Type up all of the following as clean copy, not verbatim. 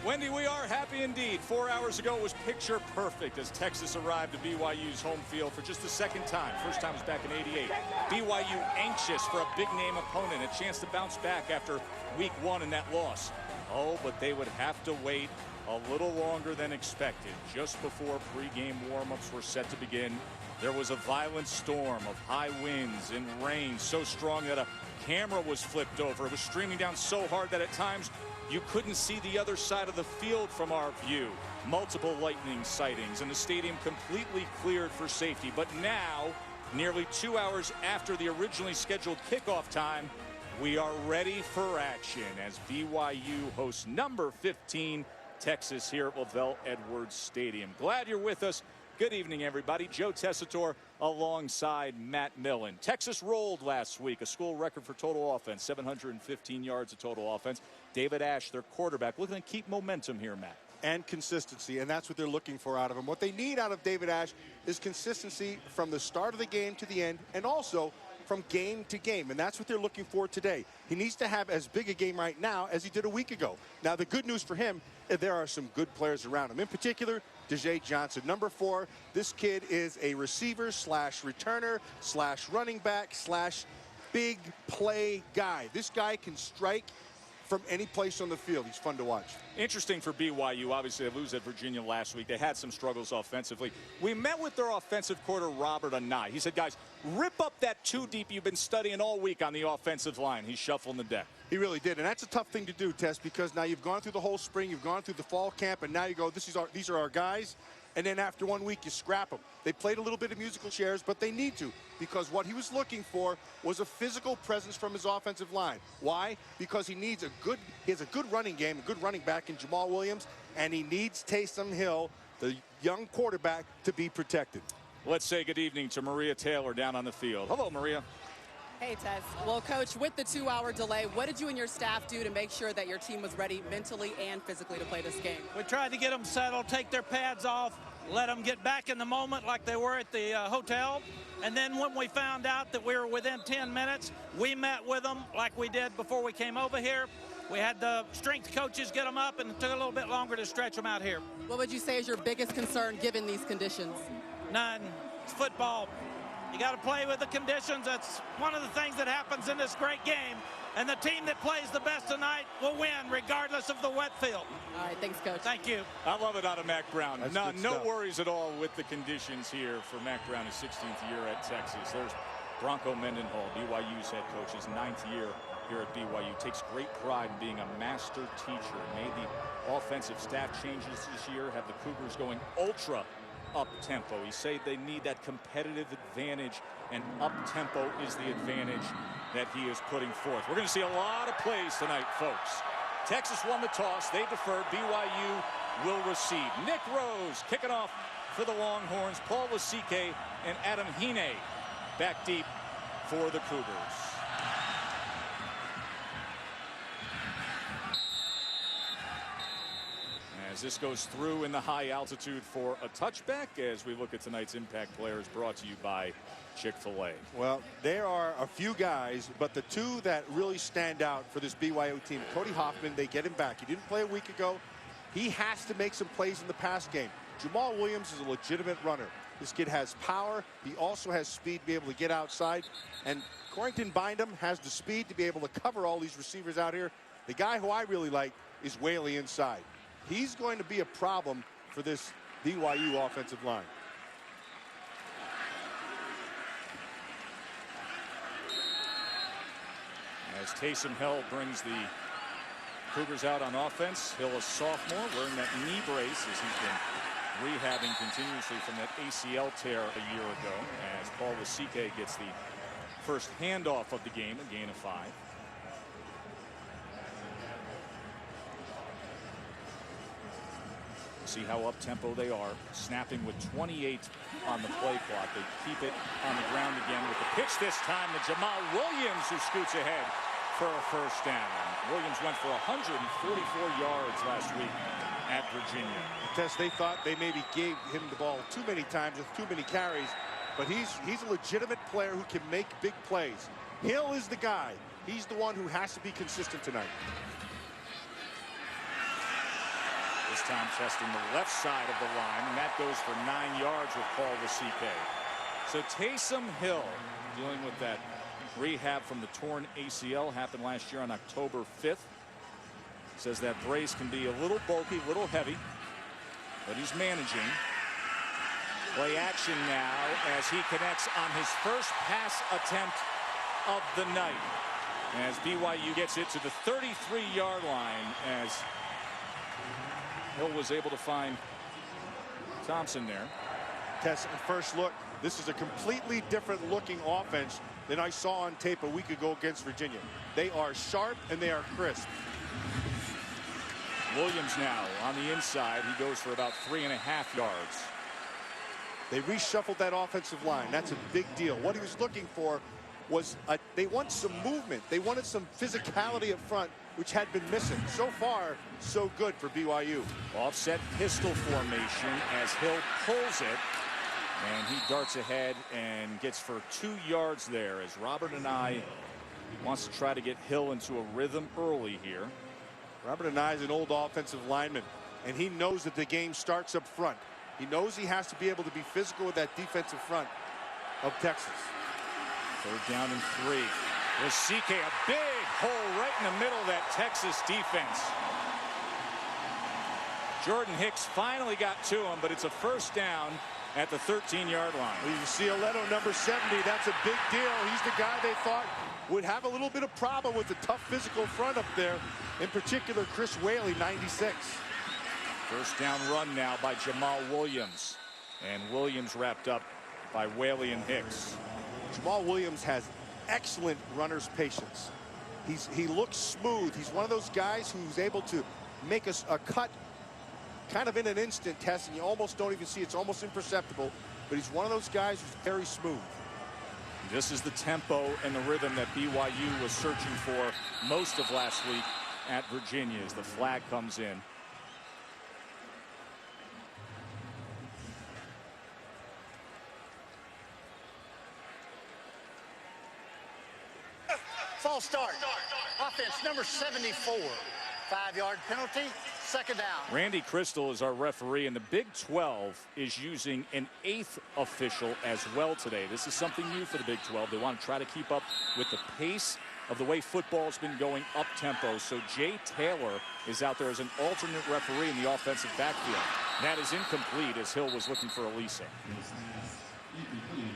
Wendy, we are happy indeed. 4 hours ago it was picture perfect as Texas arrived at BYU's home field for just the second time. First time was back in '88. BYU anxious for a big-name opponent, a chance to bounce back after week 1 in that loss. Oh, but they would have to wait a little longer than expected. Just before pregame warm-ups were set to begin, there was a violent storm of high winds and rain so strong that a camera was flipped over. It was streaming down so hard that at times you couldn't see the other side of the field from our view. Multiple lightning sightings and the stadium completely cleared for safety. But now, nearly 2 hours after the originally scheduled kickoff time, we are ready for action as BYU hosts number 15 Texas here at Lavelle Edwards Stadium. Glad you're with us. Good evening, everybody. Joe Tessitore alongside Matt Millen. Texas rolled last week, a school record for total offense, 715 yards of total offense. David Ash, their quarterback, looking to keep momentum here, Matt. And consistency, and that's what they're looking for out of him. What they need out of David Ash is consistency from the start of the game to the end, and also from game to game, and that's what they're looking for today. He needs to have as big a game right now as he did a week ago. Now, the good news for him, there are some good players around him. In particular, Dejae Johnson, number 4. This kid is a receiver slash returner slash running back slash big play guy. This guy can strike from any place on the field. He's fun to watch. Interesting for BYU. Obviously, they lose at Virginia last week. They had some struggles offensively. We met with their offensive coordinator, Robert Anai. He said, guys, rip up that 2 deep you've been studying all week on the offensive line. He's shuffling the deck. He really did, and that's a tough thing to do, Tess, because now you've gone through the whole spring, you've gone through the fall camp, and now you go, these are our guys. And then after 1 week, you scrap them. They played a little bit of musical chairs, but they need to, because what he was looking for was a physical presence from his offensive line. Why? Because he has a good running game, a good running back in Jamal Williams, and he needs Taysom Hill, the young quarterback, to be protected. Let's say good evening to Maria Taylor down on the field. Hello, Maria. Hey, Tess. Well, Coach, with the 2-hour delay, what did you and your staff do to make sure that your team was ready mentally and physically to play this game? We tried to get them settled, take their pads off, let them get back in the moment like they were at the hotel. And then when we found out that we were within 10 minutes, we met with them like we did before we came over here. We had the strength coaches get them up, and it took a little bit longer to stretch them out here. What would you say is your biggest concern given these conditions? None. It's football. You got to play with the conditions. That's one of the things that happens in this great game. And the team that plays the best tonight will win, regardless of the wet field. All right, thanks, Coach. Thank you. I love it out of Mack Brown. No stuff. worries at all with the conditions here for Mack Brown, his 16th year at Texas. There's Bronco Mendenhall, BYU's head coach, his 9th year here at BYU. Takes great pride in being a master teacher. Made the offensive staff changes this year, have the Cougars going ultra up-tempo. He said they need that competitive advantage, and up-tempo is the advantage that he is putting forth. We're going to see a lot of plays tonight, folks. Texas won the toss. They deferred. BYU will receive. Nick Rose kicking off for the Longhorns. Paul Lasike and Adam Hine back deep for the Cougars. As this goes through in the high altitude for a touchback, as we look at tonight's impact players, brought to you by Chick-fil-A. Well, there are a few guys, but the 2 that really stand out for this BYU team, Cody Hoffman, they get him back. He didn't play a week ago. He has to make some plays in the pass game. Jamal Williams is a legitimate runner. This kid has power. He also has speed to be able to get outside. And Corrington Bindum has the speed to be able to cover all these receivers out here. The guy who I really like is Whaley inside. He's going to be a problem for this BYU offensive line. As Taysom Hill brings the Cougars out on offense, Hill a sophomore wearing that knee brace as he's been rehabbing continuously from that ACL tear a year ago, as Paul Lasike gets the first handoff of the game, a gain of 5. See how up-tempo they are, snapping with 28 on the play clock. They keep it on the ground again with the pitch this time to Jamal Williams, who scoots ahead for a first down. Williams went for 144 yards last week at Virginia. Tess, they thought they maybe gave him the ball too many times with too many carries, but he's a legitimate player who can make big plays. Hill is the guy. He's the one who has to be consistent tonight. this time testing the left side of the line, and that goes for 9 yards with Paul Wasike. So Taysom Hill dealing with that rehab from the torn ACL, happened last year on October 5th. Says that brace can be a little bulky, a little heavy, but he's managing. Play action now as he connects on his first pass attempt of the night, as BYU gets it to the 33-yard line, as Hill was able to find Thompson there. Tess, at first look, this is a completely different looking offense than I saw on tape a week ago against Virginia. They are sharp and they are crisp. Williams now on the inside. He goes for about 3.5 yards. They reshuffled that offensive line. That's a big deal. What he was looking for was they want some movement. They wanted some physicality up front, which had been missing. So far, so good for BYU. Offset pistol formation as Hill pulls it, and he darts ahead and gets for 2 yards there, as Robert and I wants to try to get Hill into a rhythm early here. Robert and I is an old offensive lineman, and he knows that the game starts up front. He knows he has to be able to be physical with that defensive front of Texas. 3rd down and 3. Wasike, a big hole right in the middle of that Texas defense. Jordan Hicks finally got to him, but it's a 1st down at the 13-yard line. Well, you see Aledo, number 70. That's a big deal. He's the guy they thought would have a little bit of problem with the tough physical front up there. In particular, Chris Whaley, 96. 1st down run now by Jamal Williams, and Williams wrapped up by Whaley and Hicks. Jamal Williams has excellent runner's patience. He looks smooth. He's one of those guys who's able to make a cut kind of in an instant, Test, and you almost don't even see it. It's almost imperceptible, but he's one of those guys who's very smooth. This is the tempo and the rhythm that BYU was searching for most of last week at Virginia, as the flag comes in. False start. Offense number 74. 5-yard penalty. 2nd down. Randy Crystal is our referee, and the Big 12 is using an 8th official as well today. This is something new for the Big 12. They want to try to keep up with the pace of the way football's been going up tempo. So Jay Taylor is out there as an alternate referee in the offensive backfield. That is incomplete, as Hill was looking for Elisa.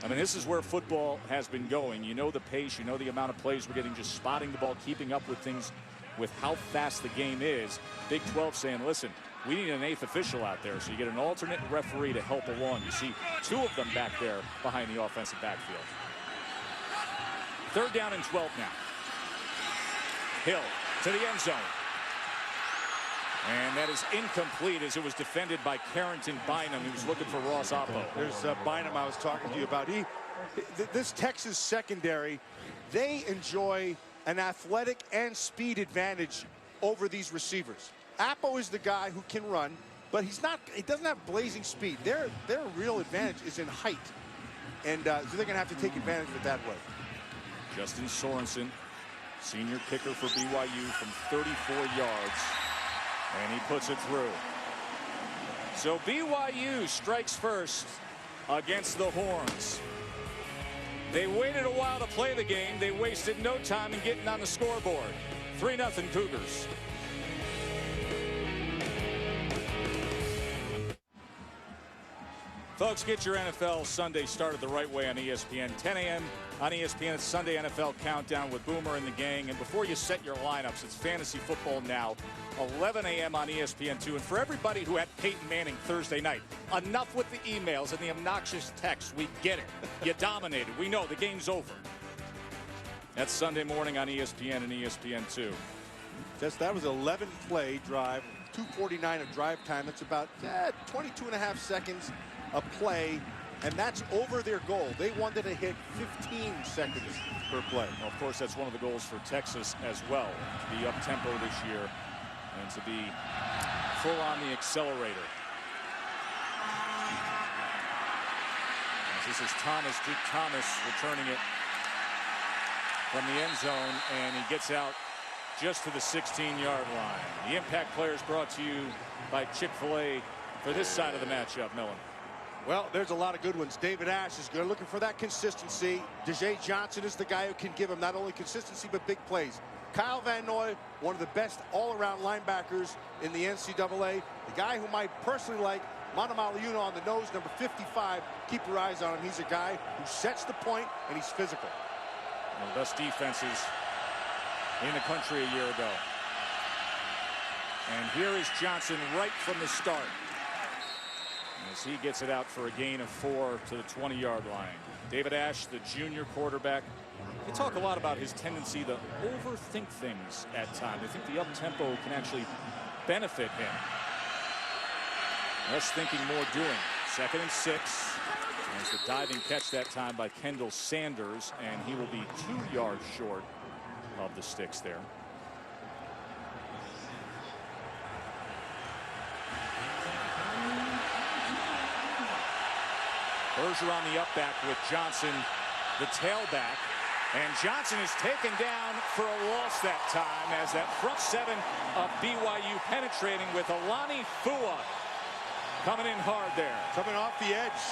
I mean, this is where football has been going. You know the pace, you know the amount of plays we're getting, just spotting the ball, keeping up with things, with how fast the game is. Big 12 saying, listen, we need an 8th official out there. So you get an alternate referee to help along. You see 2 of them back there behind the offensive backfield. 3rd down and 12 now. Hill to the end zone. And that is incomplete, as it was defended by Carrington Bynum. He was looking for Ross Oppo. There's Bynum I was talking to you about. This Texas secondary, they enjoy an athletic and speed advantage over these receivers. Oppo is the guy who can run, but he doesn't have blazing speed. Their real advantage is in height, and so they're going to have to take advantage of it that way. Justin Sorensen, senior kicker for BYU, from 34 yards, and he puts it through. So BYU strikes first against the Horns. They waited a while to play the game. They wasted no time in getting on the scoreboard. 3-0 Cougars. Folks, get your NFL Sunday started the right way on ESPN. 10 a.m. on ESPN. It's Sunday NFL Countdown with Boomer and the gang. And before you set your lineups, it's Fantasy Football Now, 11 a.m. on ESPN2. And for everybody who had Peyton Manning Thursday night, enough with the emails and the obnoxious texts. We get it. You dominated. We know the game's over. That's Sunday morning on ESPN and ESPN2. That was an 11-play drive, 2:49 of drive time. That's about 22.5 seconds a play, and that's over their goal. They wanted to hit 15 seconds per play. Well, of course, that's one of the goals for Texas as well, to be up-tempo this year and to be full on the accelerator. This is Thomas, Duke Thomas, returning it from the end zone, and he gets out just to the 16-yard line. The impact players brought to you by Chick-fil-A for this side of the matchup, Millen. Well, there's a lot of good ones. David Ash is good, looking for that consistency. Deshae Johnson is the guy who can give him not only consistency but big plays. Kyle Van Noy, one of the best all-around linebackers in the NCAA. The guy whom I personally like, Manamaluuna on the nose, number 55. Keep your eyes on him. He's a guy who sets the point, and he's physical. One of the best defenses in the country a year ago. And here is Johnson right from the start, as he gets it out for a gain of 4 to the 20-yard line. David Ash, the junior quarterback. They talk a lot about his tendency to overthink things at times. I think the up-tempo can actually benefit him. Less thinking, more doing. 2nd and 6. There's the diving catch that time by Kendall Sanders, and he will be 2 yards short of the sticks there. Berger on the up back with Johnson, the tailback. And Johnson is taken down for a loss that time, as that front 7 of BYU penetrating with Alani Fua coming in hard there. Coming off the edge.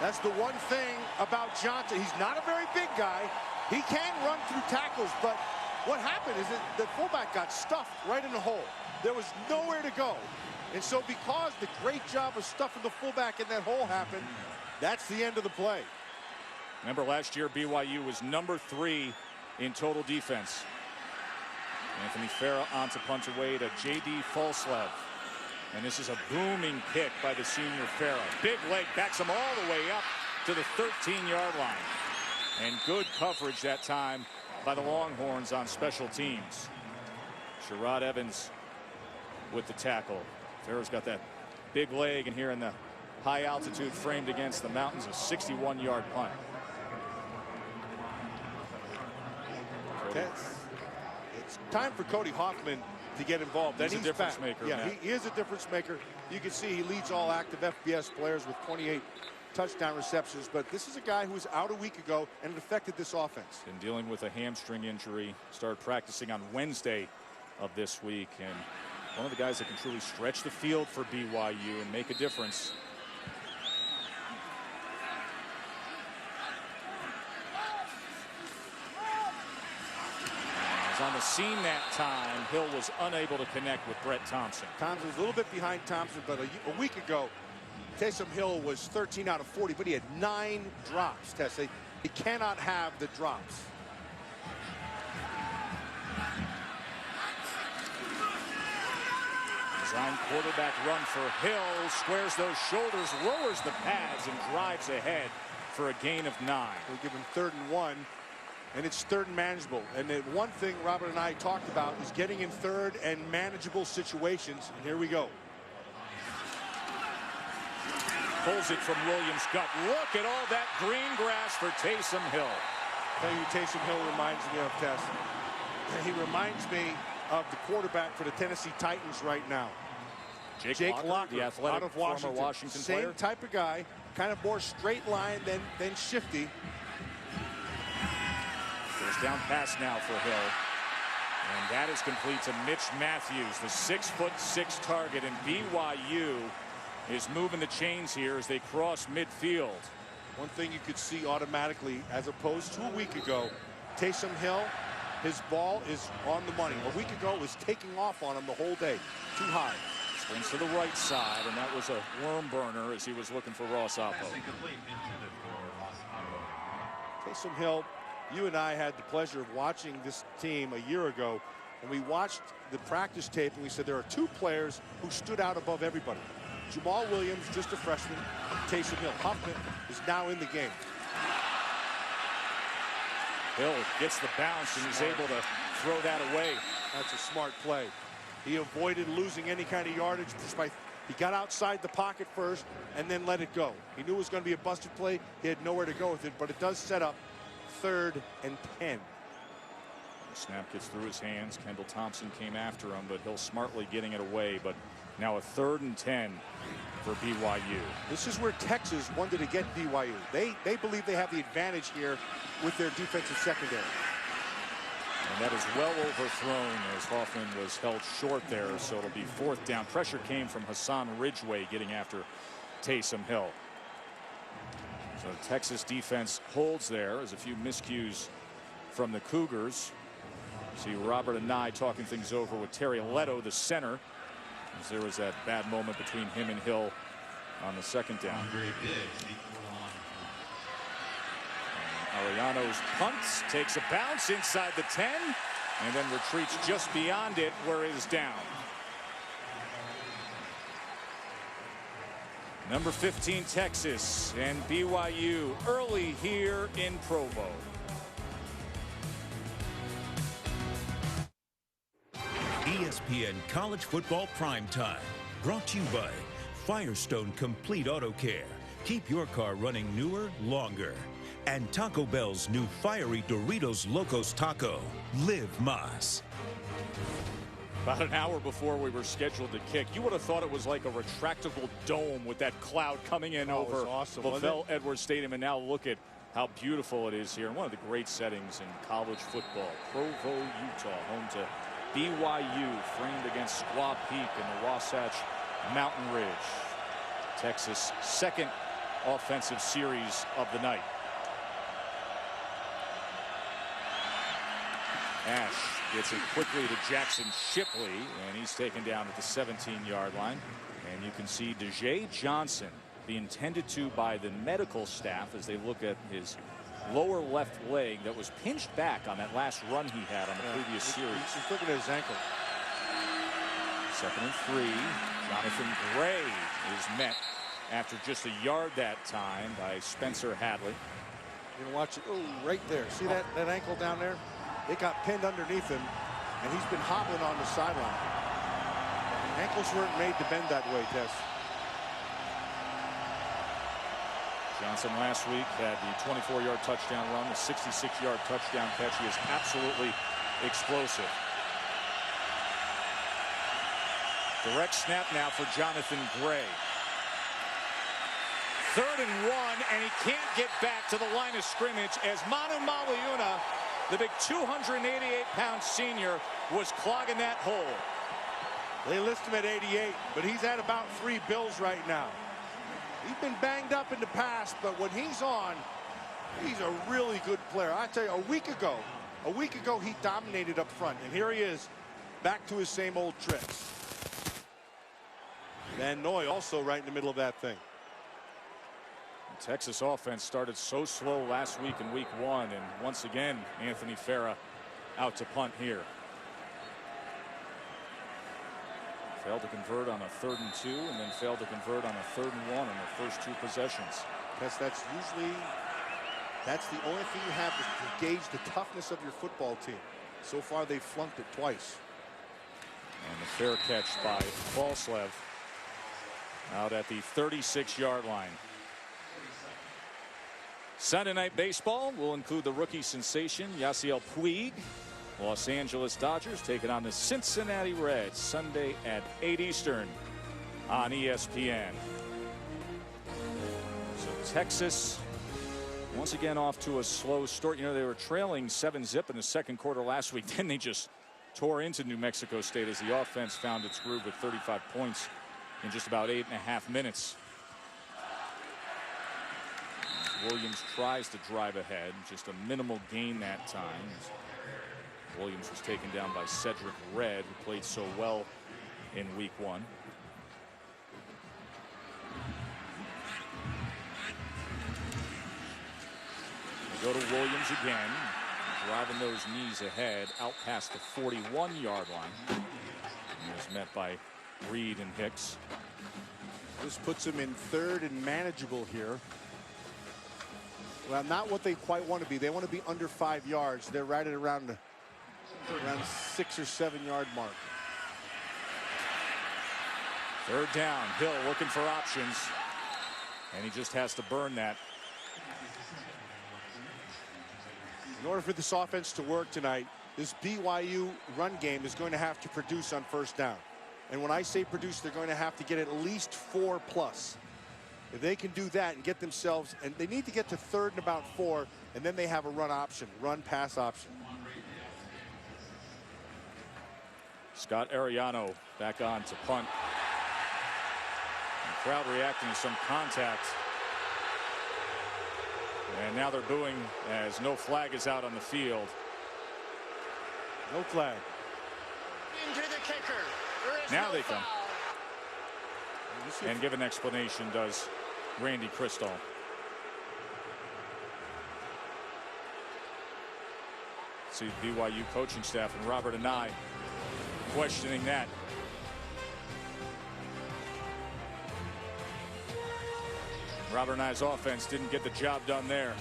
That's the one thing about Johnson. He's not a very big guy. He can run through tackles, but what happened is that the fullback got stuffed right in the hole. There was nowhere to go. And so because the great job of stuffing the fullback in that hole happened, that's the end of the play. Remember last year BYU was number 3 in total defense. Anthony Farah on to punt away to J.D. Falslev. And this is a booming kick by the senior Farah. Big leg backs him all the way up to the 13-yard line. And good coverage that time by the Longhorns on special teams. Sherrod Evans with the tackle. Farah's got that big leg, and here in the high altitude framed against the mountains, a 61-yard punt. It's time for Cody Hoffman to get involved. He's a difference maker. Yeah, he is a difference maker. You can see he leads all active FBS players with 28 touchdown receptions. But this is a guy who was out a week ago, and it affected this offense. Been dealing with a hamstring injury. Started practicing on Wednesday of this week. And one of the guys that can truly stretch the field for BYU and make a difference. On the scene that time, Hill was unable to connect with Brett Thompson. Thompson was a little bit behind Thompson, but a week ago, Taysom Hill was 13 out of 40, but he had 9 drops. Tess, he cannot have the drops. Design quarterback run for Hill, squares those shoulders, lowers the pads, and drives ahead for a gain of 9. We'll give him 3rd and 1. And it's 3rd and manageable. And the one thing Robert and I talked about is getting in 3rd and manageable situations. And here we go. Pulls it from Williams' gut. Look at all that green grass for Taysom Hill. I'll tell you who Taysom Hill reminds me of, Tess. He reminds me of the quarterback for the Tennessee Titans right now. Jake Locker, the athletic out of Washington. former Washington Same player. type of guy, kind of more straight line than shifty. First down pass now for Hill. And that is complete to Mitch Matthews, the 6'6" target, and BYU is moving the chains here as they cross midfield. One thing you could see automatically, as opposed to a week ago, Taysom Hill, his ball is on the money. A week ago, it was taking off on him the whole day. Too high. Swings to the right side, and that was a worm burner as he was looking for Ross Oppo. Taysom Hill, you and I had the pleasure of watching this team a year ago, and we watched the practice tape, and we said there are 2 players who stood out above everybody. Jamal Williams, just a freshman, Taysom Hill. Huffman is now in the game. Hill gets the bounce and is able to throw that away. That's a smart play. He avoided losing any kind of yardage. He got outside the pocket first and then let it go. He knew it was going to be a busted play. He had nowhere to go with it, but it does set up 3rd and 10. The snap gets through his hands. Kendall Thompson came after him, but Hill smartly getting it away. But now a 3rd and 10 for BYU. This is where Texas wanted to get BYU. They believe they have the advantage here with their defensive secondary. And that is well overthrown as Hoffman was held short there. So it'll be 4th down. Pressure came from Hassan Ridgway getting after Taysom Hill. So the Texas defense holds there as a few miscues from the Cougars. See Robert and Nye talking things over with Terry Leto, the center, as there was that bad moment between him and Hill on the 2nd down. Ariano's punt takes a bounce inside the 10 and then retreats just beyond it where it is down. Number 15 Texas and BYU early here in Provo. ESPN College Football Primetime, brought to you by Firestone Complete Auto Care. Keep your car running newer, longer. And Taco Bell's new fiery Doritos Locos Taco. Live Más. About an hour before we were scheduled to kick, you would have thought it was like a retractable dome with that cloud coming in over awesome, Lavelle Edwards Stadium. And now look at how beautiful it is here. And one of the great settings in college football. Provo, Utah, home to BYU, framed against Squaw Peak and the Wasatch Mountain Ridge. Texas' 2nd offensive series of the night. Ash gets it quickly to Jackson Shipley, and he's taken down at the 17-yard line. And you can see DeJay Johnson being tended to by the medical staff as they look at his lower left leg that was pinched back on that last run he had on the previous series. He's looking at his ankle. 2nd and 3. Jonathan Gray is met after just a yard that time by Spencer Hadley. You can watch it. Oh, right there. See that ankle down there? It got pinned underneath him, and he's been hobbling on the sideline. Ankles weren't made to bend that way, Tess. Johnson last week had the 24-yard touchdown run, the 66-yard touchdown catch. He is absolutely explosive. Direct snap now for Jonathan Gray. 3rd and 1, and he can't get back to the line of scrimmage as Manu Maliuna, the big 288-pound senior, was clogging that hole. They list him at 88, but he's at about 3 bills right now. He's been banged up in the past, but when he's on, he's a really good player. I tell you, a week ago he dominated up front, and here he is back to his same old tricks. Van Noy also right in the middle of that thing. The Texas offense started so slow last week in week 1, and once again Anthony Farah out to punt here. Failed to convert on a 3rd and 2, and then failed to convert on a 3rd and 1 in the first 2 possessions. That's the only thing you have to gauge the toughness of your football team. So far they've flunked it twice. And the fair catch by Falslev out at the 36-yard line. Sunday night baseball will include the rookie sensation Yasiel Puig. Los Angeles Dodgers taking on the Cincinnati Reds Sunday at 8 Eastern on ESPN. So Texas once again off to a slow start. You know, they were trailing 7-zip in the 2nd quarter last week. Then they just tore into New Mexico State as the offense found its groove with 35 points in just about 8.5 minutes. Williams tries to drive ahead, just a minimal gain that time. Williams was taken down by Cedric Redd, who played so well in week 1. We go to Williams again, driving those knees ahead out past the 41-yard line. He was met by Reed and Hicks. This puts him in 3rd and manageable here. Well, not what they quite want to be. They want to be under 5 yards. They're right at around the 6 or 7 yard mark. 3rd down. Hill looking for options, and he just has to burn that. In order for this offense to work tonight, this BYU run game is going to have to produce on 1st down. And when I say produce, they're going to have to get at least 4+. If they can do that and get themselves, and they need to get to 3rd and about 4, and then they have a run option, run pass option. Scott Ariano back on to punt. The crowd reacting to some contact. And now they're booing as no flag is out on the field. No flag. Into the kicker. There is Now no they come. foul. And give an explanation, does Randy Crystal. See the BYU coaching staff and Robert and I questioning that. Robert and I's offense didn't get the job done there.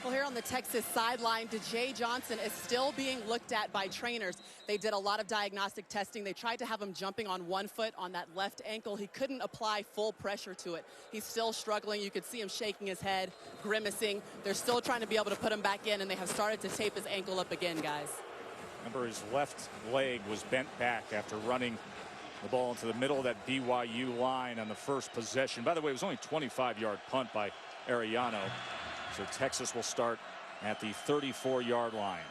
Well, here on the Texas sideline, DJ Johnson is still being looked at by trainers. They did a lot of diagnostic testing. They tried to have him jumping on one foot on that left ankle. He couldn't apply full pressure to it. He's still struggling. You could see him shaking his head, grimacing. They're still trying to be able to put him back in, and they have started to tape his ankle up again, guys. Remember, his left leg was bent back after running the ball into the middle of that BYU line on the first possession. By the way, it was only a 25-yard punt by Ariano. So Texas will start at the 34-yard line.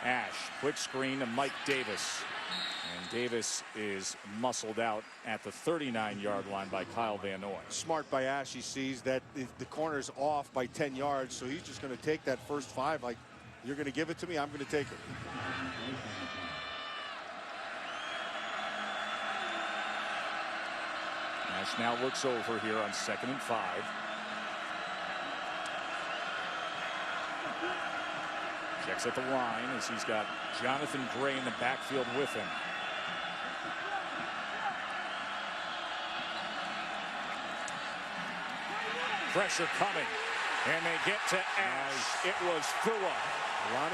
Ash, quick screen to Mike Davis. And Davis is muscled out at the 39-yard line by Kyle Van Noy. Smart by Ash. He sees that the corner's off by 10 yards, so he's just going to take that first 5 like, you're going to give it to me, I'm going to take it. Ash now looks over here on 2nd and 5. Checks at the line as he's got Jonathan Gray in the backfield with him. Pressure coming, and they get to Ash. It was Fua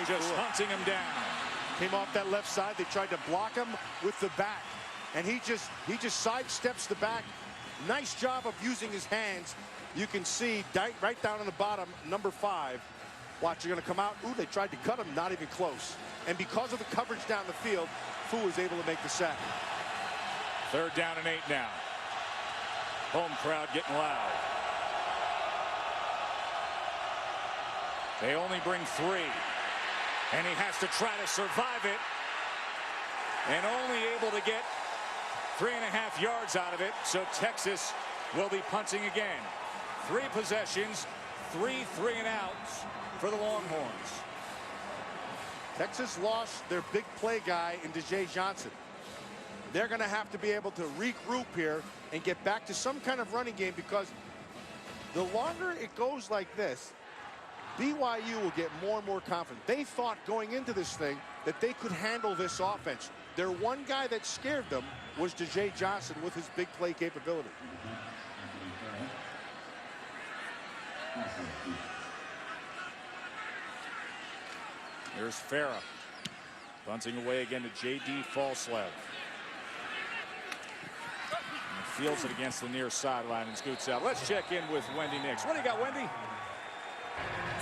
just hunting him down. Came off that left side. They tried to block him with the back, and he just sidesteps the back. Nice job of using his hands. You can see right down on the bottom, number 5. Watch, you're going to come out. Ooh, they tried to cut him, not even close. And because of the coverage down the field, Fu was able to make the sack. 3rd down and 8 now. Home crowd getting loud. They only bring 3. And he has to try to survive it. And only able to get 3.5 yards out of it. So Texas will be punting again. 3 possessions, 3 3-and-outs for the Longhorns. Texas lost their big play guy in DJ Johnson. They're going to have to be able to regroup here and get back to some kind of running game, because the longer it goes like this, BYU will get more and more confident. They thought going into this thing that they could handle this offense. Their one guy that scared them was DJ Johnson with his big play capability. Here's Farah. Bunting away again to J.D. Falslev. Fields it against the near sideline and scoots out. Let's check in with Wendy Nix. What do you got, Wendy?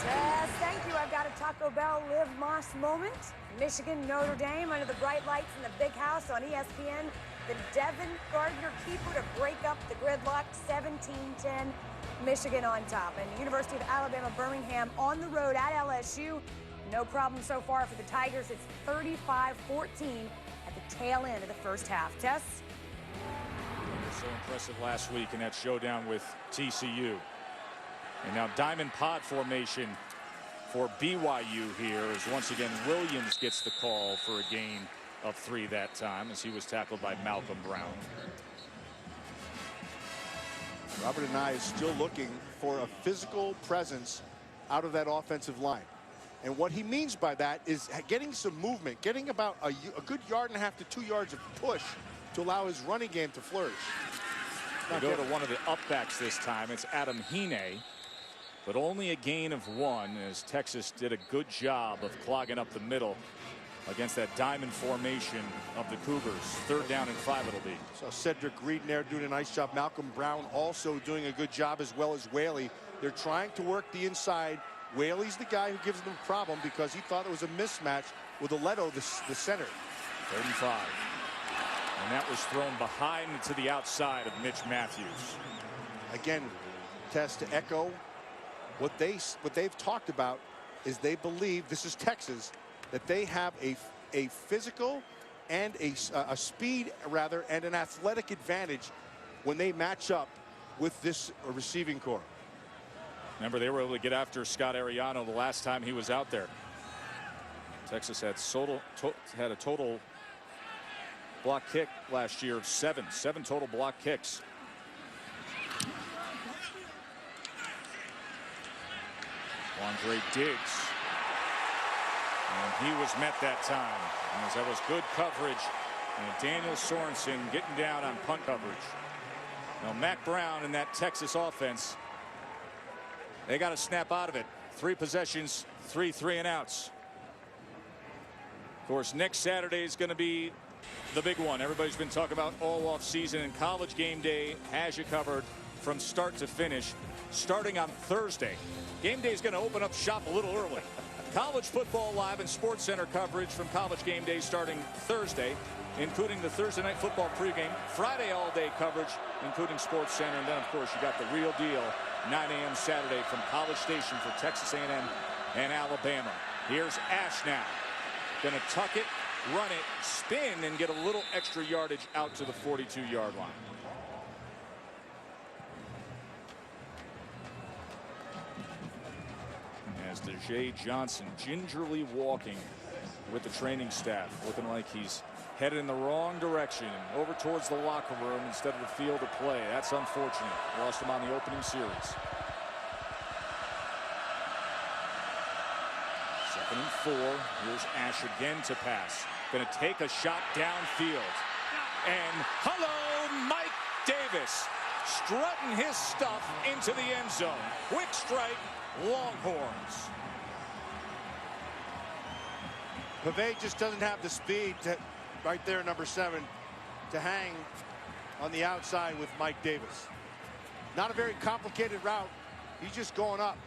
Yes, thank you. I've got a Taco Bell Live Moss moment. Michigan, Notre Dame under the bright lights in the big house on ESPN. The Devin Gardner keeper to break up the gridlock, 17-10. Michigan on top. And the University of Alabama Birmingham on the road at LSU. No problem so far for the Tigers. It's 35-14 at the tail end of the first half. Tess? They were so impressive last week in that showdown with TCU. And now diamond pod formation for BYU here as once again Williams gets the call for a gain of 3 that time as he was tackled by Malcolm Brown. Robert and I is still looking for a physical presence out of that offensive line. And what he means by that is getting some movement, getting about a good 1.5 to 2 yards of push to allow his running game to flourish. We go to one of the upbacks this time. It's Adam Hine, but only a gain of 1 as Texas did a good job of clogging up the middle against that diamond formation of the Cougars. 3rd down and 5 it'll be. So Cedric Reed there doing a nice job. Malcolm Brown also doing a good job, as well as Whaley. They're trying to work the inside. Whaley's the guy who gives them a problem because he thought it was a mismatch with Aledo, the center. 3rd and 5. And that was thrown behind to the outside of Mitch Matthews. Again, Tess, to echo what they've talked about, is they believe, this is Texas, that they have a physical and a speed, rather, and an athletic advantage when they match up with this receiving corps. Remember, they were able to get after Scott Ariano the last time he was out there. Texas had a total block kick last year of seven total block kicks. Andre Diggs, and he was met that time, as that was good coverage, and Daniel Sorensen getting down on punt coverage. Now Mac Brown in that Texas offense, they got to snap out of it. 3 possessions, 3 3-and-outs. Of course, next Saturday is going to be the big one. Everybody's been talking about all off season, and College Game Day has you covered from start to finish, starting on Thursday. Game Day is going to open up shop a little early. College football live and Sports Center coverage from College Game Day starting Thursday, including the Thursday night football pregame, Friday all-day coverage, including Sports Center, and then, of course, you got the real deal, 9 a.m. Saturday from College Station for Texas A&M and Alabama. Here's Ash now. Going to tuck it, run it, spin, and get a little extra yardage out to the 42-yard line. As Jay Johnson gingerly walking with the training staff, looking like he's headed in the wrong direction, over towards the locker room instead of the field of play. That's unfortunate. Lost him on the opening series. 2nd and 4. Here's Ash again to pass. Going to take a shot downfield. And hello, Mike Davis, strutting his stuff into the end zone. Quick strike, Longhorns. Pavay just doesn't have the speed to, right there, number 7, to hang on the outside with Mike Davis. Not a very complicated route. He's just going up.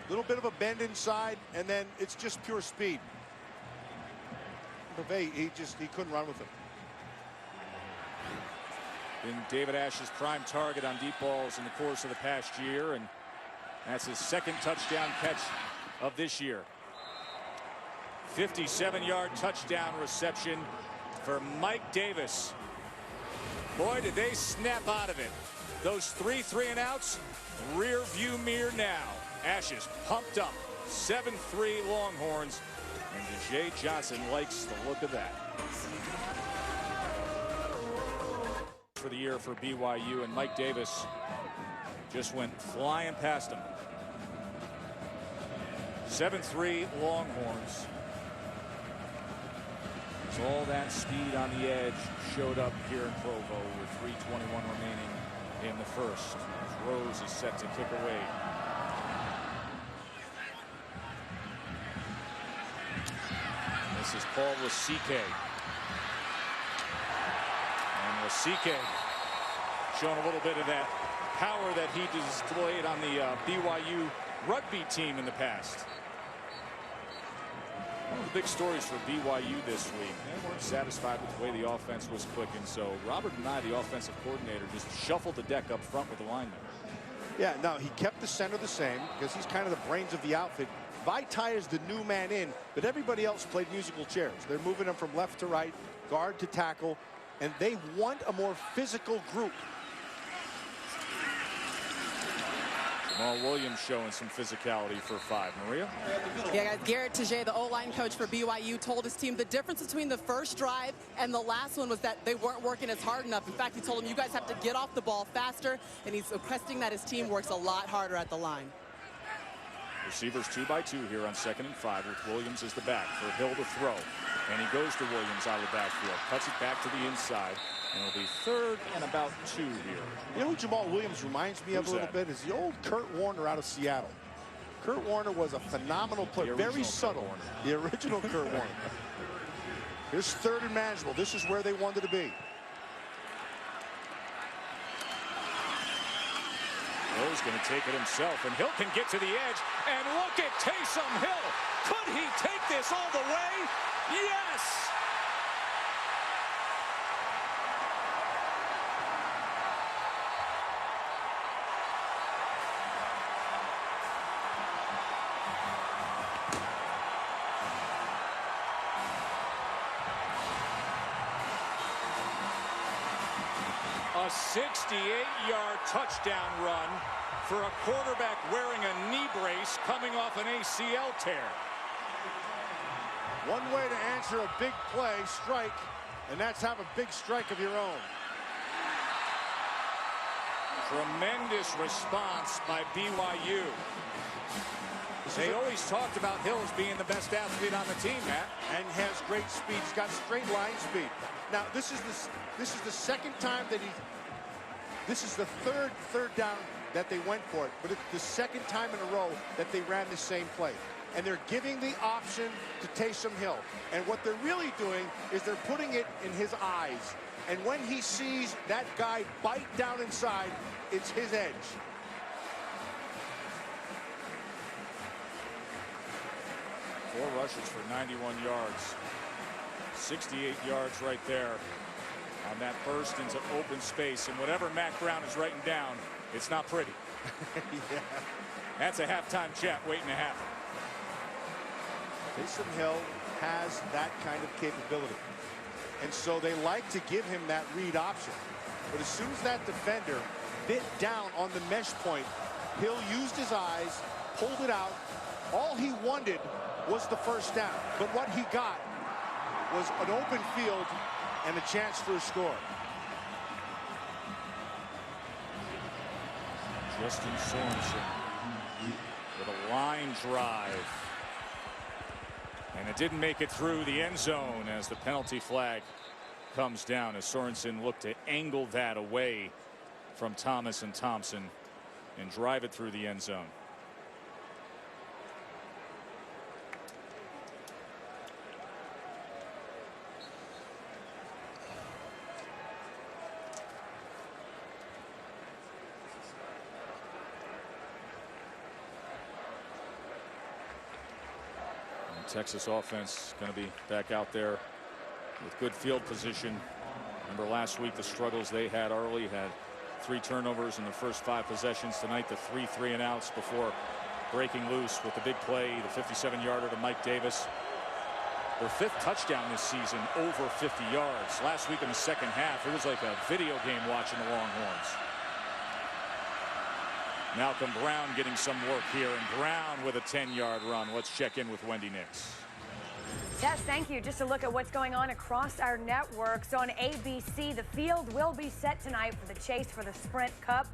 Little bit of a bend inside, and then it's just pure speed. Pavay, he couldn't run with him. Been David Ash's prime target on deep balls in the course of the past year, and that's his 2nd touchdown catch of this year. 57-yard touchdown reception for Mike Davis. Boy, did they snap out of it. Those 3 3-and-outs, rear view mirror now. Ash is pumped up. 7-3 Longhorns, and Jay Johnson likes the look of that. For the year for BYU, and Mike Davis just went flying past him. 7-3 Longhorns. So all that speed on the edge showed up here in Provo with 3:21 remaining in the first. Rose is set to kick away. This is Paul Lasike. And Lasike showing a little bit of that power that he displayed on the BYU rugby team in the past. One of the big stories for BYU this week, they weren't satisfied with the way the offense was clicking, so Robert Nye, the offensive coordinator, just shuffled the deck up front with the linemen. Yeah, no, he kept the center the same because he's kind of the brains of the outfit. Vaitai is the new man in, but everybody else played musical chairs. They're moving them from left to right, guard to tackle, and they want a more physical group. Jamal Williams showing some physicality for 5. Maria? Yeah, guys, Garrett Tajay, the O-line coach for BYU, told his team the difference between the first drive and the last one was that they weren't working as hard enough. In fact, he told them, you guys have to get off the ball faster, and he's requesting that his team works a lot harder at the line. Receivers 2 by 2 here on 2nd and 5 with Williams as the back for Hill to throw. And he goes to Williams out of the backfield, cuts it back to the inside, and it'll be 3rd and about 2 here. You know who Jamal Williams reminds me of a little bit is the old Kurt Warner out of Seattle. Kurt Warner was a phenomenal player, very subtle. The original Kurt Warner. Here's 3rd and manageable. This is where they wanted to be. Rose going to take it himself, and Hill can get to the edge, and look at Taysom Hill. Could he take this all the way? Yes! A 68-yard touchdown run for a quarterback wearing a knee brace coming off an ACL tear. One way to answer a big play, strike, and that's have a big strike of your own. Tremendous response by BYU. They always talked about Hill as being the best athlete on the team, Matt. And has great speed. He's got straight line speed. Now, this is the second time that this is the third down that they went for it, but it's the second time in a row that they ran the same play. And they're giving the option to Taysom Hill. And what they're really doing is they're putting it in his eyes. And when he sees that guy bite down inside, it's his edge. Four rushes for 91 yards. 68 yards right there on that burst into open space. And whatever Matt Brown is writing down, it's not pretty. Yeah. That's a halftime chat waiting to happen. Taysom Hill has that kind of capability. And so they like to give him that read option. But as soon as that defender bit down on the mesh point, Hill used his eyes, pulled it out. All he wanted was the first down. But what he got was an open field and a chance for a score. Justin Sorensen with a line drive. And it didn't make it through the end zone as the penalty flag comes down as Sorensen looked to angle that away from Thomas and Thompson and drive it through the end zone. Texas offense going to be back out there with good field position. Remember last week the struggles they had early, had 3 turnovers in the first 5 possessions. Tonight the 3 3-and-outs before breaking loose with the big play, the 57-yarder to Mike Davis. Their 5th touchdown this season over 50 yards. Last week in the second half it was like a video game watching the Longhorns. Malcolm Brown getting some work here, and Brown with a 10-yard run. Let's check in with Wendy Nix. Yes, thank you. Just a look at what's going on across our networks. On ABC, the field will be set tonight for the chase for the Sprint Cup.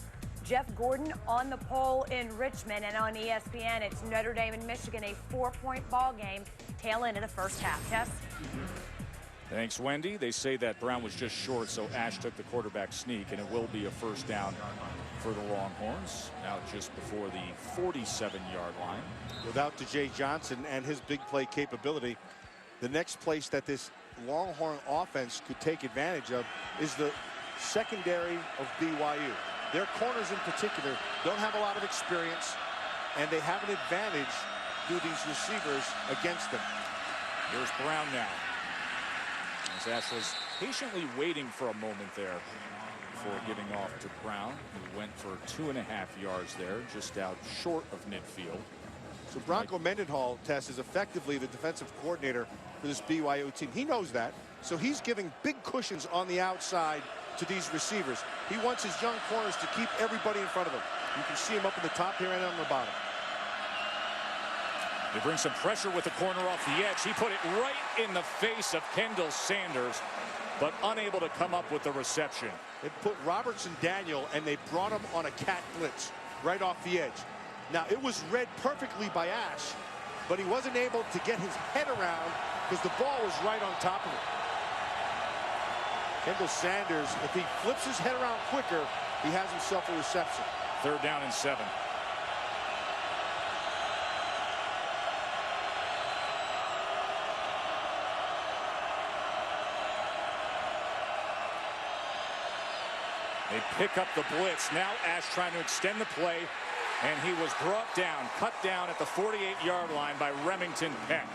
Jeff Gordon on the pole in Richmond, and on ESPN, it's Notre Dame and Michigan, a 4-point ball game, tail end of the first half. Tess? Thanks, Wendy. They say that Brown was just short, so Ash took the quarterback sneak, and it will be a first down for the Longhorns. Now just before the 47-yard line. Without Jay Johnson and his big play capability, the next place that this Longhorn offense could take advantage of is the secondary of BYU. Their corners in particular don't have a lot of experience, and they have an advantage through these receivers against them. Here's Brown now. As Ash was patiently waiting for a moment there before giving off to Brown, who went for 2.5 yards there, just out short of midfield. So Bronco Mendenhall, Tess, is effectively the defensive coordinator for this BYU team. He knows that, so he's giving big cushions on the outside to these receivers. He wants his young corners to keep everybody in front of him. You can see him up in the top here and on the bottom. They bring some pressure with the corner off the edge. He put it right in the face of Kendall Sanders, but unable to come up with the reception. They put Robertson Daniel, and they brought him on a cat blitz right off the edge. Now, it was read perfectly by Ash, but he wasn't able to get his head around because the ball was right on top of him. Kendall Sanders, if he flips his head around quicker, he has himself a reception. 3rd down and 7. They pick up the blitz. Now Ash trying to extend the play, and he was brought down, cut down at the 48-yard line by Remington Peck.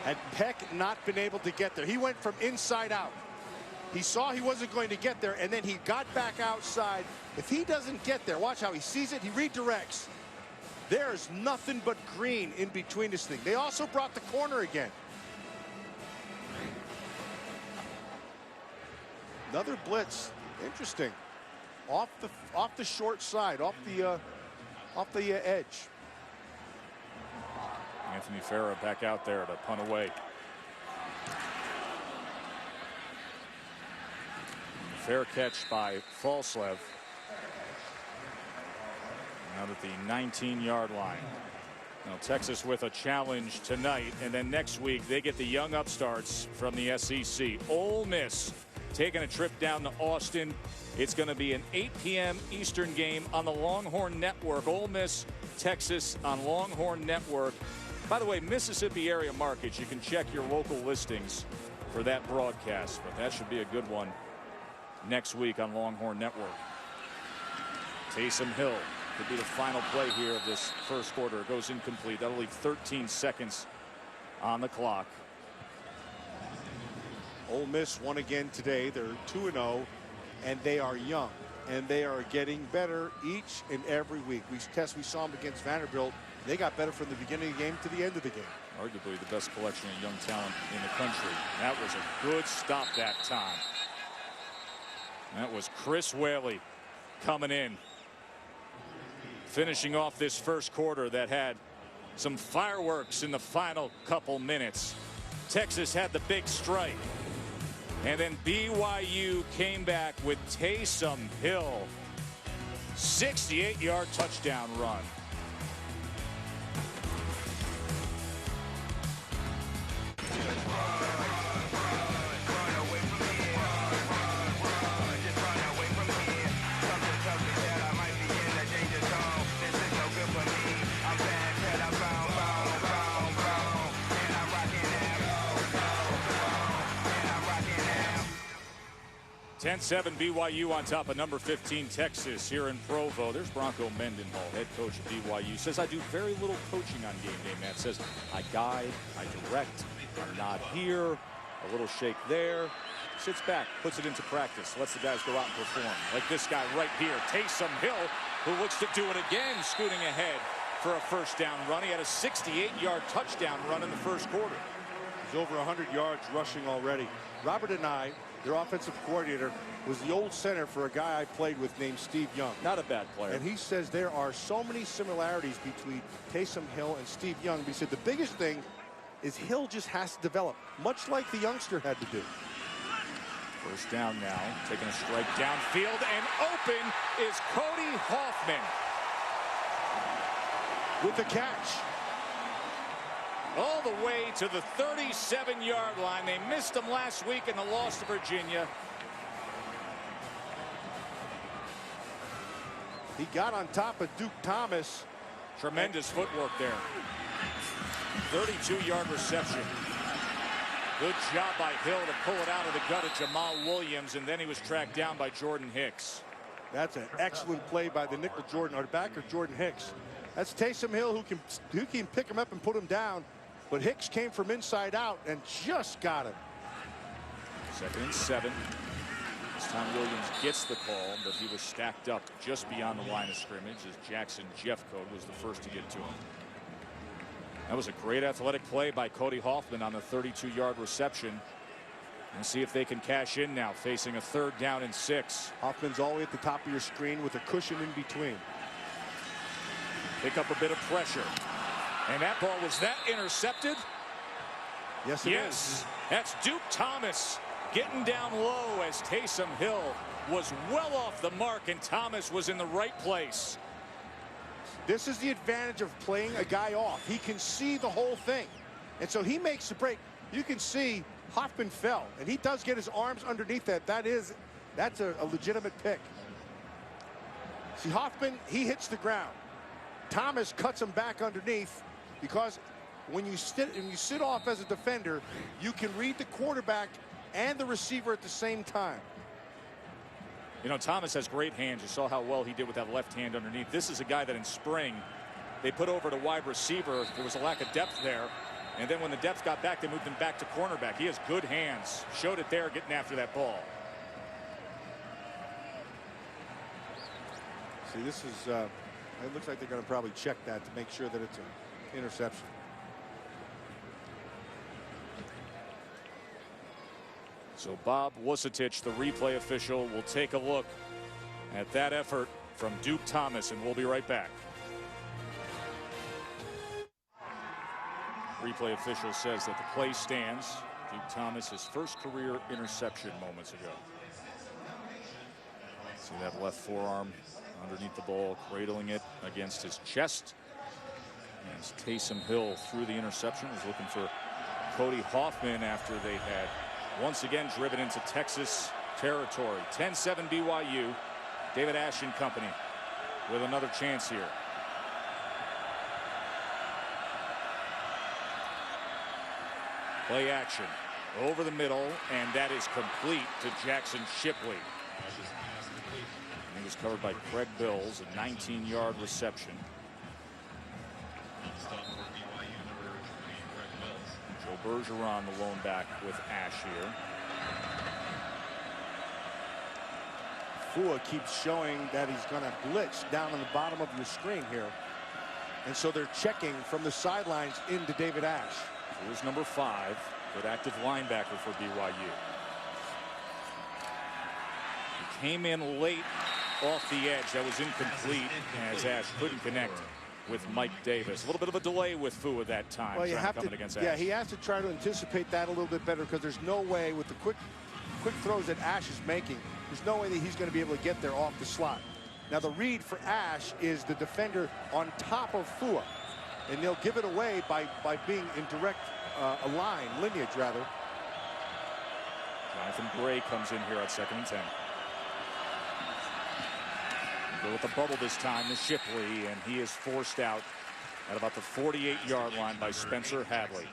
Had Peck not been able to get there, he went from inside out. He saw he wasn't going to get there, and then he got back outside. If he doesn't get there, watch how he sees it, he redirects. There's nothing but green in between this thing. They also brought the corner again. Another blitz Interesting. Off the short side, off the edge. Anthony Farah back out there to punt away. Fair catch by Falslev. Out at the 19-yard line. Now Texas with a challenge tonight, and then next week they get the young upstarts from the SEC. Ole Miss taking a trip down to Austin. It's going to be an 8 p.m. Eastern game on the Longhorn Network. Ole Miss, Texas on Longhorn Network. By the way, Mississippi area markets, you can check your local listings for that broadcast, but that should be a good one next week on Longhorn Network. Taysom Hill could be the final play here of this first quarter. It goes incomplete. That'll leave 13 seconds on the clock. Ole Miss won again today. They're 2-0, and they are young, and they are getting better each and every week. We saw them against Vanderbilt. They got better from the beginning of the game to the end of the game. Arguably the best collection of young talent in the country. That was a good stop that time. That was Chris Whaley coming in, finishing off this first quarter that had some fireworks in the final couple minutes. Texas had the big strike, and then BYU came back with Taysom Hill, 68-yard touchdown run. (10-7) BYU on top of number 15 Texas here in Provo. There's Bronco Mendenhall, head coach of BYU. Says, I do very little coaching on game day, Matt. Says, I guide, I direct, I'm not here, a little shake there. Sits back, puts it into practice, lets the guys go out and perform. Like this guy right here, Taysom Hill, who looks to do it again, scooting ahead for a first down run. He had a 68-yard touchdown run in the first quarter. He's over 100 yards rushing already. Robert and I, their offensive coordinator, was the old center for a guy I played with named Steve Young. Not a bad player. And he says there are so many similarities between Taysom Hill and Steve Young. He said the biggest thing is Hill just has to develop, much like the youngster had to do. First down now, taking a strike downfield, and open is Cody Hoffman with the catch. All the way to the 37-yard line. They missed him last week in the loss to Virginia. He got on top of Duke Thomas. Tremendous footwork there. 32-yard reception. Good job by Hill to pull it out of the gut of Jamal Williams, and then he was tracked down by Jordan Hicks. That's an excellent play by the nickel Jordan, or backer Jordan Hicks. That's Taysom Hill who can pick him up and put him down. But Hicks came from inside out and just got him. 2nd and 7. This time Williams gets the call, but he was stacked up just beyond the line of scrimmage as Jackson Jeffcoat was the first to get to him. That was a great athletic play by Cody Hoffman on the 32-yard reception. And see if they can cash in now, facing a 3rd down and 6. Hoffman's all the way at the top of your screen with a cushion in between. Pick up a bit of pressure. And that ball, was that intercepted? Yes, it is. That's Duke Thomas getting down low as Taysom Hill was well off the mark, and Thomas was in the right place. This is the advantage of playing a guy off. He can see the whole thing. And so he makes the break. You can see Hoffman fell, and he does get his arms underneath that. That's a legitimate pick. See, Hoffman, he hits the ground. Thomas cuts him back underneath, because when you sit off as a defender, you can read the quarterback and the receiver at the same time. You know, Thomas has great hands. You saw how well he did with that left hand underneath. This is a guy that in spring they put over to wide receiver. There was a lack of depth there, and then when the depth got back, they moved him back to cornerback. He has good hands. Showed it there getting after that ball. See, this is it looks like they're going to probably check that to make sure that it's an interception. So Bob Wusatich, the replay official, will take a look at that effort from Duke Thomas, and we'll be right back. Replay official says that the play stands. Duke Thomas, his first career interception moments ago. See that left forearm underneath the ball, cradling it against his chest. As Taysom Hill threw the interception, was looking for Cody Hoffman after they had once again driven into Texas territory. 10-7 BYU. David Ash and company with another chance here. Play action over the middle, and that is complete to Jackson Shipley. He was covered by Craig Bills, a 19-yard reception. Joe Bergeron, the lone back with Ash here. Fua keeps showing that he's going to blitz down on the bottom of your screen here. And so they're checking from the sidelines into David Ash. Here's number 5, good active linebacker for BYU. He came in late off the edge. That was incomplete as Ash couldn't connect with Mike Davis. A little bit of a delay with Fua that time. Well, you have to, against yeah, Ash. he has to try to anticipate that a little bit better, because there's no way with the quick throws that Ash is making, there's no way that he's going to be able to get there off the slot. Now the read for Ash is the defender on top of Fua, and they'll give it away by being in direct lineage rather. Jonathan Gray comes in here at 2nd and 10. Go with the bubble this time to Shipley, and he is forced out at about the 48-yard line by Spencer Hadley.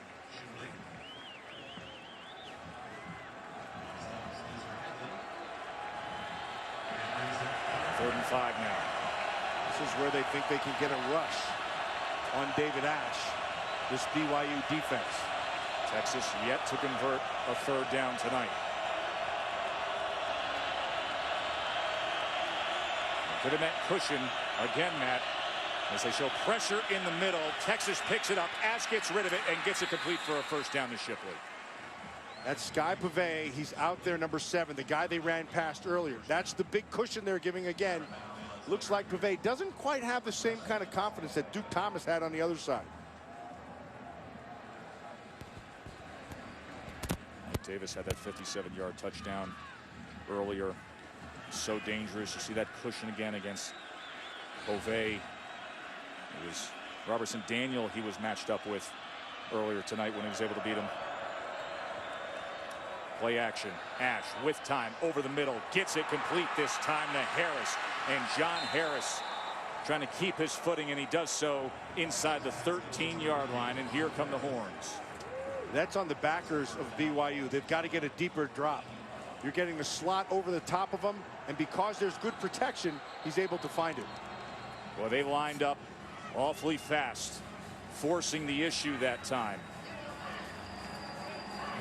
Third and 5 now. This is where they think they can get a rush on David Ash, this BYU defense. Texas yet to convert a 3rd down tonight. Could have meant cushion again, Matt, as they show pressure in the middle. Texas picks it up. Ash gets rid of it and gets it complete for a 1st down to Shipley. That's Sky Pavay. He's out there, number 7, the guy they ran past earlier. That's the big cushion they're giving again. Looks like Pavay doesn't quite have the same kind of confidence that Duke Thomas had on the other side. Davis had that 57-yard touchdown earlier. So dangerous. You see that cushion again against Pavay. It was Robertson Daniel he was matched up with earlier tonight when he was able to beat him. Play action. Ash with time over the middle, gets it complete this time to Harris, and John Harris trying to keep his footing, and he does so inside the 13-yard line, and here come the horns. That's on the backers of BYU. They've got to get a deeper drop. You're getting the slot over the top of him, and because there's good protection, he's able to find it. Well, they lined up awfully fast, forcing the issue that time,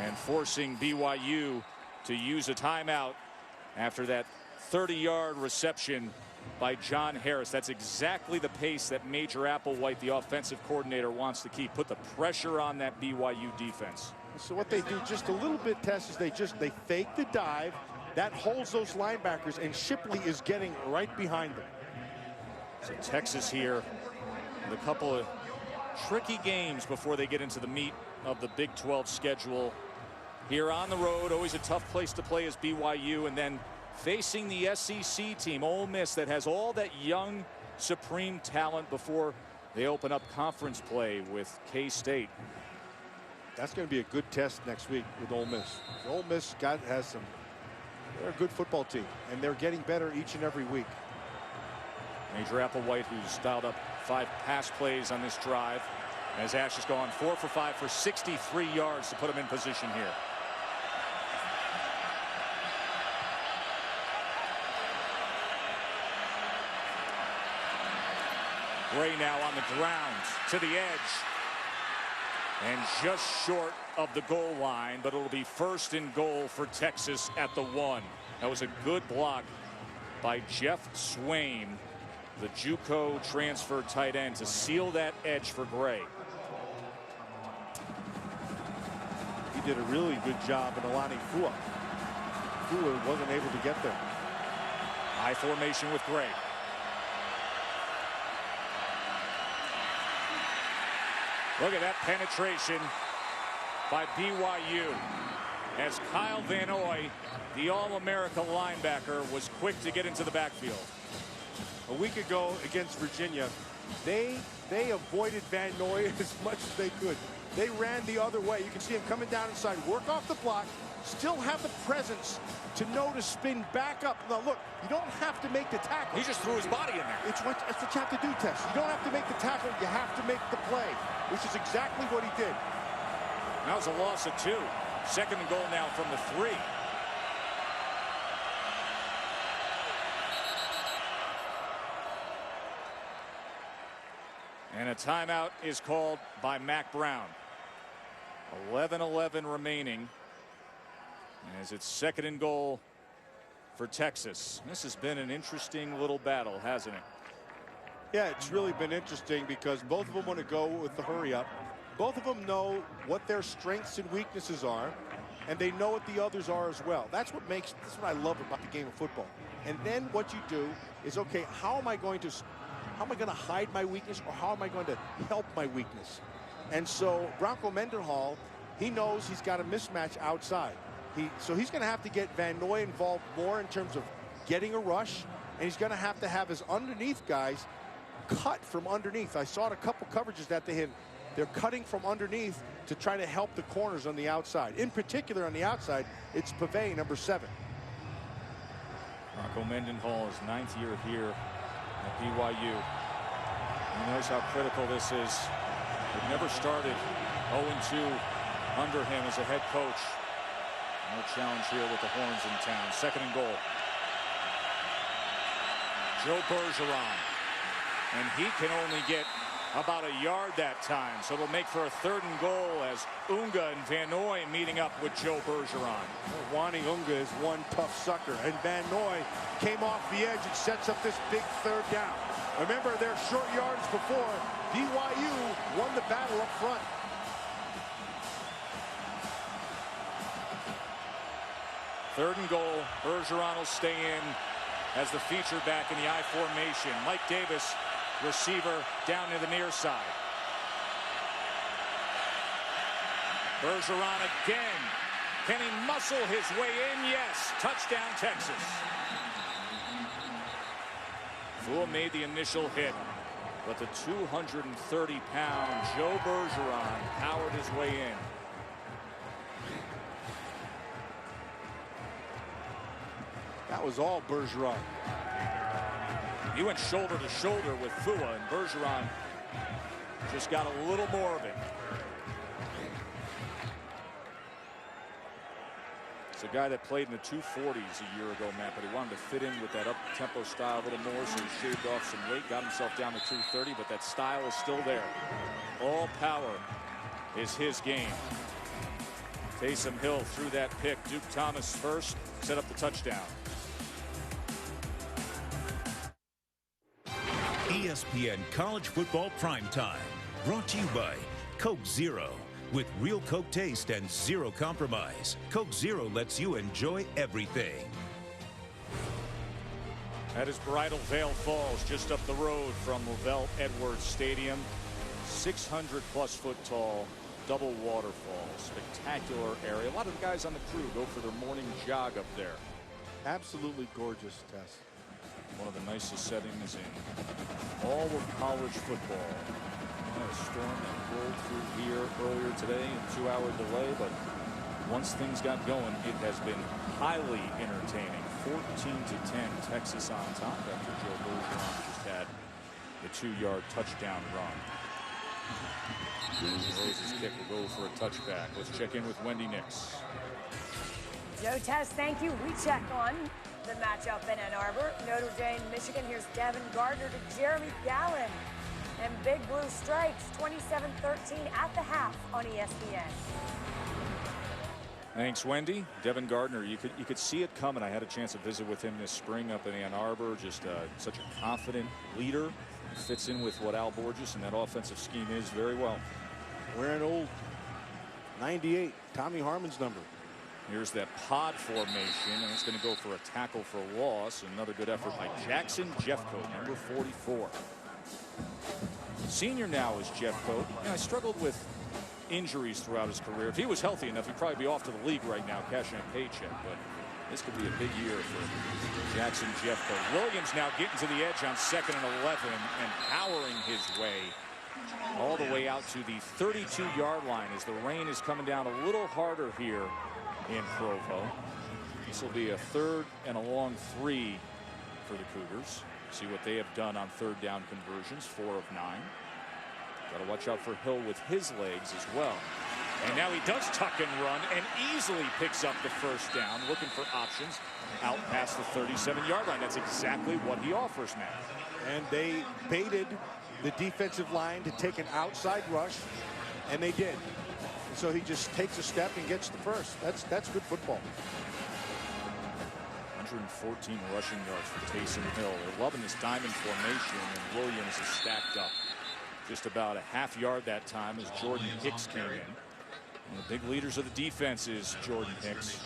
and forcing BYU to use a timeout after that 30-yard reception by John Harris. That's exactly the pace that Major Applewhite, the offensive coordinator, wants to keep. Put the pressure on that BYU defense. So what they do just a little bit, Tess, is they fake the dive. That holds those linebackers, and Shipley is getting right behind them. So Texas here with a couple of tricky games before they get into the meat of the Big 12 schedule. Here on the road, always a tough place to play is BYU, and then facing the SEC team, Ole Miss, that has all that young supreme talent before they open up conference play with K-State. That's going to be a good test next week with Ole Miss. Ole Miss they're a good football team, and they're getting better each and every week. Major Applewhite, who's dialed up 5 pass plays on this drive, as Ash has gone 4 for 5 for 63 yards to put him in position here. Gray now on the ground to the edge, and just short of the goal line, but it'll be 1st and goal for Texas at the 1. That was a good block by Jeff Swain, the JUCO transfer tight end, to seal that edge for Gray. He did a really good job in Alani Fua. Fua wasn't able to get there. High formation with Gray. Look at that penetration by BYU as Kyle Van Noy, the All-America linebacker, was quick to get into the backfield. A week ago against Virginia, they avoided Van Noy as much as they could. They ran the other way. You can see him coming down inside, work off the block, still have the presence to know to spin back up. Now look, you don't have to make the tackle. He just threw his body in there. That's what you have to do, Tess. You don't have to make the tackle, you have to make the play, which is exactly what he did. That was a loss of 2. Second and goal now from the 3. And a timeout is called by Mack Brown. 11:11 remaining as it's second and goal for Texas. This has been an interesting little battle, hasn't it? Yeah, it's really been interesting because both of them want to go with the hurry up. Both of them know what their strengths and weaknesses are, and they know what the others are as well. That's what I love about the game of football. And then what you do is, okay, how am I going to hide my weakness, or how am I going to help my weakness? And so Bronco Mendenhall, he knows he's got a mismatch outside. So he's going to have to get Van Noy involved more in terms of getting a rush, and he's going to have his underneath guys cut from underneath. I saw it a couple coverages that they're cutting from underneath to try to help the corners on the outside. In particular on the outside, it's Pavey, number 7. Bronco Mendenhall is 9th year here at BYU. He knows how critical this is. They've never started 0-2 under him as a head coach. No challenge here with the Horns in town. Second and goal. Joe Bergeron. And he can only get about a yard that time. So it'll make for a third and goal as Unga and Van Noy meeting up with Joe Bergeron. Wanting Unga is one tough sucker. And Van Noy came off the edge and sets up this big third down. Remember, their short yards before, BYU won the battle up front. Third and goal. Bergeron will stay in as the feature back in the I formation. Mike Davis, receiver, down to the near side. Bergeron again. Can he muscle his way in? Yes. Touchdown, Texas. Fua made the initial hit, but the 230-pound Joe Bergeron powered his way in. That was all Bergeron. He went shoulder to shoulder with Fua, and Bergeron just got a little more of it. It's a guy that played in the 240s a year ago, Matt, but he wanted to fit in with that up-tempo style a little more, so he shaved off some weight, got himself down to 230, but that style is still there. All power is his game. Taysom Hill threw that pick. Duke Thomas first, set up the touchdown. ESPN College Football Primetime, brought to you by Coke Zero. With real Coke taste and zero compromise, Coke Zero lets you enjoy everything. That is Bridal Veil Falls, just up the road from Lavelle Edwards Stadium. 600-plus foot tall, double waterfall. Spectacular area. A lot of the guys on the crew go for their morning jog up there. Absolutely gorgeous, Tess. One of the nicest settings in all of college football. A storm that rolled through here earlier today, a 2-hour delay, but once things got going, it has been highly entertaining. 14-10, Texas on top after Joe Bergeron just had the 2-yard touchdown run. Rose's kick will go for a touchback. Let's check in with Wendy Nix. Joe Tess, thank you. We check on the matchup in Ann Arbor. Notre Dame, Michigan. Here's Devin Gardner to Jeremy Gallen. And Big Blue Stripes, 27-13 at the half on ESPN. Thanks, Wendy. Devin Gardner, you could see it coming. I had a chance to visit with him this spring up in Ann Arbor. Just such a confident leader. Fits in with what Al Borges and that offensive scheme is very well. Wearing old 98, Tommy Harmon's number. Here's that pod formation, and it's going to go for a tackle for a loss. Another good effort by Jackson Jeffcoat, number 44. Senior now is Jeffcoat. I struggled with injuries throughout his career. If he was healthy enough, he'd probably be off to the league right now, cashing a paycheck. But this could be a big year for Jackson Jeffcoat. Williams now getting to the edge on 2nd and 11 and powering his way all the way out to the 32-yard line as the rain is coming down a little harder here in Provo. This will be a 3rd and a long 3 for the Cougars. See what they have done on 3rd down conversions, 4 of 9. Got to watch out for Hill with his legs as well. And now he does tuck and run and easily picks up the 1st down, looking for options out past the 37-yard line. That's exactly what he offers now. And they baited the defensive line to take an outside rush, and they did. And so he just takes a step and gets the 1st. That's good football. 114 rushing yards for Taysom Hill. They're loving this diamond formation, and Williams is stacked up just about a half yard that time as Jordan Hicks came in. One of the big leaders of the defense is Jordan Hicks.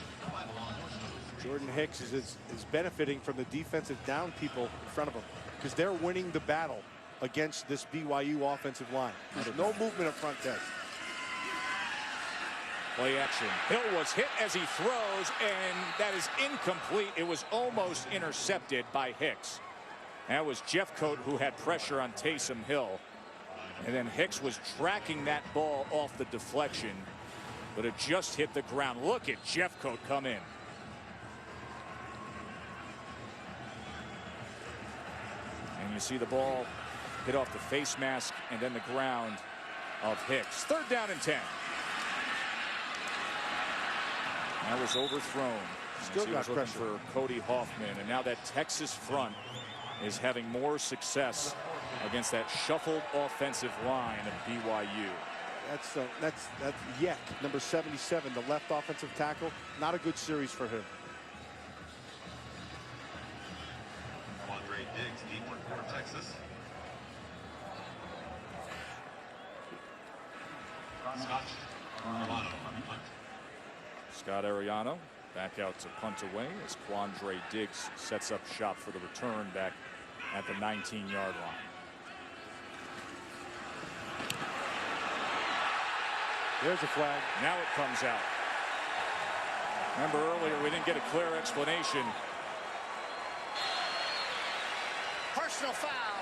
Jordan Hicks is benefiting from the defensive down people in front of him because they're winning the battle against this BYU offensive line. There's no movement up front there. Play action. Hill was hit as he throws, and that is incomplete. It was almost intercepted by Hicks. That was Jeffcoat who had pressure on Taysom Hill. And then Hicks was tracking that ball off the deflection, but it just hit the ground. Look at Jeffcoat come in. And you see the ball hit off the face mask and then the ground of Hicks. 3rd down and 10. That was overthrown. Still got looking pressure for Cody Hoffman, and now that Texas front is having more success against that shuffled offensive line of BYU. That's Yek, number 77, the left offensive tackle. Not a good series for him. Andre Diggs, deep one for Texas. Scott Ariano back out to punt away as Quandre Diggs sets up shop for the return back at the 19-yard line. There's a flag. Now it comes out. Remember earlier we didn't get a clear explanation. Personal foul.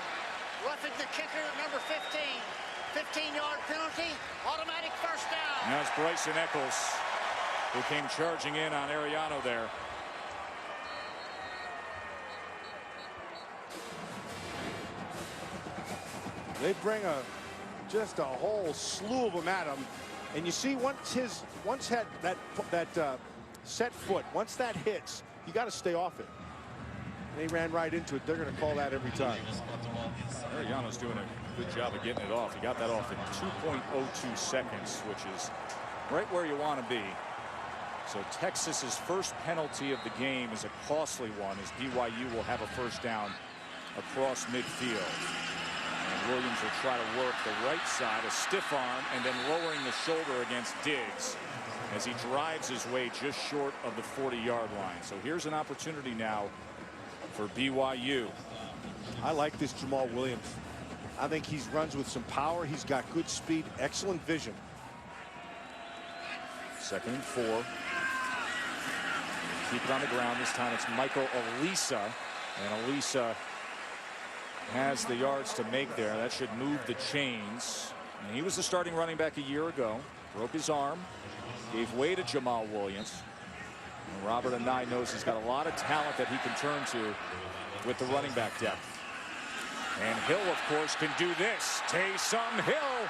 Roughing the kicker, number 15. 15-yard penalty. Automatic 1st down. Now it's Bryson Eccles who came charging in on Ariano there. They bring just a whole slew of them at him, and you see once that set foot, once that hits, you got to stay off it. And he ran right into it. They're going to call that every time. Ariano's doing a good job of getting it off. He got that off in 2.02 seconds, which is right where you want to be. So Texas's first penalty of the game is a costly one as BYU will have a 1st down across midfield. And Williams will try to work the right side, a stiff arm, and then lowering the shoulder against Diggs as he drives his way just short of the 40-yard line. So here's an opportunity now for BYU. I like this Jamal Williams. I think he runs with some power. He's got good speed, excellent vision. 2nd and 4. Keep it on the ground. This time it's Michael Alisa, and Alisa has the yards to make there. That should move the chains. And he was the starting running back a year ago. Broke his arm. Gave way to Jamal Williams. And Robert Anai knows he's got a lot of talent that he can turn to with the running back depth. And Hill, of course, can do this. Taysom Hill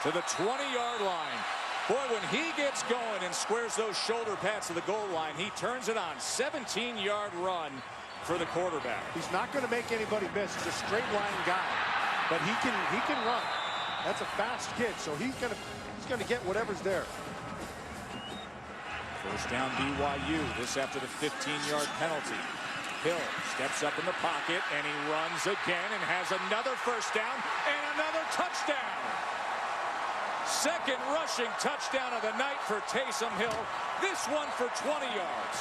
to the 20-yard line. Boy, when he gets going and squares those shoulder pads to the goal line, he turns it on. 17-yard run for the quarterback. He's not going to make anybody miss. He's a straight line guy, but he can run. That's a fast kid, so he's going to get whatever's there. 1st down BYU. This after the 15-yard penalty. Hill steps up in the pocket and he runs again and has another 1st down and another touchdown. second rushing touchdown of the night for Taysom Hill. This one for 20 yards.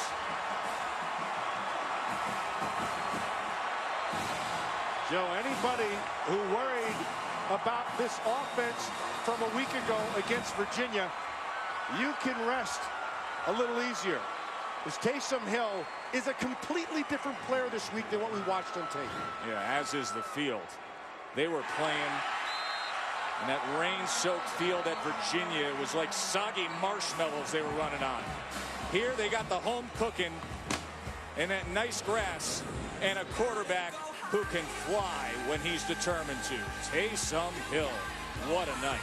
Joe, anybody who worried about this offense from a week ago against Virginia, you can rest a little easier. Because Taysom Hill is a completely different player this week than what we watched on tape. Yeah, as is the field. They were playing in that rain-soaked field at Virginia. It was like soggy marshmallows they were running on. Here they got the home cooking and that nice grass and a quarterback who can fly when he's determined to. Taysom Hill, what a night.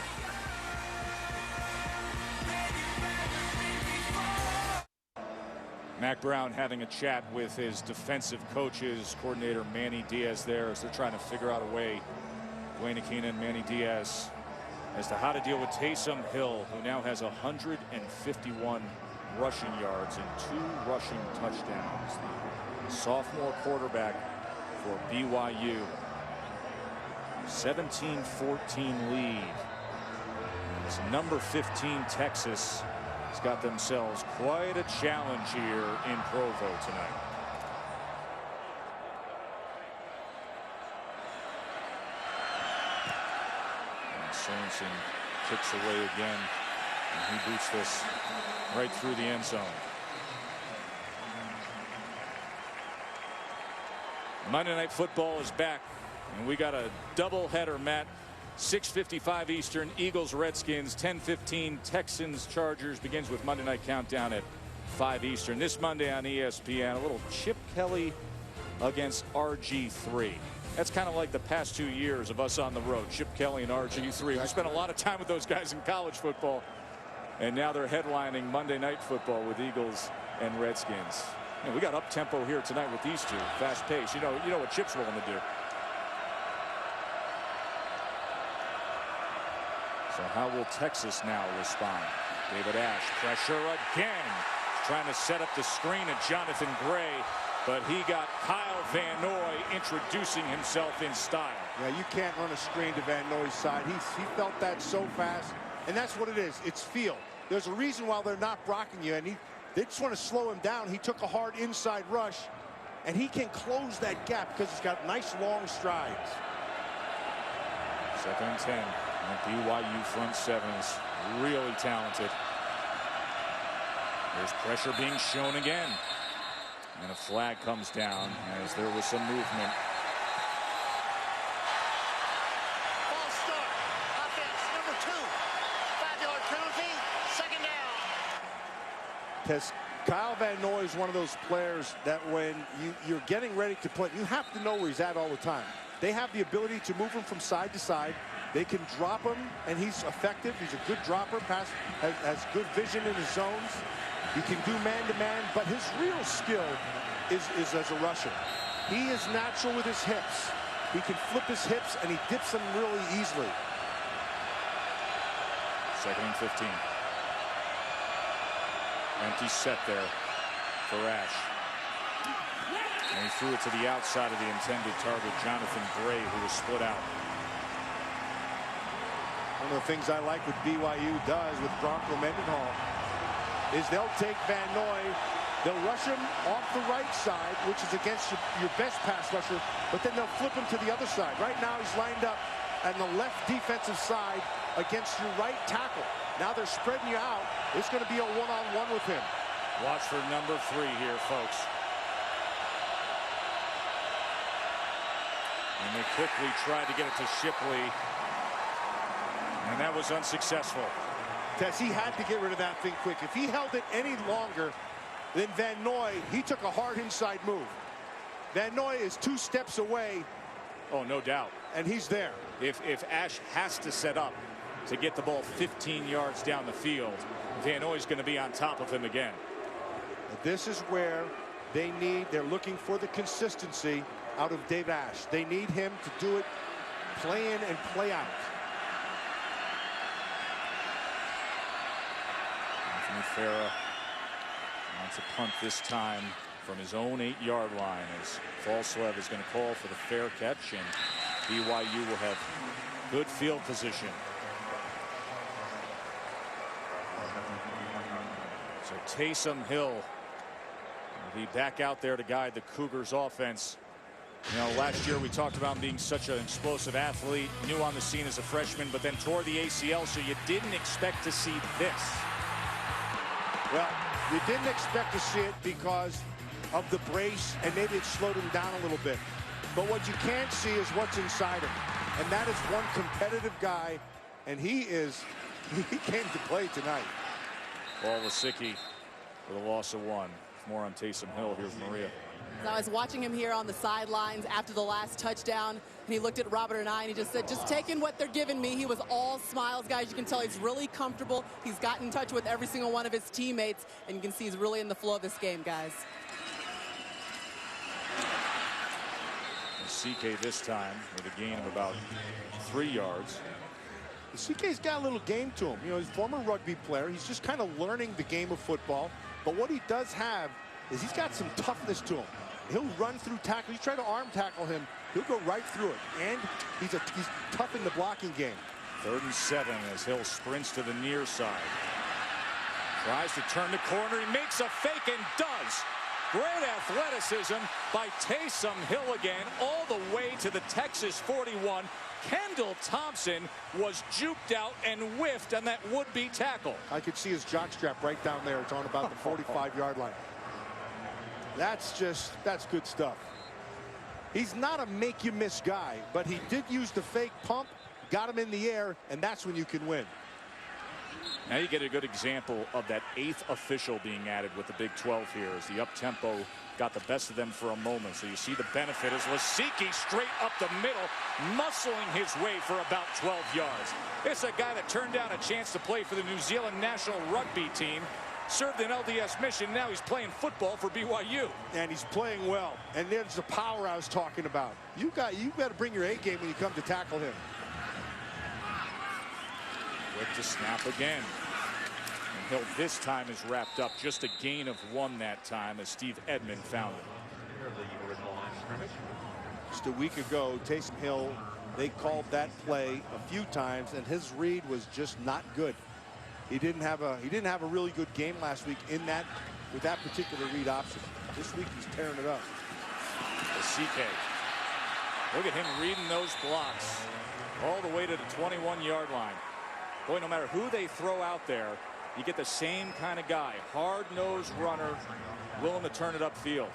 Mac Brown having a chat with his defensive coaches, coordinator Manny Diaz there as they're trying to figure out a way, Dwayne Akina, Manny Diaz, as to how to deal with Taysom Hill, who now has 151 rushing yards and 2 rushing touchdowns. The sophomore quarterback for BYU. 17-14 lead. It's number 15 Texas has got themselves quite a challenge here in Provo tonight. And Sorensen kicks away again, and he boots this right through the end zone. Monday Night Football is back, and we got a doubleheader, Matt. 6:55 Eastern, Eagles, Redskins, 10:15 Texans, Chargers. Begins with Monday Night Countdown at 5 Eastern. This Monday on ESPN, a little Chip Kelly against RG3. That's kind of like the past 2 years of us on the road. Chip Kelly and RG3. We spent a lot of time with those guys in college football, and now they're headlining Monday Night Football with Eagles and Redskins. And we got up tempo here tonight with these two, fast pace. You know what Chip's willing to do. So how will Texas now respond? David Ash, pressure again, trying to set up the screen at Jonathan Gray, but he got Kyle Van Noy introducing himself in style. Yeah, you can't run a screen to Van Noy's side. He felt that so fast, and that's what it is. It's feel. There's a reason why they're not blocking you, and they just want to slow him down. He took a hard inside rush, and he can close that gap because he's got nice long strides. 2nd and 10. And BYU front seven is really talented. There's pressure being shown again. And a flag comes down as there was some movement. False start. Offense number 2. 5-yard penalty. 2nd down. Because Kyle Van Noy is one of those players that when you're getting ready to play, you have to know where he's at all the time. They have the ability to move him from side to side. They can drop him, and he's effective. He's a good dropper, has good vision in his zones. He can do man-to-man, but his real skill is as a rusher. He is natural with his hips. He can flip his hips, and he dips them really easily. 2nd and 15. Empty set there for Ash. And he threw it to the outside of the intended target, Jonathan Gray, who was split out. One of the things I like what BYU does with Bronco Mendenhall is they'll take Van Noy, they'll rush him off the right side, which is against your best pass rusher, but then they'll flip him to the other side. Right now he's lined up on the left defensive side against your right tackle. Now they're spreading you out. It's going to be a one-on-one with him. Watch for number 3 here, folks. And they quickly tried to get it to Shipley. And that was unsuccessful. Tess, he had to get rid of that thing quick. If he held it any longer than Van Noy, he took a hard inside move. Van Noy is 2 steps away. Oh, no doubt. And he's there. If Ash has to set up to get the ball 15 yards down the field, Van Noy's going to be on top of him again. This is where they're looking for the consistency out of Dave Ash. They need him to do it, play in and play out. Anthony Farah wants a punt this time from his own 8-yard line, as Falslev is going to call for the fair catch, and BYU will have good field position. So Taysom Hill will be back out there to guide the Cougars offense. You know, last year we talked about him being such an explosive athlete, new on the scene as a freshman, but then tore the ACL, so you didn't expect to see this. Well, you didn't expect to see it because of the brace, and maybe it slowed him down a little bit. But what you can't see is what's inside him. And that is one competitive guy, and he came to play tonight. Paul Lysicki with a loss of 1. More on Taysom Hill. Here's Maria. I was watching him here on the sidelines after the last touchdown, and he looked at Robert and I, and he just said, just taking what they're giving me. He was all smiles, guys. You can tell he's really comfortable. He's got in touch with every single one of his teammates, and you can see he's really in the flow of this game, guys. CK this time with a gain of about 3 yards. CK's got a little game to him. You know, he's a former rugby player. He's just kind of learning the game of football. But what he does have is he's got some toughness to him. He'll run through tackle. You try to arm tackle him, he'll go right through it. And he's tough in the blocking game. 3rd and 7 as Hill sprints to the near side. Tries to turn the corner. He makes a fake and does. Great athleticism by Taysom Hill again, all the way to the Texas 41. Kendall Thompson was juked out and whiffed on that would-be tackle. I could see his jockstrap right down there. It's on about the 45-yard line. That's good stuff. He's not a make-you-miss guy, but he did use the fake pump, got him in the air, and that's when you can win. Now you get a good example of that 8th official being added with the Big 12 here as the up-tempo got the best of them for a moment. So you see the benefit as Lysicki straight up the middle, muscling his way for about 12 yards. It's a guy that turned down a chance to play for the New Zealand national rugby team, served an LDS mission, now he's playing football for BYU. And he's playing well. And there's the power I was talking about. You got to bring your A game when you come to tackle him. Quick to snap again. And Hill this time is wrapped up. Just a gain of 1 that time as Steve Edmond found it. Just a week ago, Taysom Hill, they called that play a few times, and his read was just not good. He didn't have a really good game last week with that particular read option. This week he's tearing it up. The CK. Look at him reading those blocks all the way to the 21-yard line. Boy, no matter who they throw out there, you get the same kind of guy. Hard-nosed runner, willing to turn it upfield.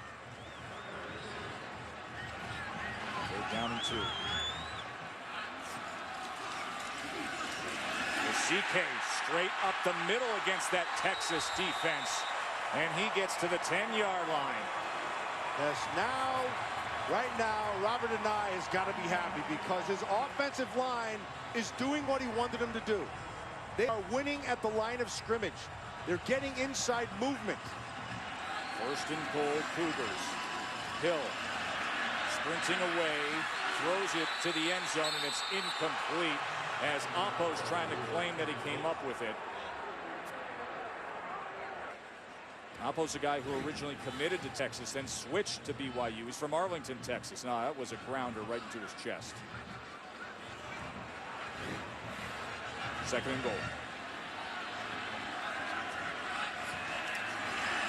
3rd down and 2. The CK straight up the middle against that Texas defense. And he gets to the 10-yard line. Yes, right now, Robert and I has got to be happy because his offensive line is doing what he wanted them to do. They are winning at the line of scrimmage. They're getting inside movement. 1st and goal, Cougars. Hill sprinting away, throws it to the end zone, and it's incomplete as Oppo's trying to claim that he came up with it. Oppo's a guy who originally committed to Texas, then switched to BYU. He's from Arlington, Texas. Now, that was a grounder right into his chest. 2nd and goal.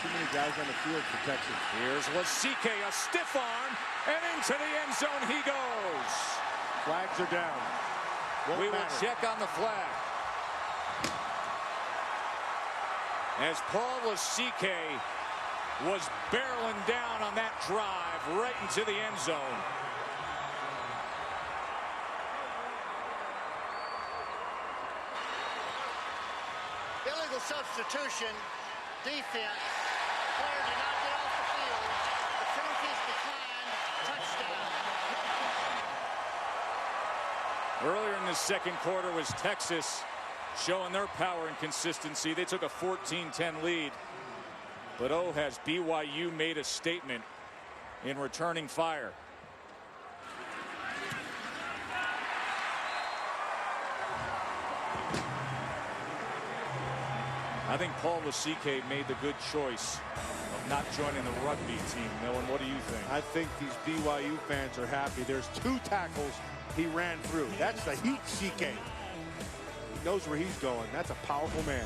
Too many guys on the field for Texas. Here's Lysicki, a stiff arm, and into the end zone he goes. Flags are down. We will check on the flag. As Paul Lysicki was barreling down on that drive right into the end zone. Illegal substitution, defense. Player did not get off the field. The penalties declined. Touchdown. Earlier in the 2nd quarter was Texas showing their power and consistency. They took a 14-10 lead. But has BYU made a statement in returning fire. I think Paul Lysicki made the good choice of not joining the rugby team. Millen, what do you think? I think these BYU fans are happy. There's 2 tackles he ran through. That's the heat CK. He knows where he's going. That's a powerful man.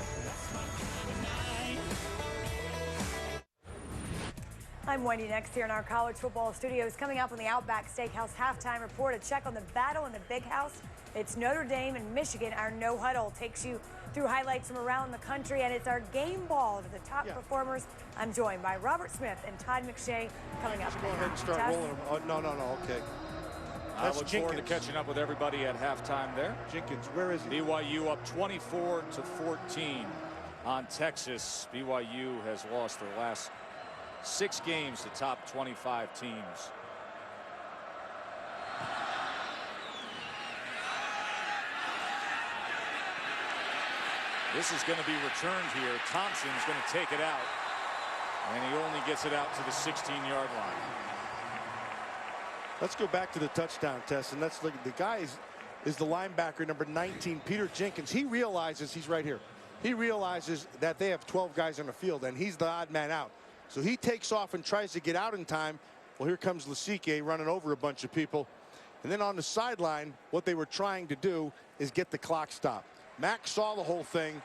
I'm Wendy. Next here in our college football studios, coming up on the Outback Steakhouse halftime report, a check on the battle in the Big House. It's Notre Dame and Michigan. Our No Huddle takes you through highlights from around the country, and it's our game ball to the top performers. I'm joined by Robert Smith and Todd McShay coming up. Go ahead and start rolling them. Oh, no, okay. I look forward to catching up with everybody at halftime there. Jenkins, where is he? BYU up 24-14 on Texas. BYU has lost their last 6 games to top 25 teams. This is going to be returned here. Thompson's going to take it out, and he only gets it out to the 16-yard line. Let's go back to the touchdown test, and let's look at the guy is the linebacker number 19, Peter Jenkins. He realizes, he's right here, he realizes that they have 12 guys on the field, and he's the odd man out. So he takes off and tries to get out in time. Well, here comes Lasike running over a bunch of people. And then on the sideline, what they were trying to do is get the clock stopped. Mack saw the whole thing.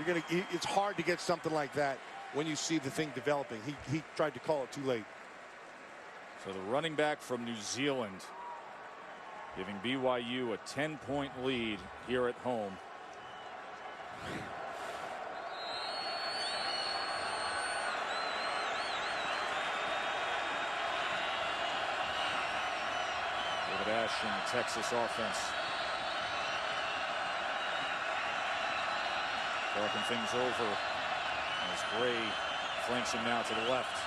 It's hard to get something like that when you see the thing developing. He tried to call it too late. So the running back from New Zealand giving BYU a 10-point lead here at home. David Ash in the Texas offense. Talking things over as Gray flanks him now to the left.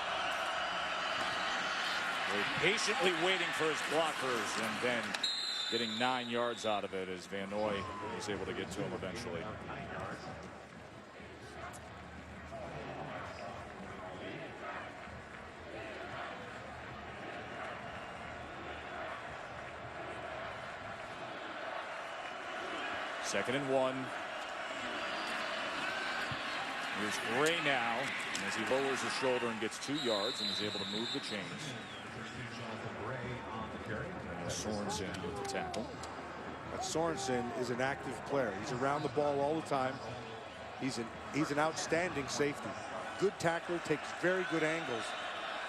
Gray patiently waiting for his blockers and then getting 9 yards out of it as Van Noy was able to get to him eventually. Second and 1. Here's Gray now as he lowers his shoulder and gets 2 yards and is able to move the chains. Sorensen with the tackle. Sorensen is an active player. He's around the ball all the time. He's an outstanding safety. Good tackler, takes very good angles.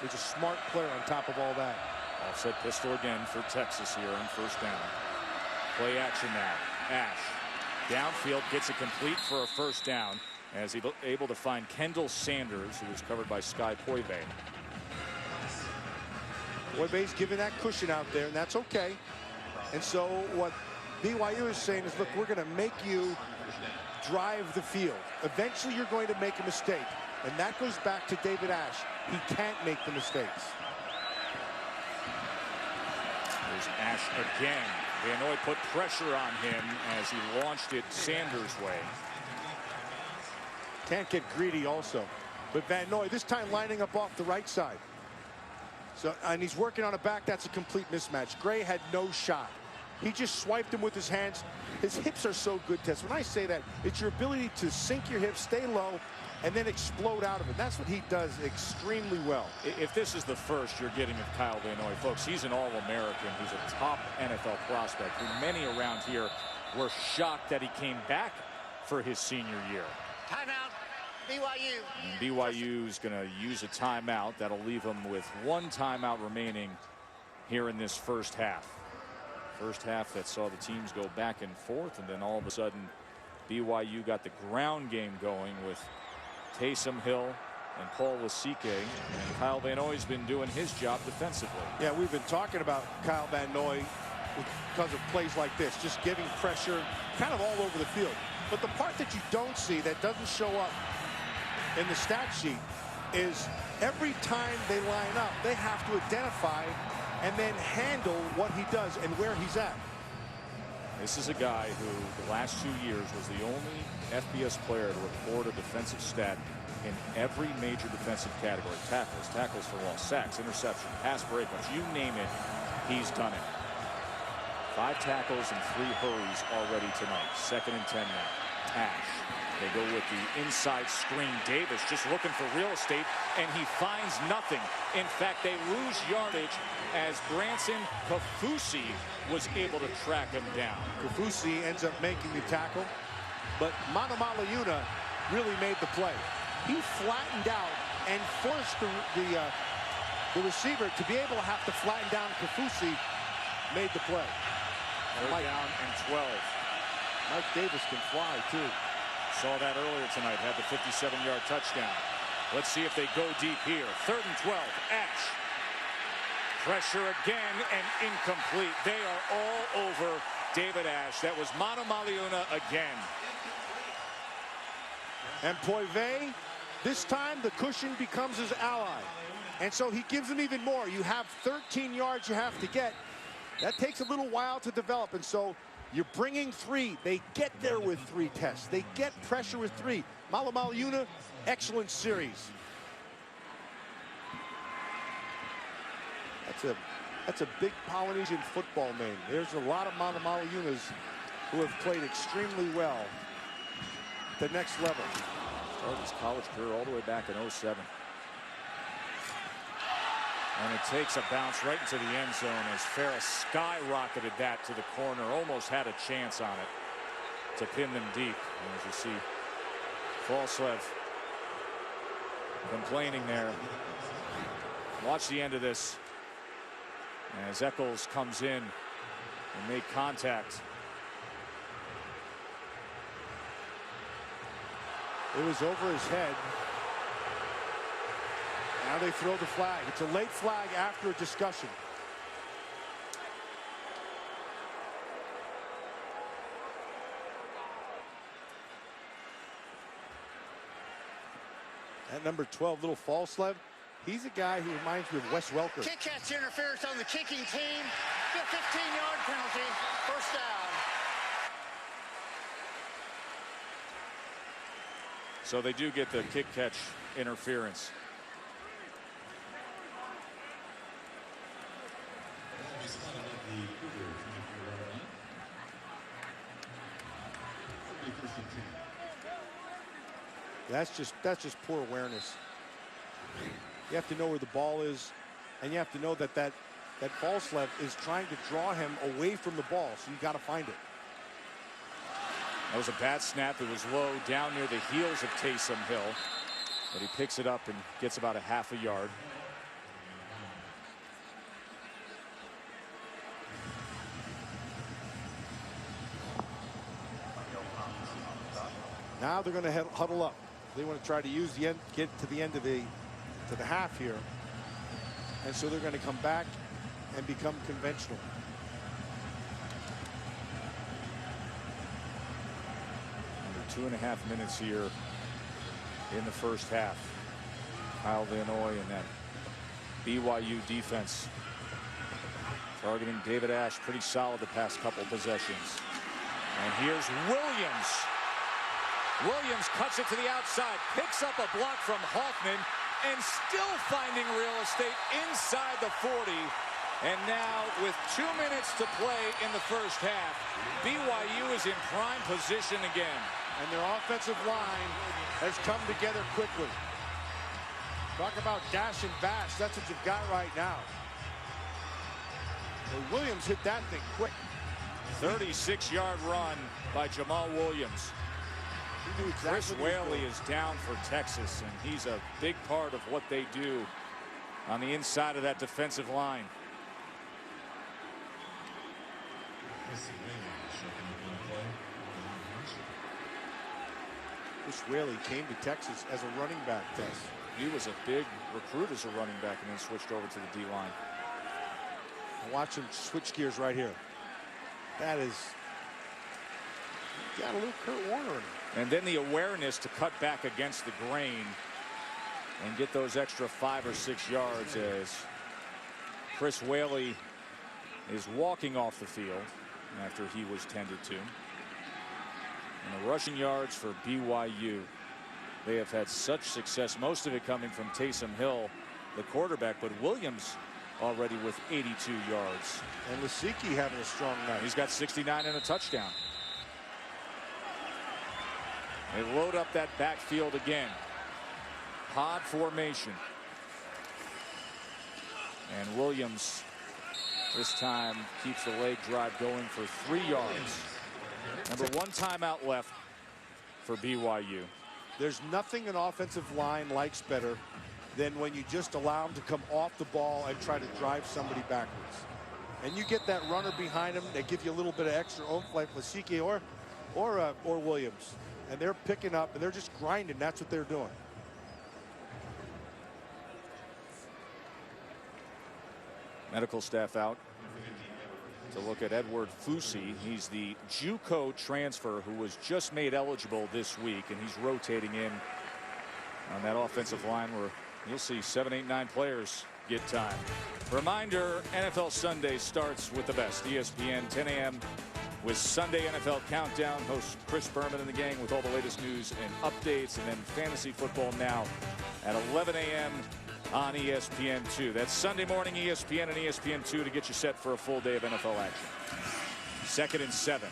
He's a smart player on top of all that. Offset pistol again for Texas here on first down. Play action now. Ash downfield gets it complete for a first down as he's able to find Kendall Sanders, who was covered by Sky Poive. Poive's giving that cushion out there, and that's okay. And so what BYU is saying is, look, we're going to make you drive the field. Eventually you're going to make a mistake, and that goes back to David Ash. He can't make the mistakes. There's Ash again. Van Noy put pressure on him as he launched it Sanders' way. Can't get greedy also. But Van Noy this time lining up off the right side. So, and he's working on a back. That's a complete mismatch. Gray had no shot. He just swiped him with his hands. His hips are so good, Tess. When I say that, it's your ability to sink your hips, stay low, and then explode out of it. That's what he does extremely well. If this is the first you're getting of Kyle Van Noy, folks, he's an All-American. He's a top NFL prospect. Who many around here were shocked that he came back for his senior year. Timeout, BYU. And BYU's going to use a timeout. That'll leave them with 1 timeout remaining here in this first half. First half that saw the teams go back and forth, and then all of a sudden BYU got the ground game going with Taysom Hill and Paul Lasike, and Kyle Van Noy's been doing his job defensively. Yeah, we've been talking about Kyle Van Noy because of plays like this, just giving pressure kind of all over the field. But the part that you don't see, that doesn't show up in the stat sheet, is every time they line up, they have to identify and then handle what he does and where he's at. This is a guy who the last 2 years was the only FBS player to record a defensive stat in every major defensive category. Tackles for loss, sacks, interception, pass breakups, you name it, he's done it. 5 tackles and 3 hurries already tonight. 2nd and 10 now. Ash. They go with the inside screen. Davis just looking for real estate, and he finds nothing. In fact, they lose yardage as Branson Kafusi was able to track him down. Kafusi ends up making the tackle, but Manamaliuna really made the play. He flattened out and forced the receiver to be able to have to flatten down Kafusi, made the play. They're down and 12. Mike Davis can fly, too. Saw that earlier tonight, had the 57-yard touchdown. Let's see if they go deep here. 3rd and 12, Ash. Pressure again and incomplete. They are all over David Ash. That was Mano Maliuna again. And Poivet, this time the cushion becomes his ally. And so he gives him even more. You have 13 yards you have to get. That takes a little while to develop. And so you're bringing 3. They get there with 3 tests. They get pressure with 3. Mano Maliuna, excellent series. That's a big Polynesian football name. There's a lot of Mano Maliunas who have played extremely well at the next level. Started his college career all the way back in 07. And it takes a bounce right into the end zone as Ferris skyrocketed that to the corner. Almost had a chance on it to pin them deep. And as you see, Falslev complaining there. Watch the end of this as Eccles comes in and make contact. It was over his head. Now they throw the flag. It's a late flag after a discussion. At number 12, little Falslev, he's a guy who reminds me of Wes Welker. Kick catch interference on the kicking team. 15-yard penalty. First down. So they do get the kick catch interference. That's just poor awareness. You have to know where the ball is, and you have to know that Falslev is trying to draw him away from the ball, so you got to find it. That was a bad snap. It was low down near the heels of Taysom Hill, but he picks it up and gets about a half a yard. Now they're going to huddle up. They want to try to use the end, get to the end of the half here, and so they're going to come back and become conventional. Under 2.5 minutes here in the first half. Kyle Van Noy and that BYU defense targeting David Ash pretty solid the past couple possessions. And here's Williams. Williams cuts it to the outside, picks up a block from Hoffman, and still finding real estate inside the 40. And now with 2 minutes to play in the first half, BYU is in prime position again. And their offensive line has come together quickly. Talk about dash and bash. That's what you've got right now. Well, Williams hit that thing quick. 36-yard run by Jamal Williams. Exactly. Chris Whaley is down for Texas, and he's a big part of what they do on the inside of that defensive line. Chris Whaley came to Texas as a running back test. He was a big recruit as a running back and then switched over to the D-line. Watch him switch gears right here. That is, got a little Kurt Warner in him. And then the awareness to cut back against the grain and get those extra 5 or 6 yards as Chris Whaley is walking off the field after he was tended to. And the rushing yards for BYU, they have had such success, most of it coming from Taysom Hill, the quarterback, but Williams already with 82 yards. And Lasicki having a strong night. He's got 69 and a touchdown. They load up that backfield again. Pod formation. And Williams this time keeps the leg drive going for 3 yards. Number 1 timeout left for BYU. There's nothing an offensive line likes better than when you just allow them to come off the ball and try to drive somebody backwards. And you get that runner behind him, they give you a little bit of extra oomph like Lasike or Williams. And they're picking up and they're just grinding. That's what they're doing. Medical staff out to look at Edward Fusi. He's the JUCO transfer who was just made eligible this week, and he's rotating in on that offensive line where you'll see 7, 8, 9 players get time. Reminder, NFL Sunday starts with the best. ESPN 10 a.m. with Sunday NFL Countdown. Host Chris Berman and the gang with all the latest news and updates, and then fantasy football now at 11 a.m. on ESPN2. That's Sunday morning ESPN and ESPN2 to get you set for a full day of NFL action. 2nd and 7.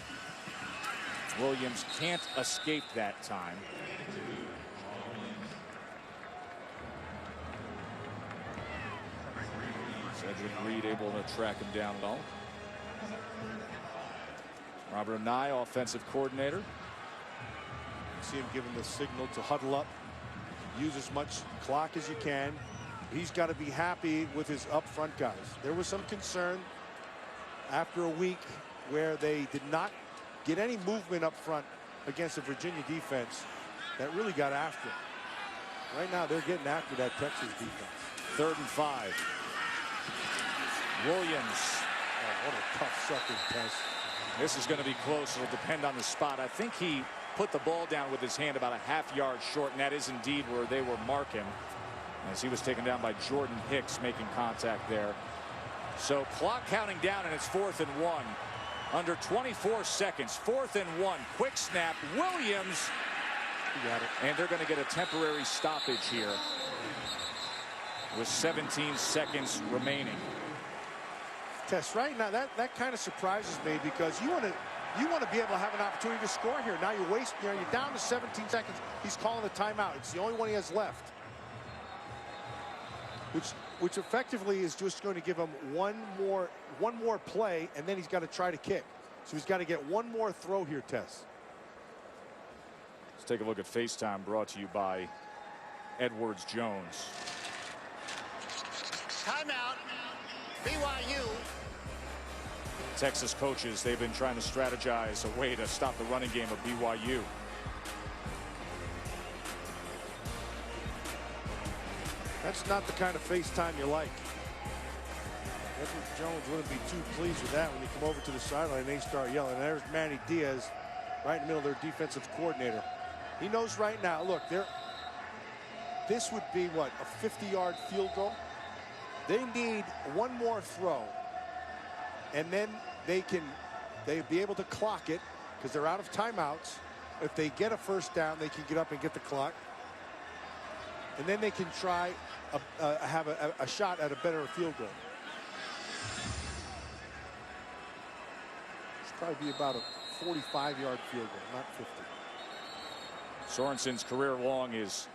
Williams can't escape that time. Cedric Reed able to track him down at all. Robert Nye, offensive coordinator. See him giving the signal to huddle up, use as much clock as you can. He's got to be happy with his up front guys. There was some concern after a week where they did not get any movement up front against a Virginia defense that really got after him. Right now they're getting after that Texas defense. 3rd and 5. Williams. Oh, what a tough second test. This is going to be close. It'll depend on the spot. I think he put the ball down with his hand about a half-yard short, and that is indeed where they were marking as he was taken down by Jordan Hicks, making contact there. So clock counting down, and it's 4th and 1. Under 24 seconds. 4th and 1. Quick snap. Williams. You got it. And they're going to get a temporary stoppage here with 17 seconds remaining. Tess, right now that kind of surprises me, because you want to be able to have an opportunity to score here. Now you're down to 17 seconds. He's calling the timeout. It's the only one he has left, which effectively is just going to give him one more play, and then he's got to try to kick. So he's got to get one more throw here, Tess. Let's take a look at FaceTime, brought to you by Edwards Jones. Timeout. BYU. Texas coaches, they've been trying to strategize a way to stop the running game of BYU. That's not the kind of FaceTime you like. Edward Jones wouldn't be too pleased with that when you come over to the sideline and they start yelling. And there's Manny Diaz right in the middle of their defensive coordinator. He knows right now, look, this would be what, a 50-yard field goal? They need one more throw, and then they'd be able to clock it because they're out of timeouts. If they get a first down, they can get up and get the clock, and then they can try have a shot at a better field goal. It's probably be about a 45-yard field goal, not 50. Sorensen's career long is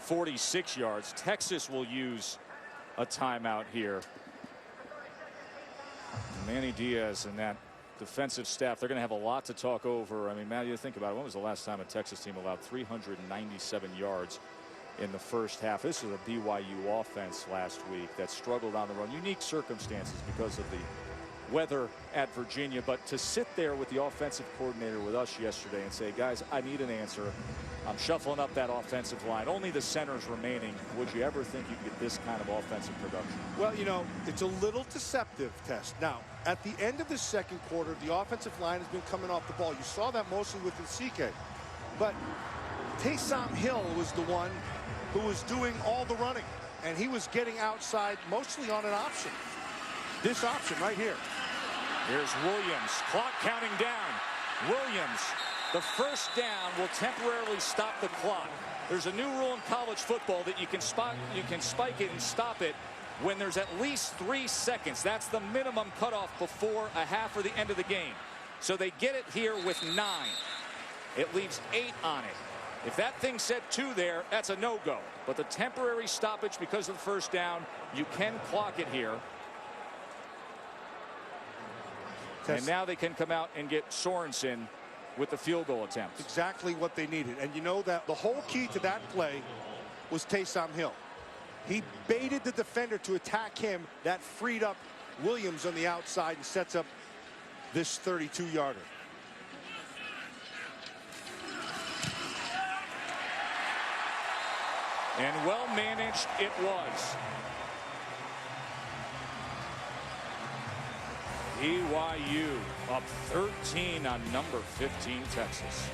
46 yards. Texas will use a timeout here. Manny Diaz and that defensive staff, they're going to have a lot to talk over. I mean, Matt, you think about it. When was the last time a Texas team allowed 397 yards in the first half? This is a BYU offense last week that struggled on the run. Unique circumstances because of the weather at Virginia, but to sit there with the offensive coordinator with us yesterday and say, guys, I need an answer. I'm shuffling up that offensive line. Only the centers remaining. Would you ever think you could get this kind of offensive production? Well, you know, it's a little deceptive, Tess. Now, at the end of the second quarter, the offensive line has been coming off the ball. You saw that mostly with Lasike. But Taysom Hill was the one who was doing all the running, and he was getting outside mostly on an option. This option right here. Here's Williams. Clock counting down. Williams, the first down, will temporarily stop the clock. There's a new rule in college football that you can spike it and stop it when there's at least 3 seconds. That's the minimum cutoff before a half or the end of the game. So they get it here with 9. It leaves 8 on it. If that thing said 2 there, that's a no-go. But the temporary stoppage because of the first down, you can clock it here. And now they can come out and get Sorensen with the field goal attempt. Exactly what they needed. And you know that the whole key to that play was Taysom Hill. He baited the defender to attack him. That freed up Williams on the outside and sets up this 32-yarder. And well managed it was. BYU up 13 on number 15 Texas.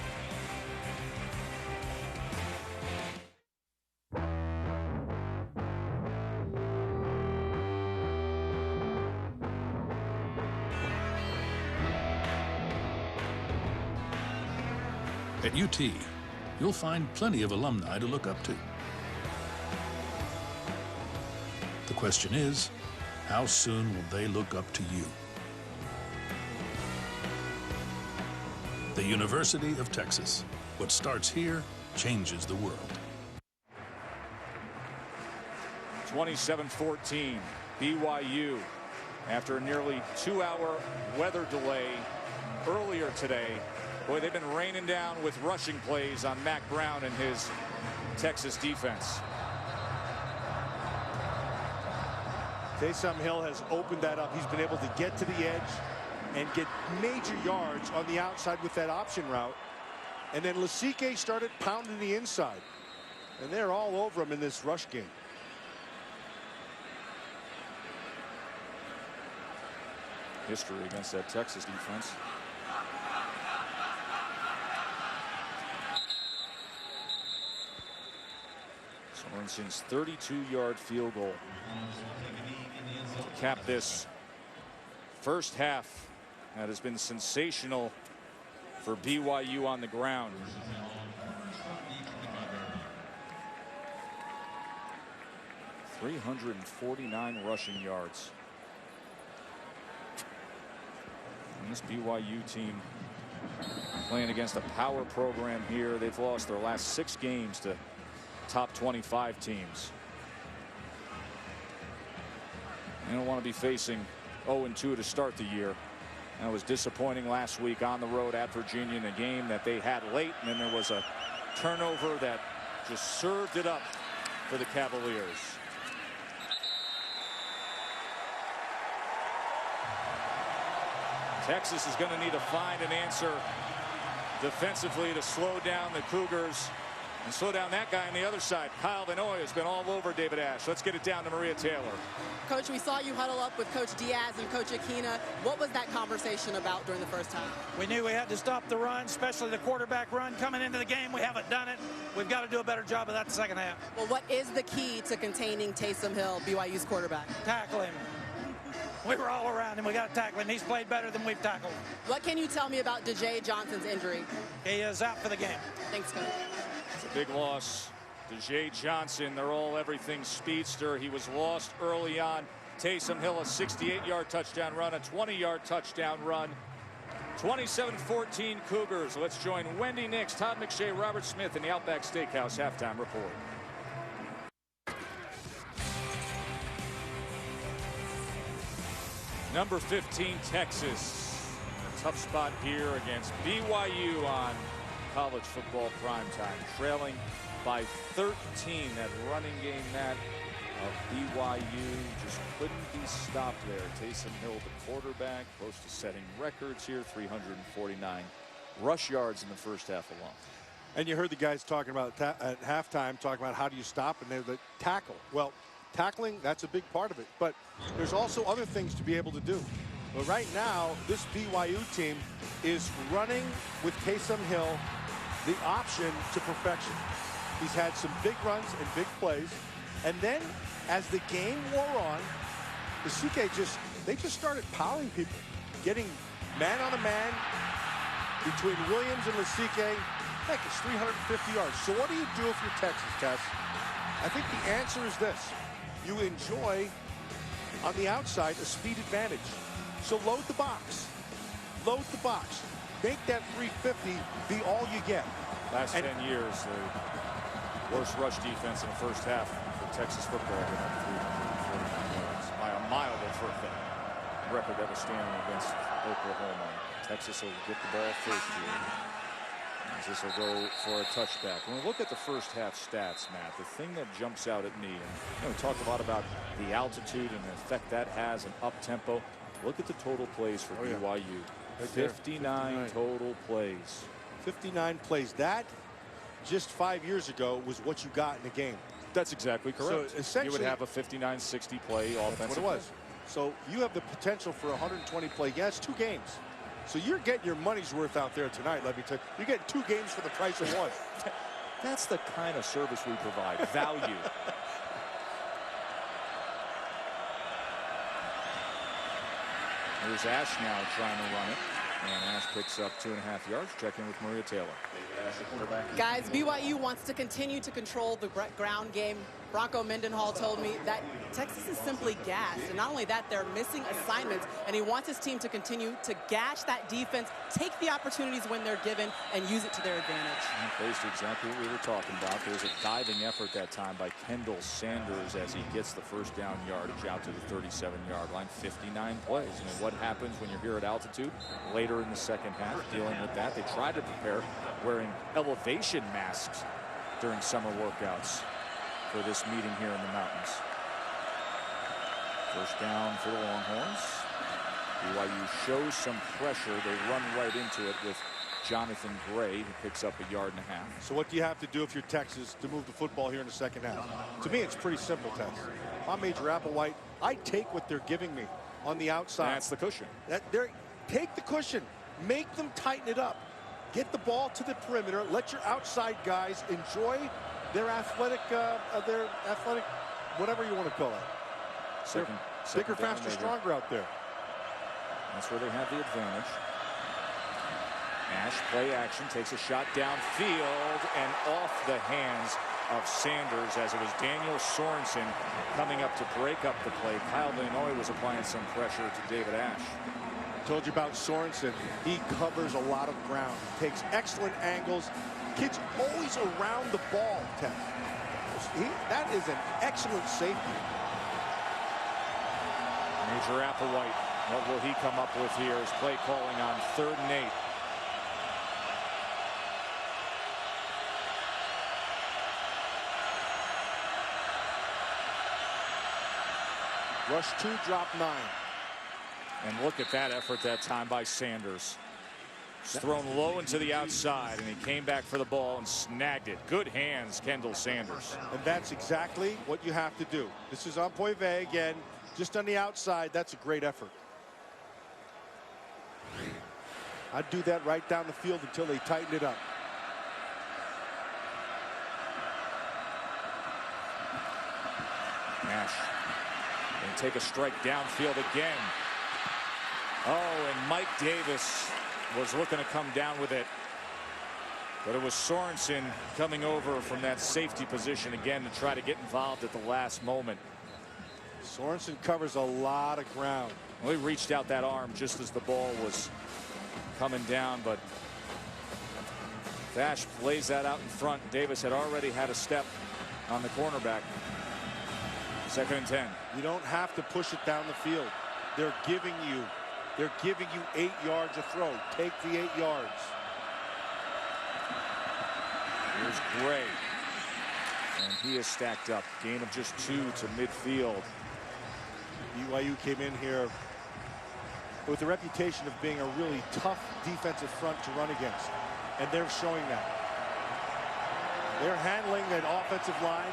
At UT, you'll find plenty of alumni to look up to. The question is, how soon will they look up to you? The University of Texas. What starts here changes the world. 27-14, BYU, after a nearly 2-hour weather delay earlier today. Boy, they've been raining down with rushing plays on Mac Brown and his Texas defense. Taysom Hill has opened that up. He's been able to get to the edge and get major yards on the outside with that option route. And then Lasike started pounding the inside. And they're all over him in this rush game. History against that Texas defense. Sorensen's 32-yard field goal to cap this first half that has been sensational for BYU on the ground. .349 rushing yards. And this BYU team playing against a power program here. They've lost their last 6 games to top 25 teams. You don't want to be facing 0-2 to start the year. That was disappointing last week on the road at Virginia in a game that they had late, and then there was a turnover that just served it up for the Cavaliers. Texas is going to need to find an answer defensively to slow down the Cougars and slow down that guy on the other side. Kyle Vanoy has been all over David Ash. Let's get it down to Maria Taylor. Coach, we saw you huddle up with Coach Diaz and Coach Aquina. What was that conversation about during the first half? We knew we had to stop the run, especially the quarterback run. Coming into the game, we haven't done it. We've got to do a better job of that the second half. Well, what is the key to containing Taysom Hill, BYU's quarterback? Tackle him. We were all around him. We got to tackle him. He's played better than we've tackled. What can you tell me about DJ Johnson's injury? He is out for the game. Thanks, Coach. It's a big loss. DJ Johnson, they're all everything speedster. He was lost early on. Taysom Hill, a 68-yard touchdown run, a 20-yard touchdown run. 27-14 Cougars. Let's join Wendy Nix, Todd McShay, Robert Smith in the Outback Steakhouse halftime report. Number 15 Texas. A tough spot here against BYU on college football primetime. Trailing by 13. That running game, Matt, of BYU just couldn't be stopped there. Taysom Hill, the quarterback, close to setting records here. 349 rush yards in the first half alone. And you heard the guys talking about at halftime, talking about how do you stop, and they're the tackle. Well, tackling, that's a big part of it, but there's also other things to be able to do. But right now, this BYU team is running with Taysom Hill the option to perfection. He's had some big runs and big plays, and then as the game wore on, the CK just started powering people, getting man on a man between Williams and Lasike. Heck, it's 350 yards. So what do you do if you're Texas, Tess? I think the answer is this. You enjoy, on the outside, a speed advantage. So load the box. Load the box. Make that 350 be all you get. Last 10 years, the worst rush defense in the first half for Texas football. By a mile for the record ever standing against Oklahoma. Texas will get the ball first here. As this will go for a touchback. When we look at the first half stats, Matt, the thing that jumps out at me, and we talked a lot about the altitude and the effect that has in up tempo. Look at the total plays for BYU. Right 59 total plays. 59 plays. That just 5 years ago was what you got in the game. That's exactly correct. So essentially, you would have a 59-60 play offensive. That's what it was. So you have the potential for 120 play. Yeah, it's 2 games. So you're getting your money's worth out there tonight, let me tell you. You're getting 2 games for the price of 1. That's the kind of service we provide. Value. Here's Ash now trying to run it. And Ash picks up 2.5 yards. Check in with Maria Taylor. Guys, BYU wants to continue to control the ground game. Bronco Mendenhall told me that Texas is simply gassed. And not only that, they're missing assignments. And he wants his team to continue to gash that defense, take the opportunities when they're given, and use it to their advantage. And plays to exactly what we were talking about. There's a diving effort that time by Kendall Sanders as he gets the first down yardage out to the 37-yard line. 59 plays. I mean, what happens when you're here at altitude? Later in the second half, dealing with that. They tried to prepare wearing elevation masks during summer workouts for this meeting here in the mountains. First down for the Longhorns. BYU shows some pressure. They run right into it with Jonathan Gray, who picks up 1.5 yards. So what do you have to do if you're Texas to move the football here in the second half? To me, it's pretty simple, Tess. If I'm Major Applewhite, I take what they're giving me on the outside. That's the cushion. Take the cushion. Make them tighten it up. Get the ball to the perimeter. Let your outside guys enjoy their athletic, whatever you want to call it. Bigger, faster, stronger out there. That's where they have the advantage. Ash, play action, takes a shot downfield and off the hands of Sanders as it was Daniel Sorensen coming up to break up the play. Kyle Van was applying some pressure to David Ash. Told you about Sorensen. He covers a lot of ground. Takes excellent angles. Kid's always around the ball, Ted. That is an excellent safety. Major Applewhite, what will he come up with here? His play calling on 3rd and 8. Rush 2, drop 9. And look at that effort that time by Sanders. It's thrown low into the outside, and he came back for the ball and snagged it. Good hands, Kendall Sanders. And that's exactly what you have to do. This is on Poive again, just on the outside. That's a great effort. I'd do that right down the field until they tightened it up. Nash and take a strike downfield again. Oh, and Mike Davis was looking to come down with it. But it was Sorensen coming over from that safety position again to try to get involved at the last moment. Sorensen covers a lot of ground. Well, he reached out that arm just as the ball was coming down, but Dash plays that out in front. Davis had already had a step on the cornerback. 2nd and 10. You don't have to push it down the field. They're giving you 8 yards a throw. Take the 8 yards. Here's Gray. And he is stacked up. Gain of just 2 to midfield. BYU came in here with a reputation of being a really tough defensive front to run against. And they're showing that. They're handling that offensive line.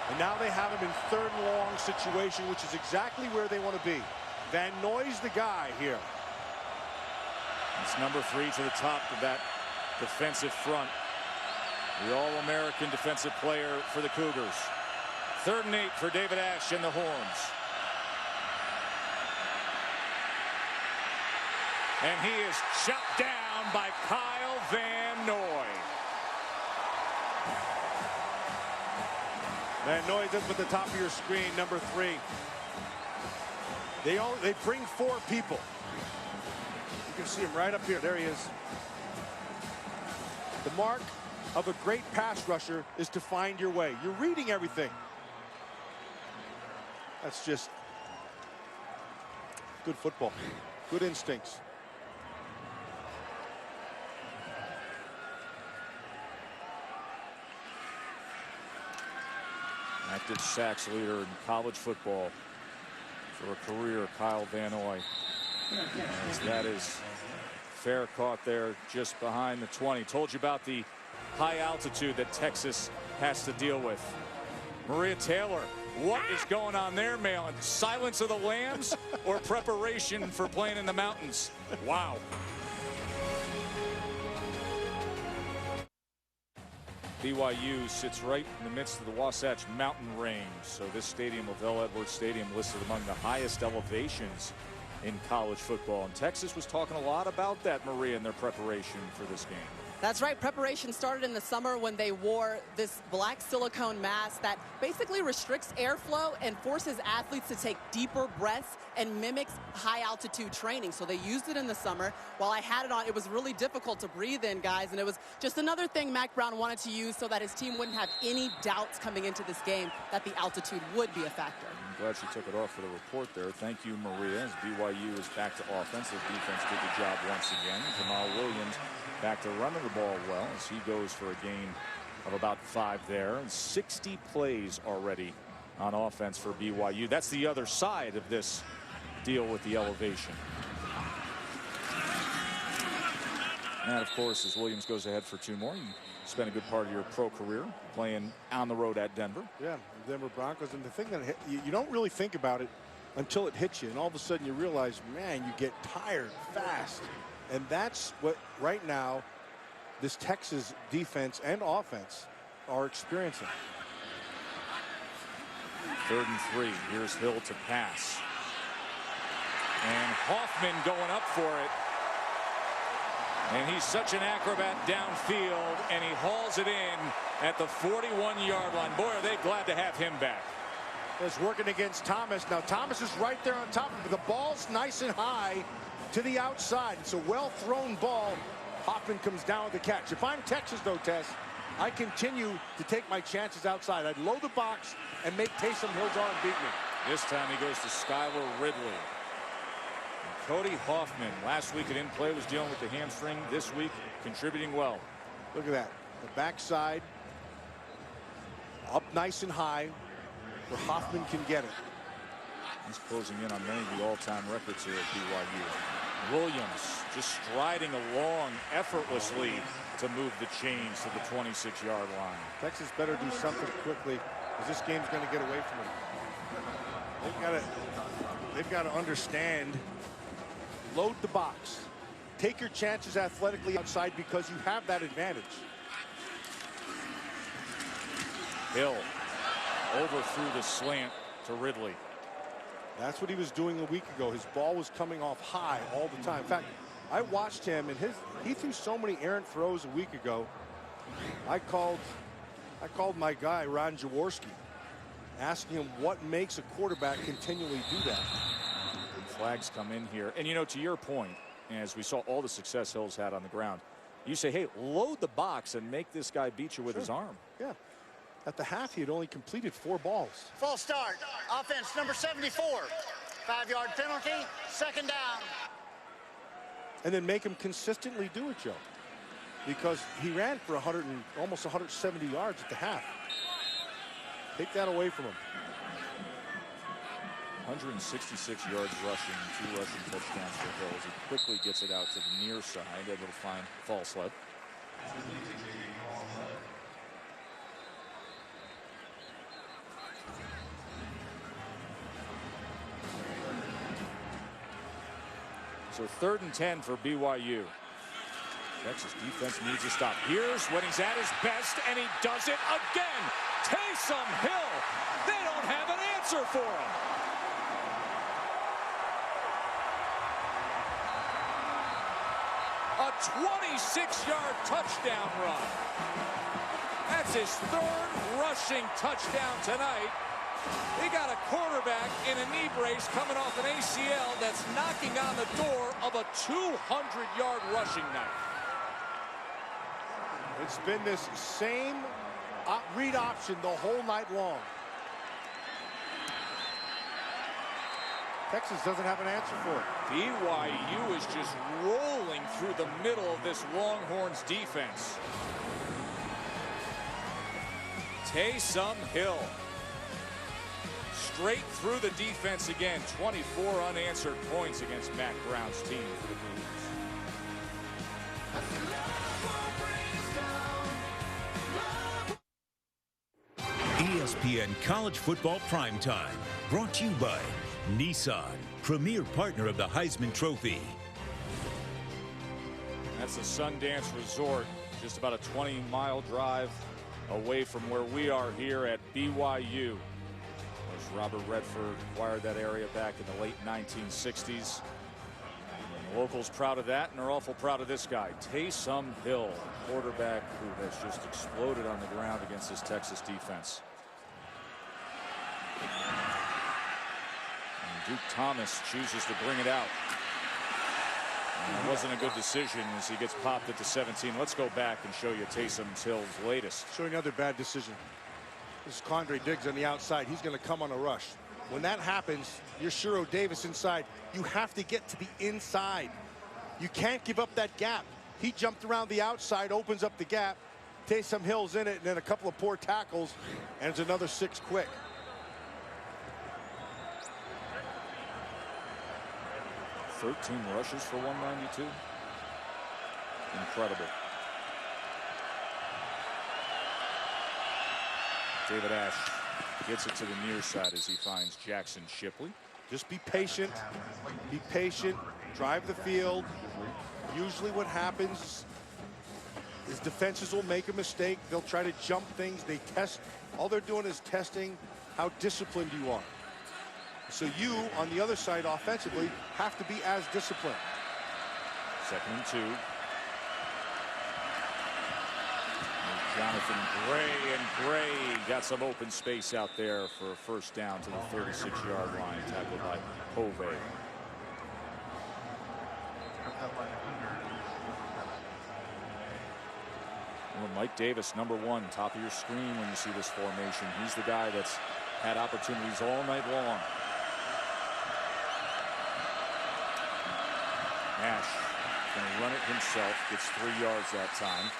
And now they have him in 3rd and long situation, which is exactly where they want to be. Van Noy's the guy here. It's number 3 to the top of that defensive front. The All-American defensive player for the Cougars. 3rd and 8 for David Ash and the Horns. And he is shut down by Kyle Van Noy. Van Noy just at the top of your screen, number 3. They bring 4 people. You can see him right up here. There he is. The mark of a great pass rusher is to find your way. You're reading everything. That's just good football. Good instincts. Active sacks leader in college football for a career, Kyle Van Noy. As that is fair caught there just behind the 20. Told you about the high altitude that Texas has to deal with. Maria Taylor, what is going on there, Malin? Silence of the Lambs or preparation for playing in the mountains? Wow. BYU sits right in the midst of the Wasatch Mountain Range. So this stadium, Lavelle Edwards Stadium, listed among the highest elevations in college football. And Texas was talking a lot about that, Maria, in their preparation for this game. That's right. Preparation started in the summer when they wore this black silicone mask that basically restricts airflow and forces athletes to take deeper breaths and mimics high altitude training. So they used it in the summer. While I had it on, it was really difficult to breathe in, guys. And it was just another thing Mac Brown wanted to use so that his team wouldn't have any doubts coming into this game that the altitude would be a factor. I'm glad she took it off for the report there. Thank you, Maria. As BYU is back to offense, the defense did the job once again. Jamal Williams back to running the ball well as he goes for a gain of about 5 there. And 60 plays already on offense for BYU. That's the other side of this deal with the elevation. And of course, as Williams goes ahead for 2 more, you spent a good part of your pro career playing on the road at Denver. Yeah, Denver Broncos. And the thing that you don't really think about it until it hits you. And all of a sudden you realize, man, you get tired fast. And that's what right now this Texas defense and offense are experiencing. 3rd and 3. Here's Hill to pass. And Hoffman going up for it. And he's such an acrobat downfield, and he hauls it in at the 41-yard line. Boy, are they glad to have him back. It's working against Thomas. Now Thomas is right there on top of it. The ball's nice and high to the outside. It's a well-thrown ball. Hoffman comes down with the catch. If I'm Texas, though, Tess, I continue to take my chances outside. I'd load the box and make Taysom Hill's arm beat me. This time he goes to Skylar Ridley. And Cody Hoffman, last week he didn't play, was dealing with the hamstring. This week, contributing well. Look at that. The backside up nice and high where Hoffman can get it. He's closing in on many of the all-time records here at BYU. Williams just striding along effortlessly to move the chains to the 26-yard line. Texas better do something quickly, because this game's going to get away from them. They've got to understand, load the box. Take your chances athletically outside because you have that advantage. Hill over through the slant to Ridley. That's what he was doing a week ago. His ball was coming off high all the time. In fact, I watched him, and he threw so many errant throws a week ago. I called my guy, Ron Jaworski, asking him what makes a quarterback continually do that. Flags come in here. And, you know, to your point, as we saw all the success Hill's had on the ground, you say, hey, load the box and make this guy beat you with his arm. Yeah. At the half, he had only completed 4 balls. False start. Offense number 74. 5-yard penalty. 2nd down. And then make him consistently do it, Joe. Because he ran for almost 170 yards at the half. Take that away from him. 166 yards rushing, 2 rushing touchdowns for Hill as he quickly gets it out to the near side. Able to find false sled. So 3rd and 10 for BYU. Texas defense needs a stop. Here's when he's at his best, and he does it again. Taysom Hill. They don't have an answer for him. A 26-yard touchdown run. That's his 3rd rushing touchdown tonight. They got a quarterback in a knee brace coming off an ACL that's knocking on the door of a 200-yard rushing night. It's been this same read option the whole night long. Texas doesn't have an answer for it. BYU is just rolling through the middle of this Longhorns defense. Taysom Hill. straight through the defense again. 24 unanswered points against Matt Brown's team for the Blues. ESPN College Football Primetime, brought to you by Nissan, premier partner of the Heisman Trophy. That's the Sundance Resort, just about a 20-mile drive away from where we are here at BYU. As Robert Redford acquired that area back in the late 1960s. And the locals proud of that, and are awful proud of this guy, Taysom Hill, quarterback who has just exploded on the ground against this Texas defense. And Duke Thomas chooses to bring it out. And it wasn't a good decision as he gets popped at the 17. Let's go back and show you Taysom Hill's latest. Show you another bad decision. This is Condre Diggs on the outside. He's going to come on a rush. When that happens, you're Shuro Davis inside. You have to get to the inside. You can't give up that gap. He jumped around the outside, opens up the gap. Taysom Hill's in it, and then a couple of poor tackles, and it's another 6 quick. $13 rushes for 192. Incredible. David Ash gets it to the near side as he finds Jackson Shipley. Just be patient. Be patient. Drive the field. Usually what happens is defenses will make a mistake. They'll try to jump things. They test. All they're doing is testing how disciplined you are. So you, on the other side offensively, have to be as disciplined. 2nd and 2. Jonathan Gray, and Gray got some open space out there for a first down to the 36-yard line, tackled by Pove. Well, Mike Davis, number 1, top of your screen when you see this formation. He's the guy that's had opportunities all night long. Ash going to run it himself, gets 3 yards that time.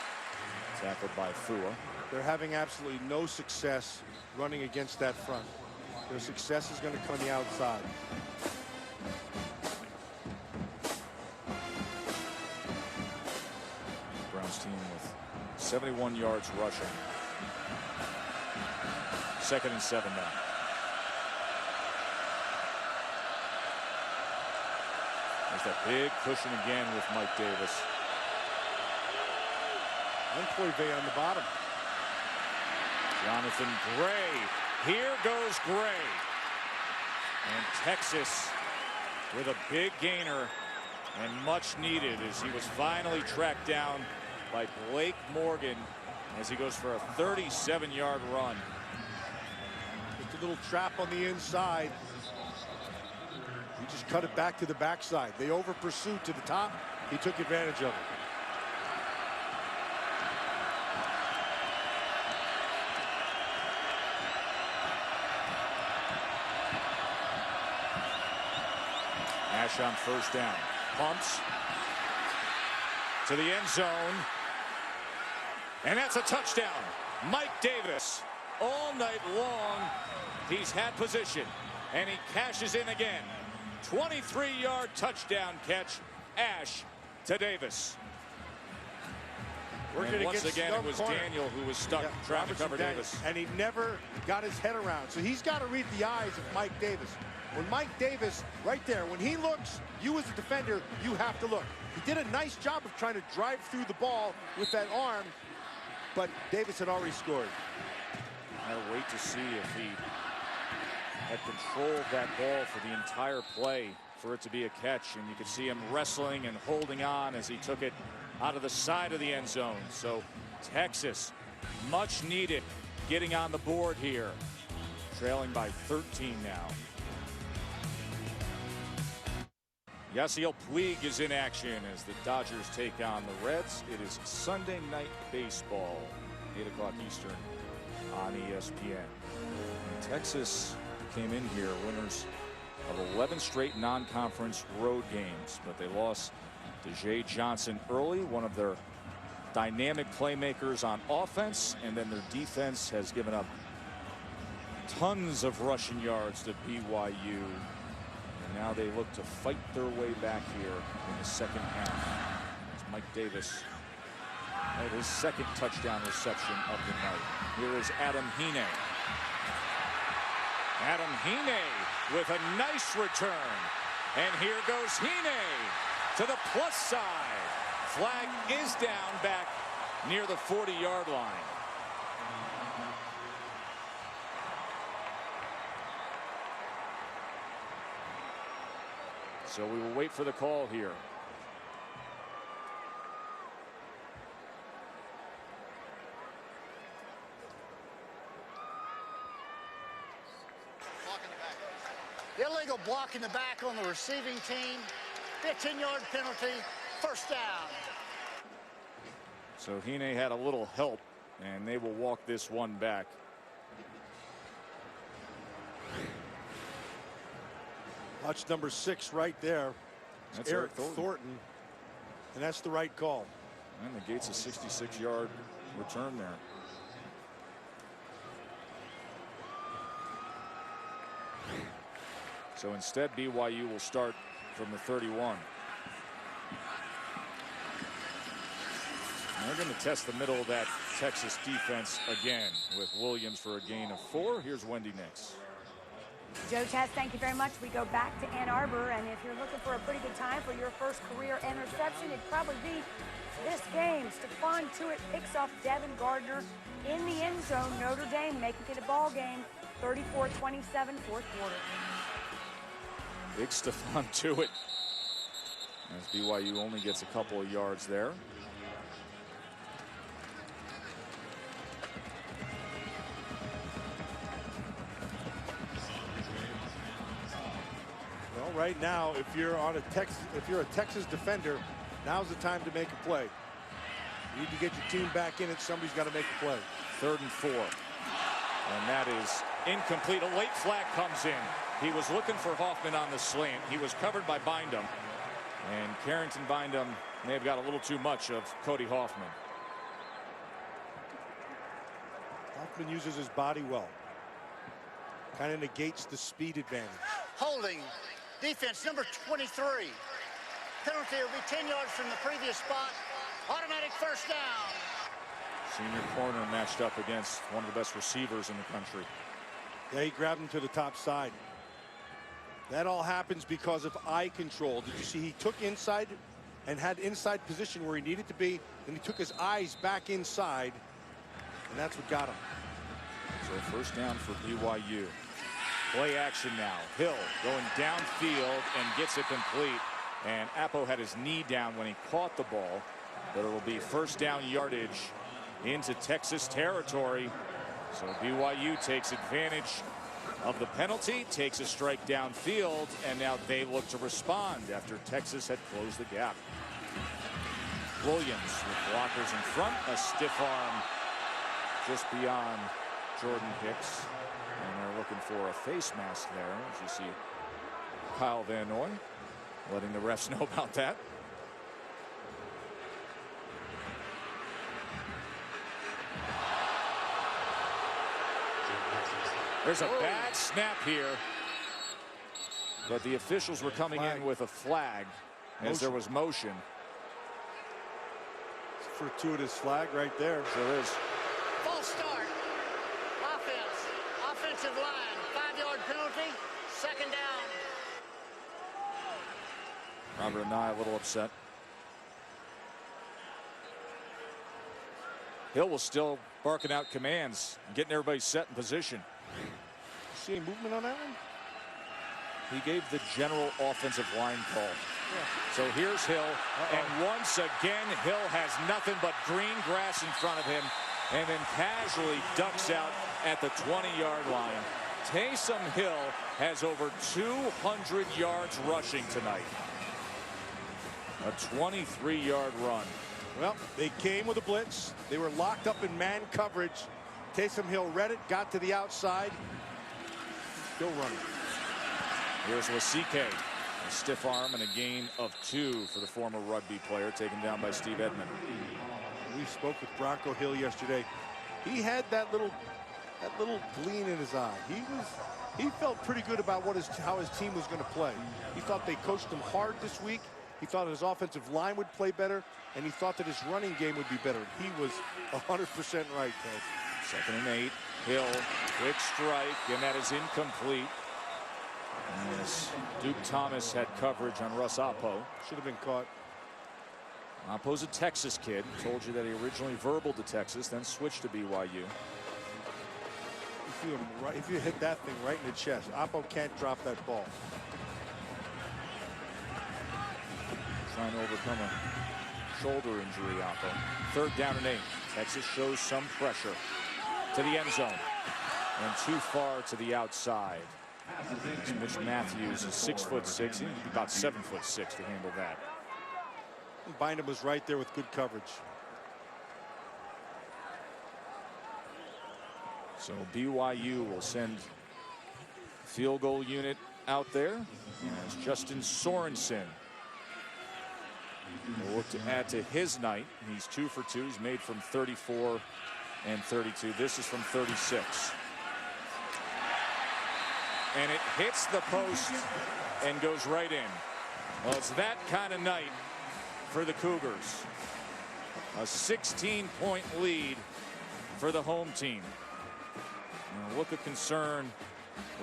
Tackled by Fua. They're having absolutely no success running against that front. Their success is going to come on the outside. Brown's team with 71 yards rushing. 2nd and 7 now. There's that big cushion again with Mike Davis. And Poivet on the bottom. Jonathan Gray. Here goes Gray. And Texas with a big gainer and much needed as he was finally tracked down by Blake Morgan as he goes for a 37-yard run. Just a little trap on the inside. He just cut it back to the backside. They over pursued to the top. He took advantage of it. Ash on first down. Pumps to the end zone. And that's a touchdown. Mike Davis. All night long, he's had position. And he cashes in again. 23-yard touchdown catch. Ash to Davis. And once again, it was Daniel who was stuck trying to cover Davis. And he never got his head around. So he's got to read the eyes of Mike Davis. When Mike Davis, right there, when he looks, you as a defender, you have to look. He did a nice job of trying to drive through the ball with that arm, but Davis had already scored. I'll wait to see if he had controlled that ball for the entire play for it to be a catch, and you could see him wrestling and holding on as he took it out of the side of the end zone. So Texas, much needed, getting on the board here, trailing by 13 now. Yasiel Puig is in action as the Dodgers take on the Reds. It is Sunday Night Baseball, 8 o'clock Eastern on ESPN. And Texas came in here winners of 11 straight non-conference road games, but they lost to Jay Johnson early, one of their dynamic playmakers on offense, and then their defense has given up Tons of rushing yards to BYU. And now they look to fight their way back here in the second half. It's Mike Davis had his second touchdown reception of the night. Here is Adam Hine. Adam Hine with a nice return. And here goes Hine to the plus side. Flag is down back near the 40-yard line. So we will wait for the call here. Illegal block in the back on the receiving team. 15-yard penalty, first down. So Hine had a little help, and they will walk this one back. Watch number 6 right there. That's Eric Thornton. And that's the right call. And negates a 66-yard return there. So instead, BYU will start from the 31. And they're going to test the middle of that Texas defense again with Williams for a gain of 4. Here's Wendy Nix. Joe Tess, thank you very much. We go back to Ann Arbor, and if you're looking for a pretty good time for your first career interception, it'd probably be this game. Stephon Tuitt picks off Devin Gardner in the end zone. Notre Dame making it a ball game, 34-27, fourth quarter. Big Stephon Tuitt, as BYU only gets a couple of yards there. Well, right now, if you're a Texas defender, now's the time to make a play. You need to get your team back in it. Somebody's got to make a play. 3rd and 4. And that is incomplete. A late flag comes in. He was looking for Hoffman on the slant. He was covered by Bindum. And Carrington Bindum may have got a little too much of Cody Hoffman. Hoffman uses his body well. Kind of negates the speed advantage. Holding defense number 23. Penalty will be 10 yards from the previous spot. Automatic first down. Senior corner matched up against one of the best receivers in the country. Yeah, he grabbed him to the top side. That all happens because of eye control. Did you see he took inside and had inside position where he needed to be, and he took his eyes back inside, and that's what got him. So first down for BYU. Play action now. Hill going downfield and gets it complete. And Appo had his knee down when he caught the ball, but it will be first down yardage into Texas territory. So BYU takes advantage of the penalty, takes a strike downfield, and now they look to respond after Texas had closed the gap. Williams with blockers in front, a stiff arm just beyond Jordan Hicks, and they're looking for a face mask there, as you see Kyle Van Noy letting the refs know about that. There's a bad snap here, but the officials were coming in with a flag as there was motion. Fortuitous flag right there. There is. False start. Offensive line. 5-yard penalty. Second down. Robert and I a little upset. Hill was still barking out commands, getting everybody set in position. See any movement on that one? He gave the general offensive line call. So here's Hill, and once again Hill has nothing but green grass in front of him, and then casually ducks out at the 20-yard line. Taysom Hill has over 200 yards rushing tonight. A 23-yard run. Well, they came with a blitz. They were locked up in man coverage. Taysom Hill read it, got to the outside. Still running. Here's Lasike. A stiff arm and a gain of 2 for the former rugby player, taken down by Steve Edmond. We spoke with Bronco Hill yesterday. He had that little that little gleam in his eye. He felt pretty good about how his team was going to play. He thought they coached him hard this week. He thought his offensive line would play better, and he thought that his running game would be better. He was 100% right, Coach. 2nd and 8. Hill, quick strike, and that is incomplete. As Duke Thomas had coverage on Russ Oppo. Should have been caught. Oppo's a Texas kid. Told you that he originally verbaled to Texas, then switched to BYU. If you hit that thing right in the chest, Oppo can't drop that ball. Trying to overcome a shoulder injury, Oppo. 3rd down and 8. Texas shows some pressure to the end zone and too far to the outside. Mitch Matthews is 6'6". He needs to be about 7'6" to handle that. Bynum was right there with good coverage. So BYU will send field goal unit out there as Justin Sorensen will look to add to his night. He's 2 for 2. He's made from 34 and 32. This is from 36. And it hits the post and goes right in. Well, it's that kind of night for the Cougars. A 16-point lead for the home team. And a look of concern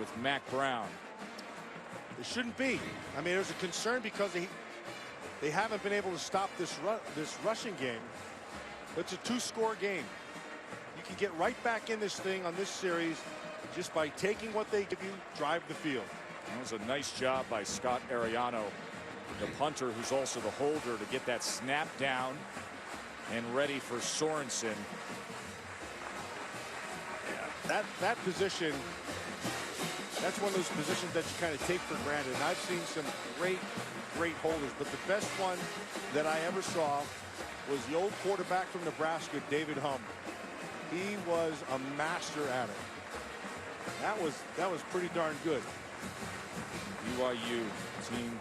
with Mac Brown. It shouldn't be. I mean, there's a concern because they haven't been able to stop this rushing game. It's a 2-score game. You can get right back in this thing on this series just by taking what they give you, drive the field. That was a nice job by Scott Ariano, the punter, who's also the holder, to get that snap down and ready for Sorensen. Yeah, that position, that's one of those positions that you kind of take for granted. And I've seen some great holders, but the best one that I ever saw was the old quarterback from Nebraska, David Humm. He was a master at it. That was pretty darn good. BYU team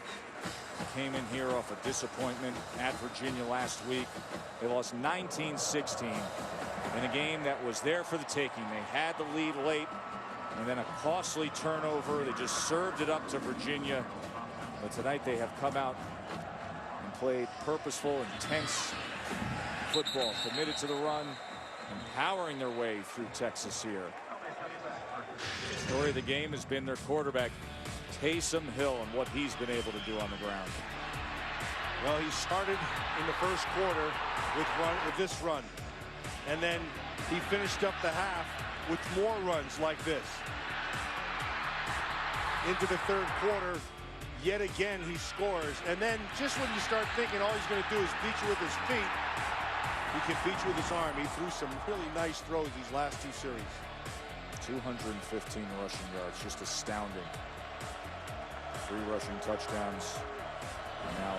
came in here off a disappointment at Virginia last week. They lost 19-16 in a game that was there for the taking. They had the lead late, and then a costly turnover. They just served it up to Virginia. But tonight they have come out and played purposeful, intense football, committed to the run, and powering their way through Texas here. The story of the game has been their quarterback, Taysom Hill, and what he's been able to do on the ground. Well, he started in the first quarter with this run, and then he finished up the half with more runs like this. Into the 3rd quarter, yet again he scores, and then just when you start thinking all he's going to do is beat you with his feet, he can beat you with his arm. He threw some really nice throws these last 2 series. 215 rushing yards, just astounding. 3 rushing touchdowns. And now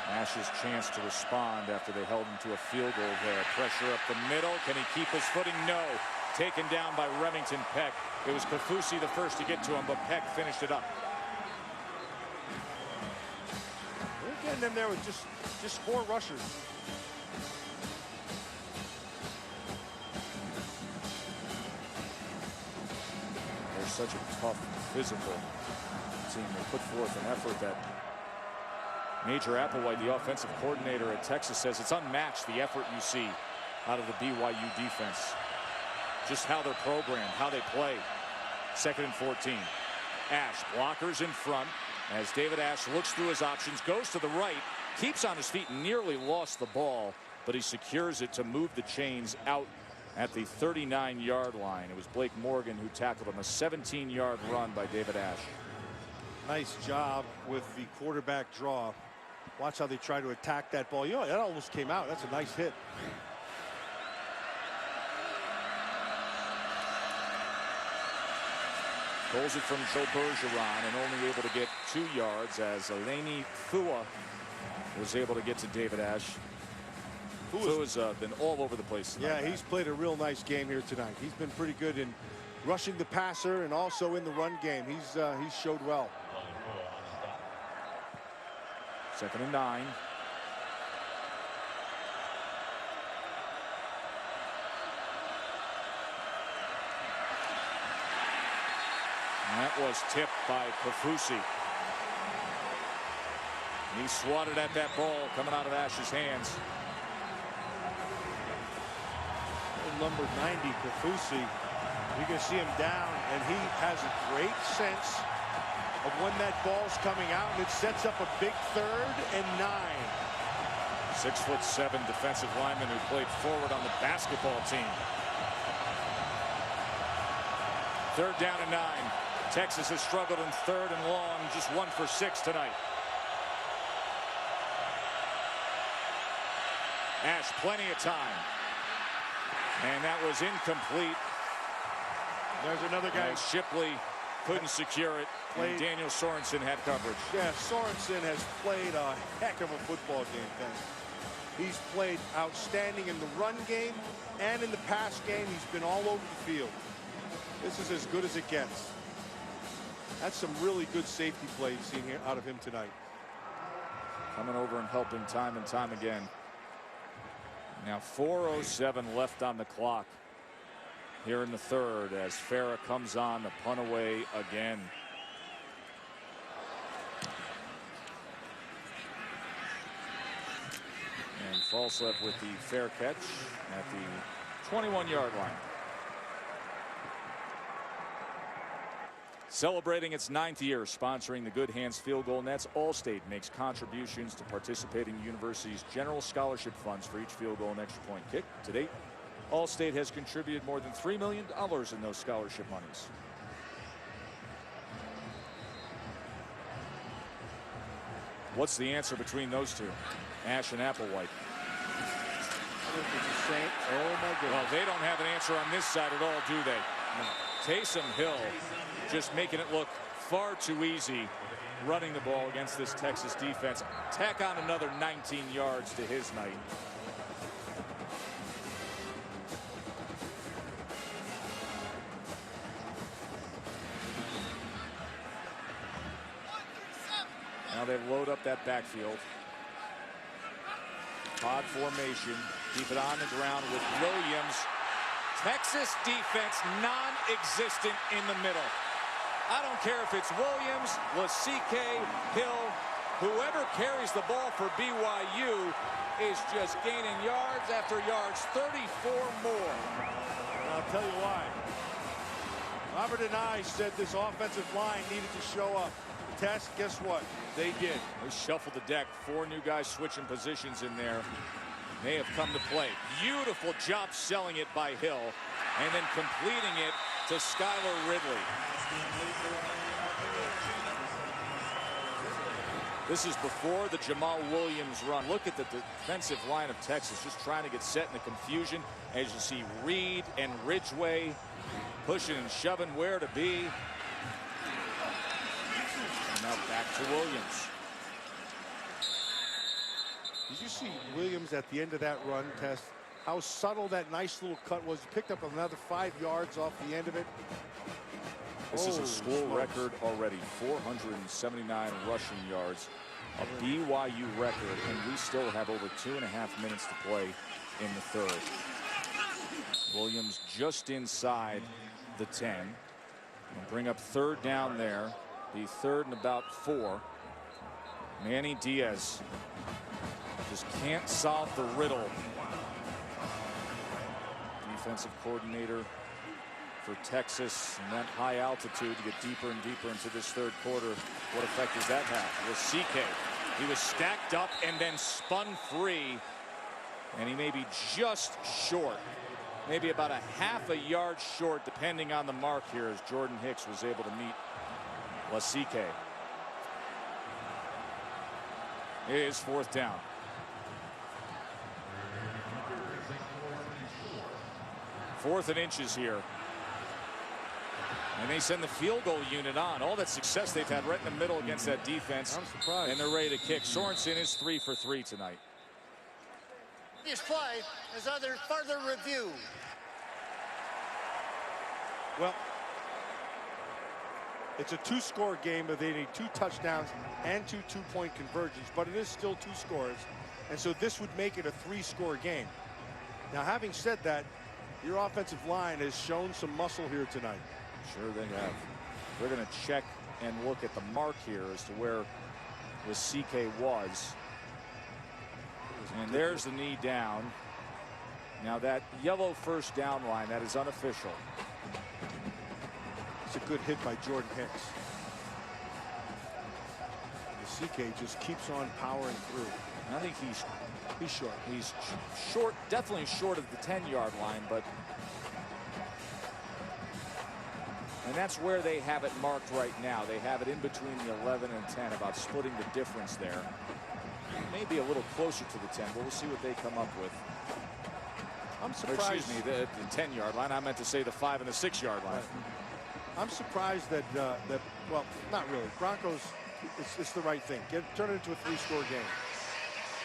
Ash's chance to respond after they held him to a field goal there. Pressure up the middle. Can he keep his footing? No. Taken down by Remington Peck. It was Kafusi the first to get to him, but Peck finished it up. They're getting them there with just 4 rushers. They're such a tough, physical team. They put forth an effort that Major Applewhite, the offensive coordinator at Texas, says it's unmatched, the effort you see out of the BYU defense. Just how they're programmed, how they play. 2nd and 14. Ash, blockers in front as David Ash looks through his options, goes to the right, keeps on his feet, nearly lost the ball, but he secures it to move the chains out at the 39-yard line. It was Blake Morgan who tackled him. A 17-yard run by David Ash. Nice job with the quarterback draw. Watch how they try to attack that ball. You know, that almost came out. That's a nice hit. Pulls it from Joe Bergeron and only able to get 2 yards as Eleni Fua was able to get to David Ash. Fua's been all over the place tonight. Yeah, he's played a real nice game here tonight. He's been pretty good in rushing the passer and also in the run game. He's showed well. 2nd and 9. And that was tipped by Kafusi. He swatted at that ball coming out of Ash's hands. Number 90, Kafusi, you can see him down, and he has a great sense of when that ball's coming out, and it sets up a big 3rd and 9. 6'7" defensive lineman who played forward on the basketball team. 3rd down and 9. Texas has struggled in 3rd and long, just 1 for 6 tonight. Ash, plenty of time. And that was incomplete. There's another guy. As Shipley couldn't secure it. And Daniel Sorensen had coverage. Yeah, Sorensen has played a heck of a football game, Ben. He's played outstanding in the run game and in the pass game. He's been all over the field. This is as good as it gets. That's some really good safety plays seen here out of him tonight. Coming over and helping time and time again. Now 4:07 left on the clock here in the 3rd as Farah comes on to punt away again. And Falslev with the fair catch at the 21-yard line. Celebrating its 9th year sponsoring the Good Hands Field Goal Nets, Allstate makes contributions to participating universities' general scholarship funds for each field goal and extra point kick. To date, Allstate has contributed more than $3 million in those scholarship monies. What's the answer between those two? Ash and Applewhite. Oh my goodness. Well, they don't have an answer on this side at all, do they? No. Taysom Hill just making it look far too easy running the ball against this Texas defense. Tack on another 19 yards to his night. Now they load up that backfield. Pod formation. Keep it on the ground with Williams. Texas defense non-existent in the middle. I don't care if it's Williams, Lasike, Hill, whoever carries the ball for BYU is just gaining yards after yards, 34 more. And I'll tell you why. Robert and I said this offensive line needed to show up. The test, guess what? They did. They shuffled the deck. 4 new guys switching positions in there. They have come to play. Beautiful job selling it by Hill and then completing it to Skylar Ridley. This is before the Jamal Williams run. Look at the defensive line of Texas just trying to get set in the confusion. As you see Reed and Ridgeway pushing and shoving where to be. And now back to Williams. Did you see Williams at the end of that run test? How subtle that nice little cut was. He picked up another 5 yards off the end of it. This is a school record already. 479 rushing yards. A BYU record. And we still have over 2.5 minutes to play in the 3rd. Williams just inside the 10. We'll bring up 3rd down there. Be 3rd and about 4. Manny Diaz just can't solve the riddle. Defensive coordinator for Texas and that high altitude to get deeper and deeper into this 3rd quarter. What effect does that have? Lasike, he was stacked up and then spun free, and he may be just short, maybe about a half a yard short depending on the mark here as Jordan Hicks was able to meet Lasike. It is 4th down. Fourth and inches here. And they send the field goal unit on. All that success they've had right in the middle against that defense. I'm surprised. And they're ready to kick. Sorensen is 3 for 3 tonight. This play is under further review. Well, it's a 2-score game, but they need 2 touchdowns and 2 two-point conversions, but it is still 2 scores. And so this would make it a 3-score game. Now, having said that, your offensive line has shown some muscle here tonight. Sure they have. We're going to check and look at the mark here as to where the CK was. And there's the knee down. Now that yellow first down line, that is unofficial. It's a good hit by Jordan Hicks. The CK just keeps on powering through. I think he's short. He's short, definitely short of the 10-yard line, but and that's where they have it marked right now. They have it in between the 11 and 10, about splitting the difference there. Maybe a little closer to the 10, but we'll see what they come up with. I'm surprised. Or excuse me, the 10-yard line. I meant to say the 5 and the 6-yard line. I'm surprised that well, not really. Broncos, it's the right thing. Turn it into a 3-score game.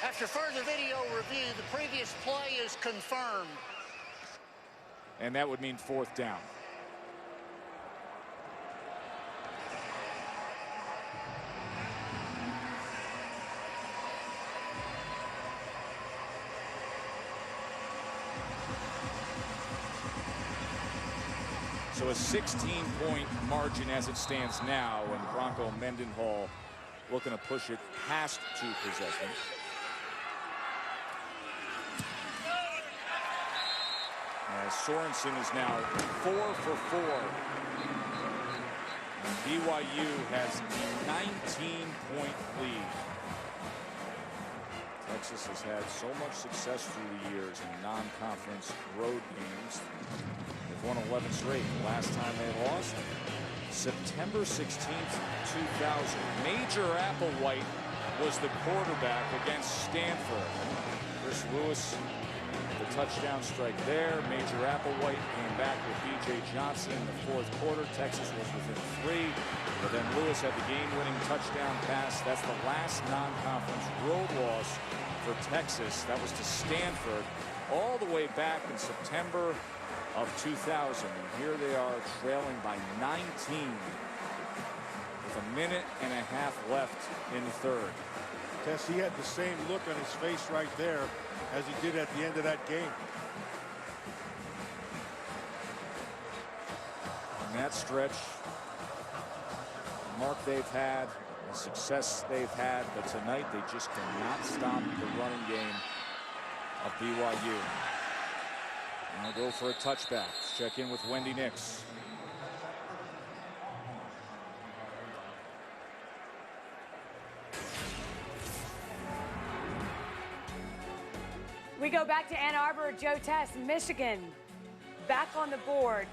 After further video review, the previous play is confirmed. And that would mean 4th down. So a 16-point margin as it stands now, and Bronco Mendenhall looking to push it past 2 possessions. As Sorensen is now 4 for 4. And BYU has a 19-point lead. Texas has had so much success through the years in non-conference road games. They've won 11 straight. The last time they lost, September 16th, 2000. Major Applewhite was the quarterback against Stanford. Chris Lewis, the touchdown strike there. Major Applewhite came back with B.J. Johnson in the 4th quarter. Texas was within 3, but then Lewis had the game-winning touchdown pass. That's the last non-conference road loss for Texas. That was to Stanford all the way back in September of 2000. And here they are trailing by 19 with a minute and a half left in the 3rd. Tess, he had the same look on his face right there as he did at the end of that game. And that stretch, the mark they've had, the success they've had, but tonight they just cannot stop the running game of BYU. And they'll go for a touchback. Let's check in with Wendy Nix. We go back to Ann Arbor. Joe Tess, Michigan, back on the board.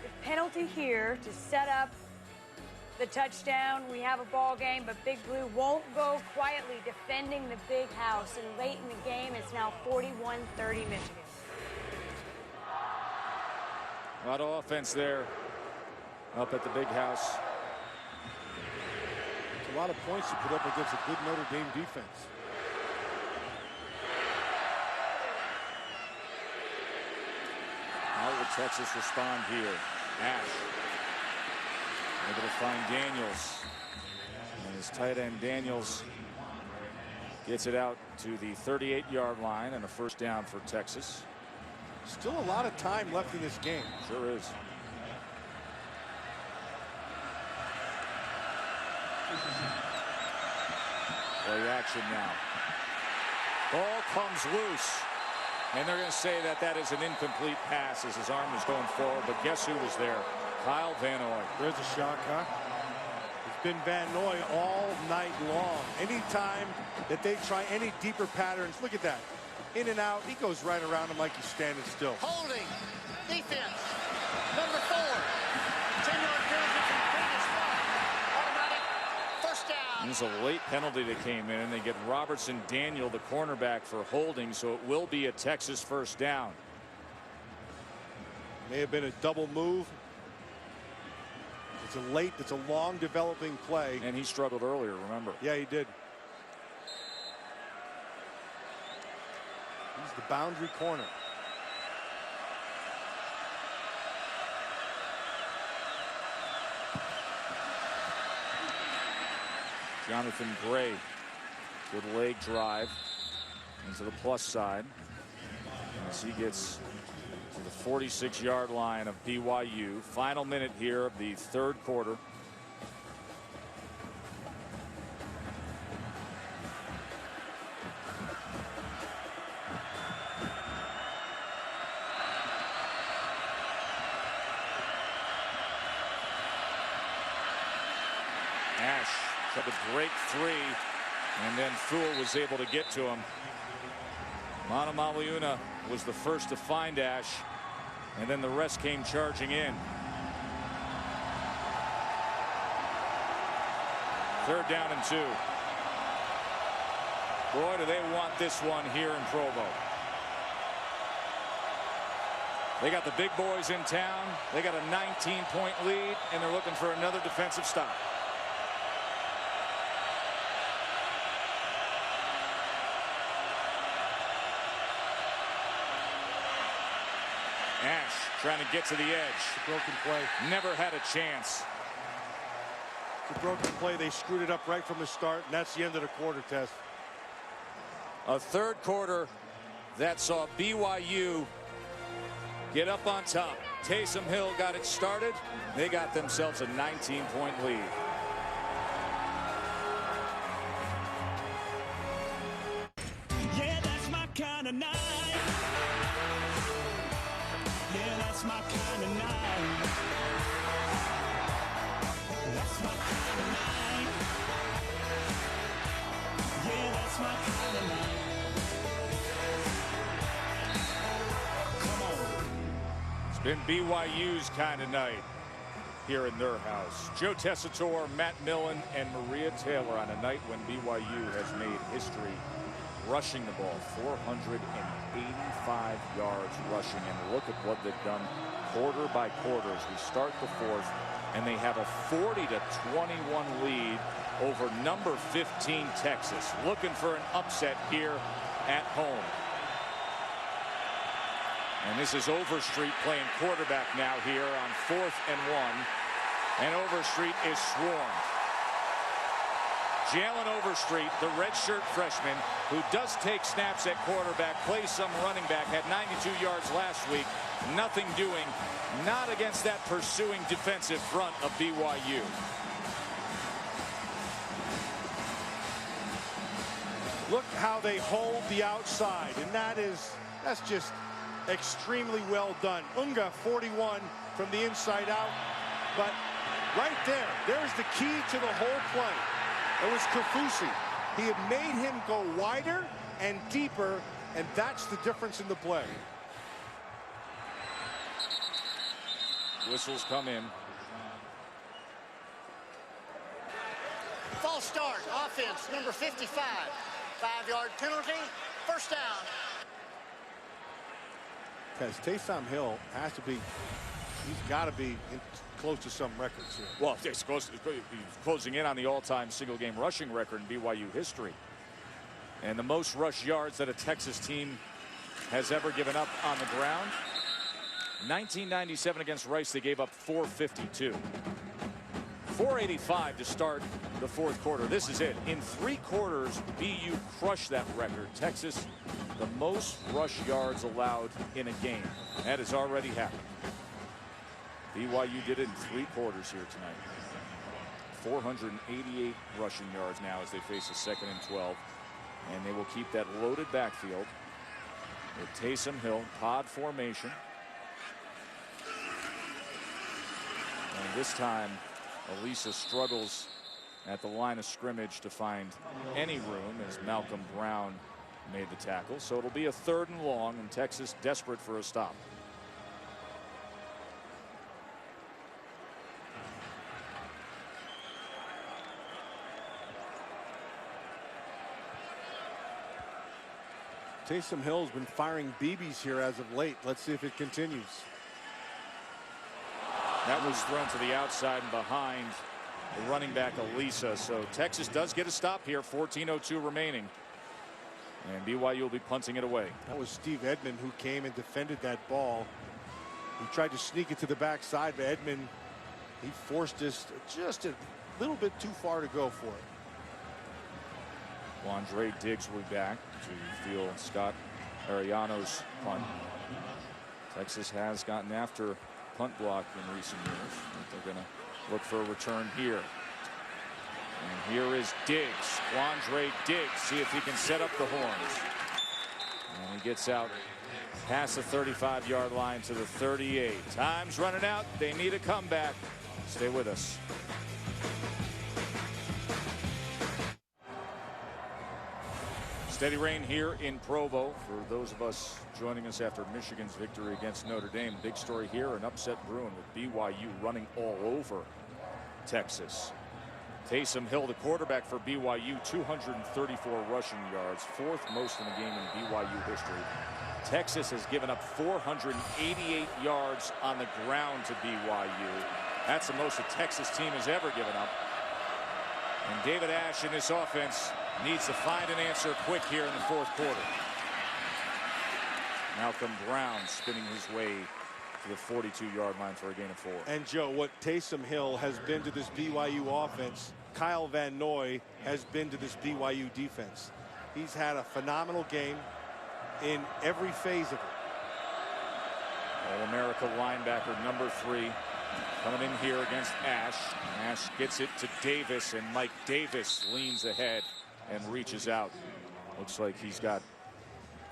The penalty here to set up the touchdown. We have a ball game, but Big Blue won't go quietly, defending the big house. And late in the game, it's now 41-30 Michigan. A lot of offense there up at the big house. It's a lot of points to put up against a good Notre Dame defense. How will Texas respond here? Ash able to find Daniels, and his tight end Daniels gets it out to the 38-yard line, and a 1st down for Texas. Still a lot of time left in this game. Sure is. Play action now. Ball comes loose. And they're going to say that that is an incomplete pass as his arm is going forward. But guess who was there? Kyle Van Noy. There's a shock, huh? It's been Van Noy all night long. Anytime that they try any deeper patterns, look at that. In and out, he goes right around him like he's standing still. Holding. Defense. Number 4. 10-yard penalty from the previous play. Automatic 1st down. This is a late penalty that came in, and they get Robertson Daniel, the cornerback, for holding, so it will be a Texas 1st down. May have been a double move. It's a long developing play. And he struggled earlier, remember. Yeah, he did. He's the boundary corner. Jonathan Gray, good leg drive into the plus side as he gets to the 46-yard line of BYU. Final minute here of the 3rd quarter. Ash tried to break free, and then Fool was able to get to him. Manamaliuna was the first to find Ash, and then the rest came charging in. Third down and 2. Boy, do they want this one here in Provo. They got the big boys in town. They got a 19-point lead, and they're looking for another defensive stop. Ash trying to get to the edge. Broken play. Never had a chance. The broken play. They screwed it up right from the start, and that's the end of the quarter, Tess. A third quarter that saw BYU get up on top. Taysom Hill got it started. They got themselves a 19-point lead. Yeah, that's my kind of night. Yeah, that's my kind of night. That's my kind of night. Yeah, that's my kind of night. It's been BYU's kind of night here in their house. Joe Tessitore, Matt Millen, and Maria Taylor on a night when BYU has made history rushing the ball. 485 yards rushing, and look at what they've done quarter by quarter as we start the fourth, and they have a 40-21 lead over number 15 Texas, looking for an upset here at home. And this is Overstreet playing quarterback now here on 4th and 1. And Overstreet is swarmed. Jalen Overstreet, the redshirt freshman, who does take snaps at quarterback, plays some running back, had 92 yards last week. Nothing doing, not against that pursuing defensive front of BYU. Look how they hold the outside, and that's just extremely well done. Unga 41 from the inside out, but right there's the key to the whole play. It was Kafusi. He had made him go wider and deeper, and that's the difference in the play. Whistles come in. False start, offense, number 55. 5-yard penalty, first down. Because Taysom Hill has to be, he's got to be close to some records here. Well, he's closing in on the all-time single-game rushing record in BYU history. And the most rush yards that a Texas team has ever given up on the ground. 1997 against Rice, they gave up 452. 485 to start the fourth quarter. This is it. In 3 quarters, BU crushed that record. Texas, the most rush yards allowed in a game. That has already happened. BYU did it in 3 quarters here tonight. 488 rushing yards now as they face a 2nd and 12. And they will keep that loaded backfield with Taysom Hill, pod formation. And this time, Elisa struggles at the line of scrimmage to find any room as Malcolm Brown made the tackle. So it'll be a 3rd and long, and Texas desperate for a stop. Taysom Hill's been firing BBs here as of late. Let's see if it continues. That was thrown to the outside and behind the running back Elisa. So Texas does get a stop here. 14:02 remaining. And BYU will be punting it away. That was Steve Edmond who came and defended that ball. He tried to sneak it to the backside, but Edmond, he forced this just a little bit too far to go for it. Quandre Diggs will be back to field Scott Arellano's punt. Texas has gotten after punt block in recent years. They're going to look for a return here. And here is Diggs. Quandre Diggs. See if he can set up the horns. And he gets out past the 35-yard line to the 38. Time's running out. They need a comeback. Stay with us. Steady rain here in Provo for those of us joining us after Michigan's victory against Notre Dame. Big story here, an upset brewing with BYU running all over Texas. Taysom Hill, the quarterback for BYU, 234 rushing yards, 4th most in the game in BYU history. Texas has given up 488 yards on the ground to BYU. That's the most a Texas team has ever given up. And David Ash in this offense needs to find an answer quick here in the 4th quarter. Malcolm Brown spinning his way to the 42-yard line for a gain of 4. And Joe, what Taysom Hill has been to this BYU offense, Kyle Van Noy has been to this BYU defense. He's had a phenomenal game in every phase of it. All-America linebacker number 3 coming in here against Ash. Ash gets it to Davis, and Mike Davis leans ahead and reaches out. Looks like he's got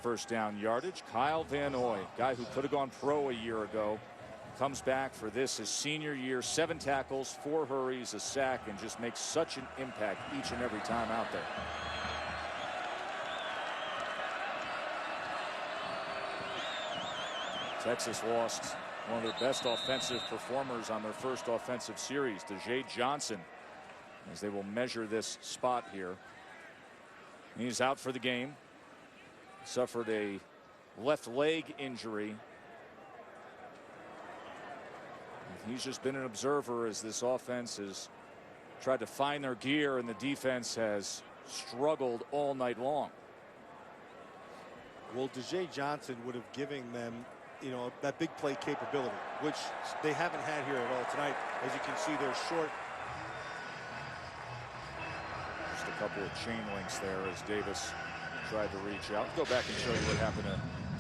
first down yardage. Kyle Van Noy, guy who could have gone pro a year ago, comes back for this his senior year. 7 tackles, 4 hurries, a sack, and just makes such an impact each and every time out there. Texas lost one of their best offensive performers on their first offensive series, Jay Johnson, as they will measure this spot here. He's out for the game. Suffered a left leg injury. He's just been an observer as this offense has tried to find their gear, and the defense has struggled all night long. Well, Jay Johnson would have given them, you know, that big play capability, which they haven't had here at all tonight. As you can see, they're short. Just a couple of chain links there as Davis tried to reach out. Go back and show you what happened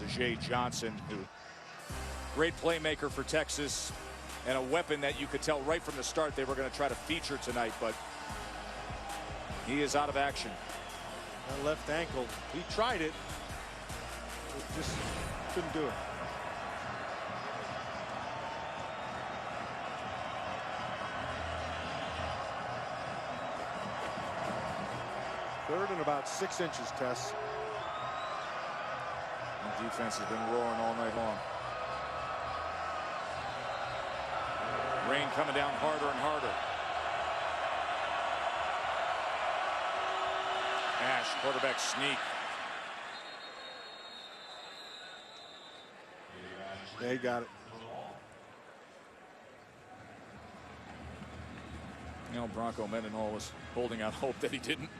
to Jay Johnson, who great playmaker for Texas and a weapon that you could tell right from the start they were going to try to feature tonight, but he is out of action. That left ankle, he tried it, just couldn't do it. Third and about 6 inches, Tess. The defense has been roaring all night long. Rain coming down harder and harder. Ash, quarterback sneak. They got it. You know, Bronco Mendenhall was holding out hope that he didn't.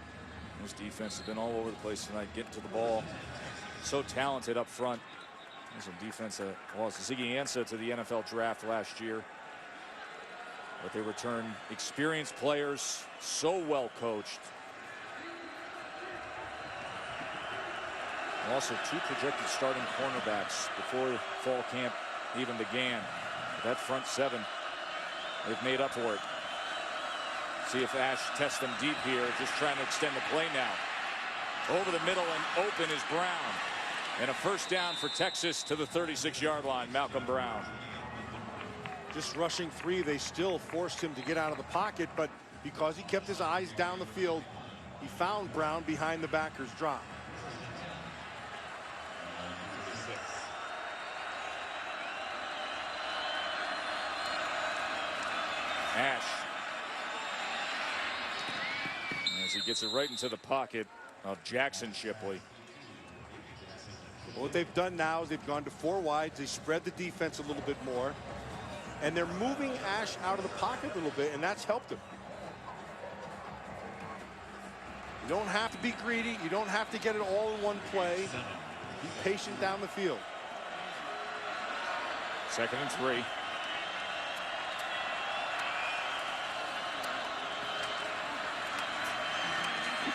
His defense has been all over the place tonight, getting to the ball. So talented up front. There's some defense that lost Ziggy Ansah to the NFL draft last year. But they return experienced players, so well coached. Also 2 projected starting cornerbacks before fall camp even began. That front 7, they've made up for it. See if Ash tests them deep here, just trying to extend the play now. Over the middle and open is Brown. And a first down for Texas to the 36-yard line, Malcolm Brown. Just rushing 3, they still forced him to get out of the pocket, but because he kept his eyes down the field, he found Brown behind the backer's drop. Ash. As he gets it right into the pocket of Jackson Shipley. Well, what they've done now is they've gone to 4 wides. They spread the defense a little bit more. And they're moving Ash out of the pocket a little bit, and that's helped him. You don't have to be greedy. You don't have to get it all in one play. Be patient down the field. 2nd and 3.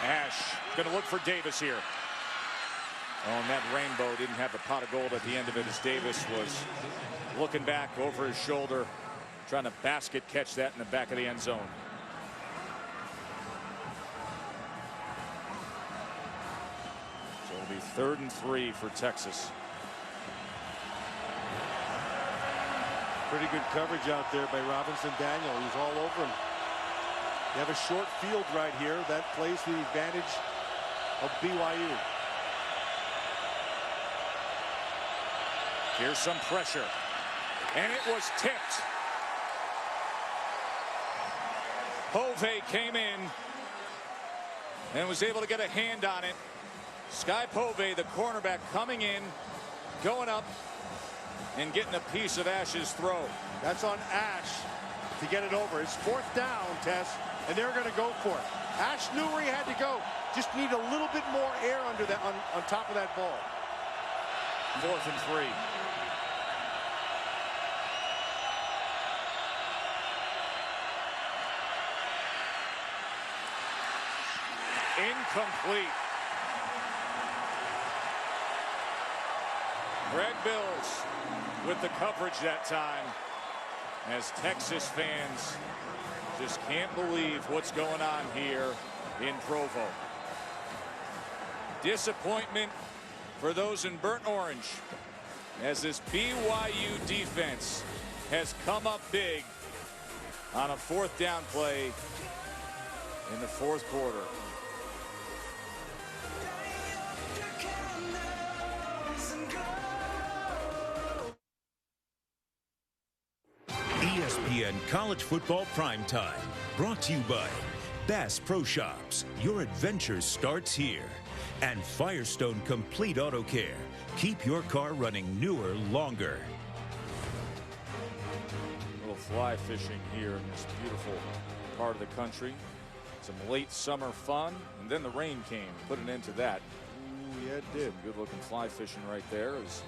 Ash going to look for Davis here. Oh, and that rainbow didn't have the pot of gold at the end of it as Davis was looking back over his shoulder, trying to basket catch that in the back of the end zone. So it'll be 3rd and 3 for Texas. Pretty good coverage out there by Robinson Daniel. He's all over him. You have a short field right here. That plays to the advantage of BYU. Here's some pressure. And it was tipped. Hove came in and was able to get a hand on it. Sky Hove, the cornerback, coming in, going up, and getting a piece of Ash's throw. That's on Ash to get it over. It's 4th down, Tess, and they're going to go for it. Ash knew where he had to go. Just need a little bit more air under that on top of that ball. 4th and 3. Incomplete. Greg Bills with the coverage that time, as Texas fans just can't believe what's going on here in Provo. Disappointment for those in burnt orange, as this BYU defense has come up big on a 4th down play in the 4th quarter. ESPN College Football Primetime, brought to you by Bass Pro Shops. Your adventure starts here. And Firestone Complete Auto Care. Keep your car running newer, longer. A little fly fishing here in this beautiful part of the country. Some late summer fun, and then the rain came, put an end to that. Ooh, yeah, it did. Some good looking fly fishing right there, as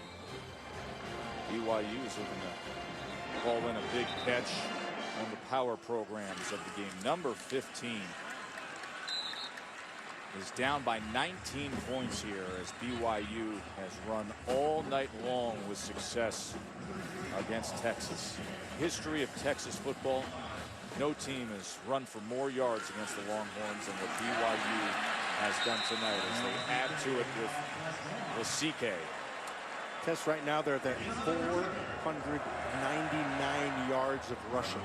BYU is looking to haul in a big catch on the power programs of the game. Number 15 is down by 19 points here, as BYU has run all night long with success against Texas. History of Texas football, no team has run for more yards against the Longhorns than what BYU has done tonight, as they add to it with Lasike. Test right now, they're at that 499 yards of rushing.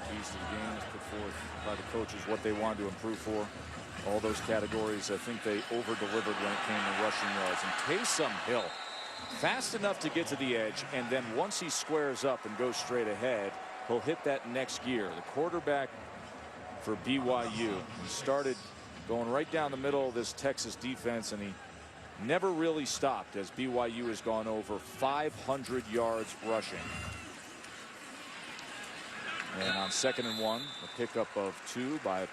Keys to the game is put forth by the coaches, what they wanted to improve for. All those categories, I think they over-delivered when it came to rushing yards. And Taysom Hill, fast enough to get to the edge, and then once he squares up and goes straight ahead, he'll hit that next gear. The quarterback for BYU, he started going right down the middle of this Texas defense, and he never really stopped, as BYU has gone over 500 yards rushing. And on 2nd and 1, a pickup of 2 by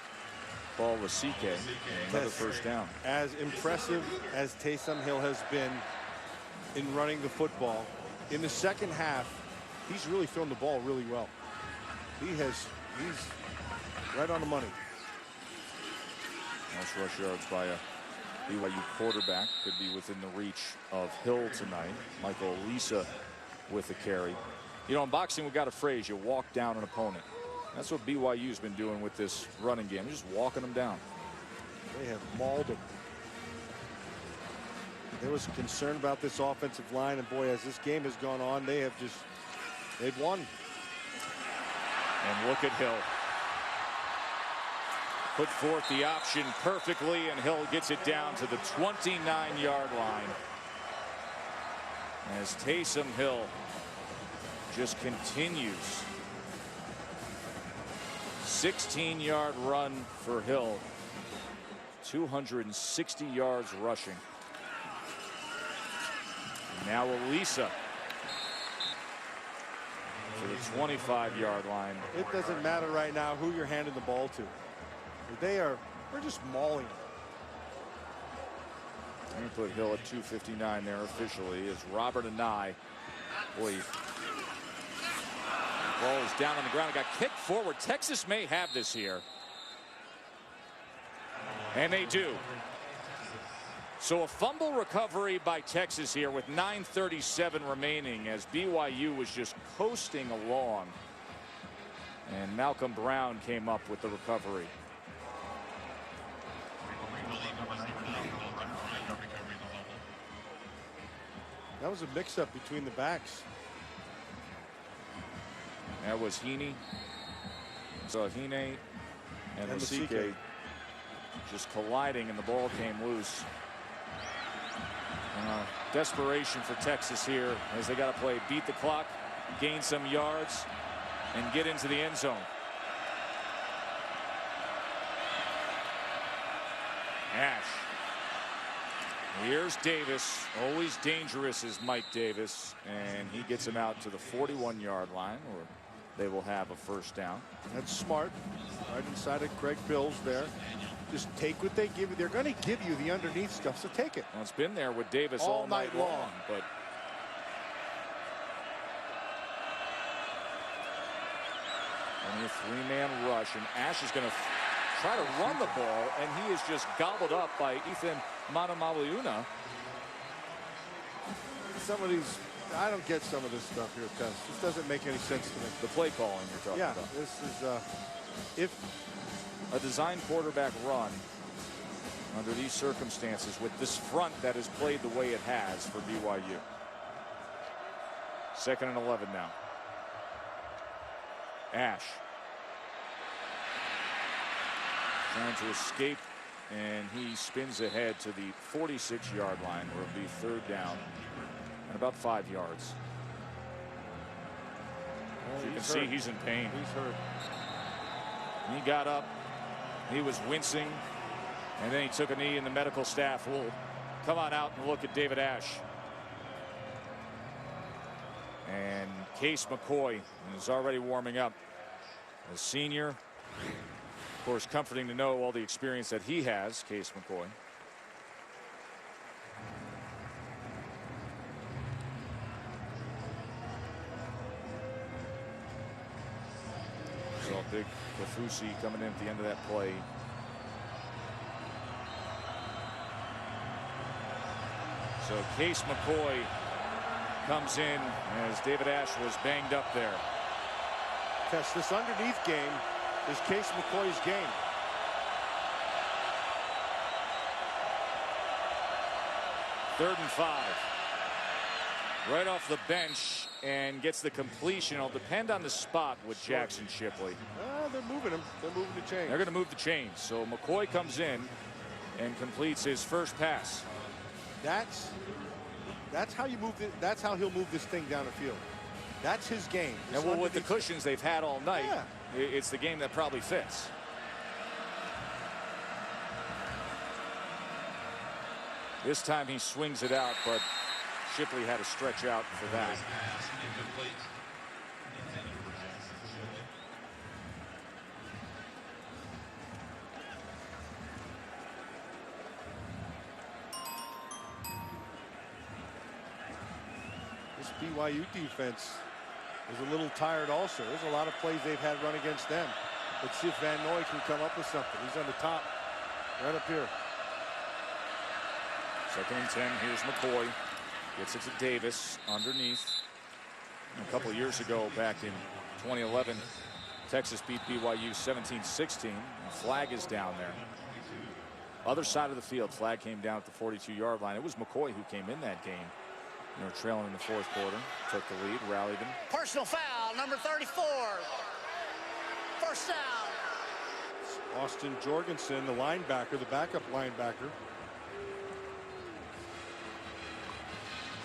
Paul Lasike, another first down. As impressive as Taysom Hill has been in running the football, in the second half, he's really thrown the ball really well. He's right on the money. Most rush yards by a BYU quarterback could be within the reach of Hill tonight. Michael Lisa with the carry. You know, in boxing, we've got a phrase: you walk down an opponent. That's what BYU's been doing with this running game, just walking them down. They have mauled them. There was concern about this offensive line, and boy, as this game has gone on, they've won. And look at Hill. Put forth the option perfectly, and Hill gets it down to the 29-yard line, as Taysom Hill just continues. 16-yard run for Hill, 260 yards rushing. Now Elisa to the 25-yard line. It doesn't matter right now who you're handing the ball to. We're just mauling. I'm going to put Hill at 259 there officially, as Robert Anai, boy, ball is down on the ground. It got kicked forward. Texas may have this here. And they do. So a fumble recovery by Texas here with 9:37 remaining, as BYU was just coasting along. And Malcolm Brown came up with the recovery. That was a mix-up between the backs. That was Heaney. So Heaney and Lasike just colliding, and the ball came loose. Desperation for Texas here as they got to play beat the clock, gain some yards, and get into the end zone. Ash. Here's Davis. Always dangerous is Mike Davis, and he gets him out to the 41-yard line, where they will have a first down. That's smart. Right inside of Craig Bills there. Just take what they give you. They're going to give you the underneath stuff, so take it. Well, it's been there with Davis all night long, but only a three-man rush, and Ash is going to try to run the ball, and he is just gobbled up by Ethan Manamaliuna. Some of these, I don't get some of this stuff here, Tess. This doesn't make any sense to me. The play calling you're talking about. Yeah, this is if a design quarterback run under these circumstances with this front that has played the way it has for BYU. 2nd and 11 now. Ash trying to escape, and he spins ahead to the 46-yard line, where it'll be 3rd down and about 5 yards. As you can see, he's in pain. He's hurt. He got up. He was wincing, and then he took a knee, and the medical staff will come on out and look at David Ash. And Case McCoy is already warming up. A senior, of course, comforting to know all the experience that he has, Case McCoy. So big Kafusi coming in at the end of that play. So Case McCoy comes in as David Ash was banged up there. Tess, this underneath game is Case McCoy's game. Third and 5. Right off the bench and gets the completion. It'll depend on the spot with Jackson Shipley. They're moving him. They're moving the chains. They're going to move the chains. So McCoy comes in and completes his first pass. That's how you move it. That's how he'll move this thing down the field. That's his game. And well, with the cushions they've had all night, yeah, it's the game that probably fits. This time he swings it out, but Shipley had to stretch out for that. This BYU defense is a little tired also. There's a lot of plays they've had run against them. Let's see if Van Noy can come up with something. He's on the top, right up here. 2nd and 10. Here's McCoy. Gets it to Davis underneath. A couple of years ago, back in 2011, Texas beat BYU 17-16. Flag is down there. Other side of the field, flag came down at the 42-yard line. It was McCoy who came in that game. They were trailing in the 4th quarter. Took the lead, rallied them. Personal foul, number 34. First down. Austin Jorgensen, the linebacker, the backup linebacker.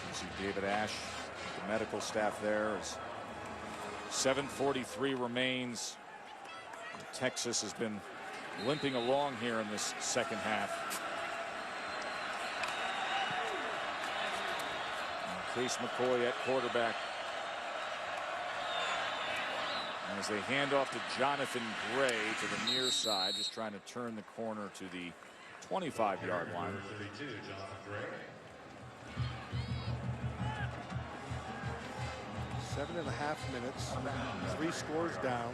You see David Ash, the medical staff there. As 7:43 remains. Texas has been limping along here in this second half. And Case McCoy at quarterback. As they hand off to Jonathan Gray to the near side, just trying to turn the corner to the 25-yard line. 7.5 minutes, 3 scores down.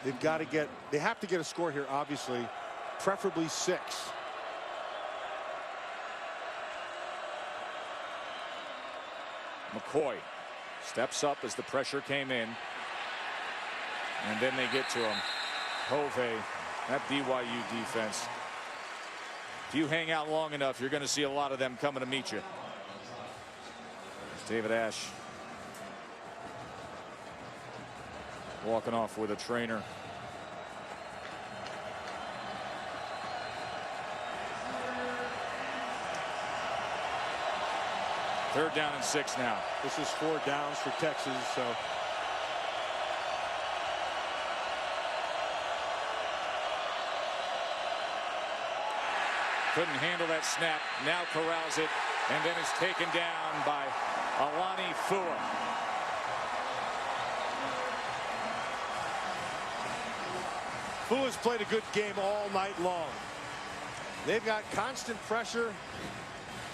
They have to get a score here, obviously, preferably 6. McCoy steps up as the pressure came in, and then they get to him. Hove, that BYU defense. If you hang out long enough, you're going to see a lot of them coming to meet you. David Ash walking off with a trainer. 3rd down and 6 now. This is 4 downs for Texas, so. Couldn't handle that snap. Now corrals it, and then is taken down by Alani Fua. Fua's played a good game all night long. They've got constant pressure.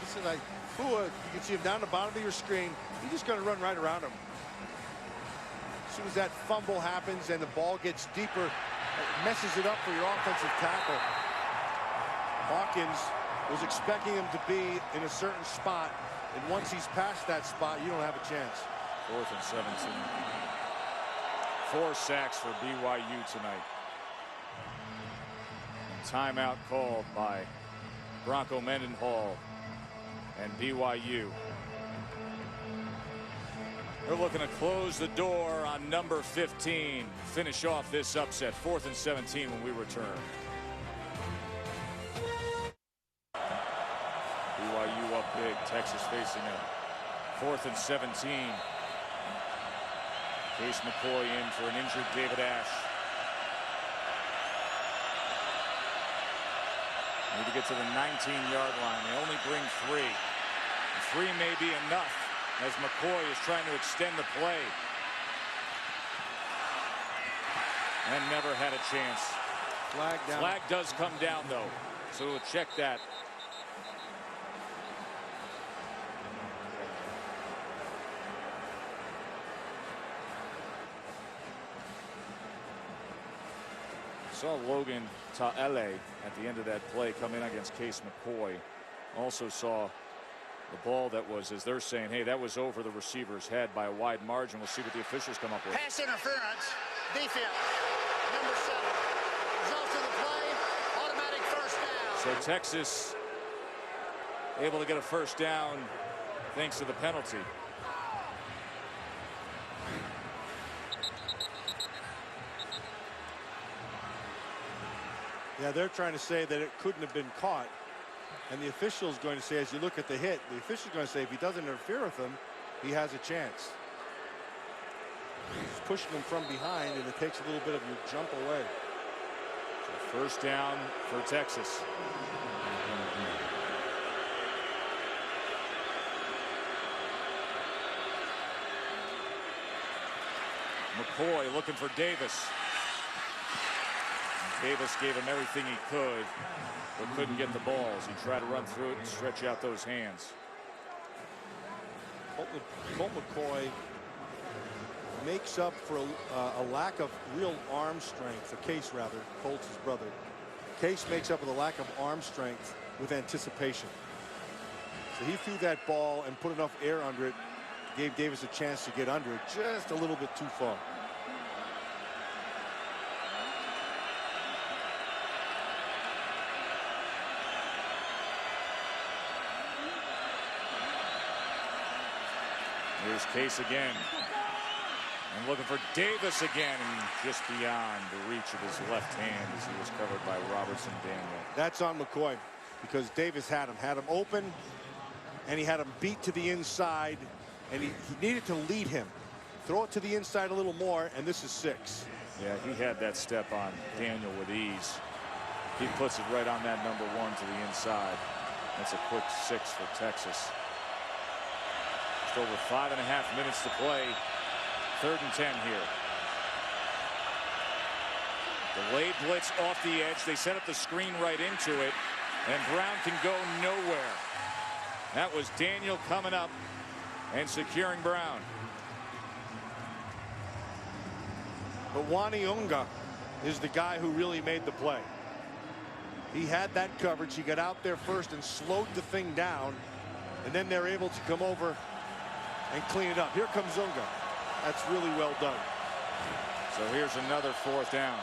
This is like Fua, you can see him down the bottom of your screen. He's just going to run right around him. As soon as that fumble happens and the ball gets deeper, it messes it up for your offensive tackle. Hawkins was expecting him to be in a certain spot, and once he's past that spot, you don't have a chance. 4th and 17. 4 sacks for BYU tonight. Timeout called by Bronco Mendenhall and BYU. They're looking to close the door on number 15. Finish off this upset. 4th and 17 when we return. BYU up big. Texas facing a 4th and 17. Case McCoy in for an injured David Ash. Need to get to the 19-yard line. They only bring 3. 3 may be enough as McCoy is trying to extend the play. And never had a chance. Flag down. Flag does come down, though. So we'll check that. Saw Logan Ta'ele at the end of that play come in against Case McCoy. Also saw the ball that was, as they're saying, hey, that was over the receiver's head by a wide margin. We'll see what the officials come up with. Pass interference, defense, number 7. Results of the play, automatic first down. So Texas able to get a first down thanks to the penalty. Yeah, they're trying to say that it couldn't have been caught. And the official is going to say, as you look at the hit, the official is going to say if he doesn't interfere with him, he has a chance. He's pushing him from behind, and it takes a little bit of your jump away. So first down for Texas. McCoy looking for Davis. Davis gave him everything he could, but couldn't get the balls. He tried to run through it and stretch out those hands. Colt McCoy makes up for a lack of real arm strength. Case, rather. Colt's his brother. Case makes up for the lack of arm strength with anticipation. So he threw that ball and put enough air under it, gave Davis a chance to get under it just a little bit too far. Here's Case again. And looking for Davis again, and just beyond the reach of his left hand as he was covered by Robertson Daniel. That's on McCoy because Davis had him open, and he had him beat to the inside, and he needed to lead him. Throw it to the inside a little more, and this is 6. Yeah, he had that step on Daniel with ease. He puts it right on that number 1 to the inside. That's a quick 6 for Texas. Over 5.5 minutes to play. 3rd and 10 here. Delayed blitz off the edge. They set up the screen right into it, and Brown can go nowhere. That was Daniel coming up and securing Brown. But Waniunga is the guy who really made the play. He had that coverage. He got out there first and slowed the thing down, and then they're able to come over and clean it up. Here comes Zunga. That's really well done. So here's another 4th down.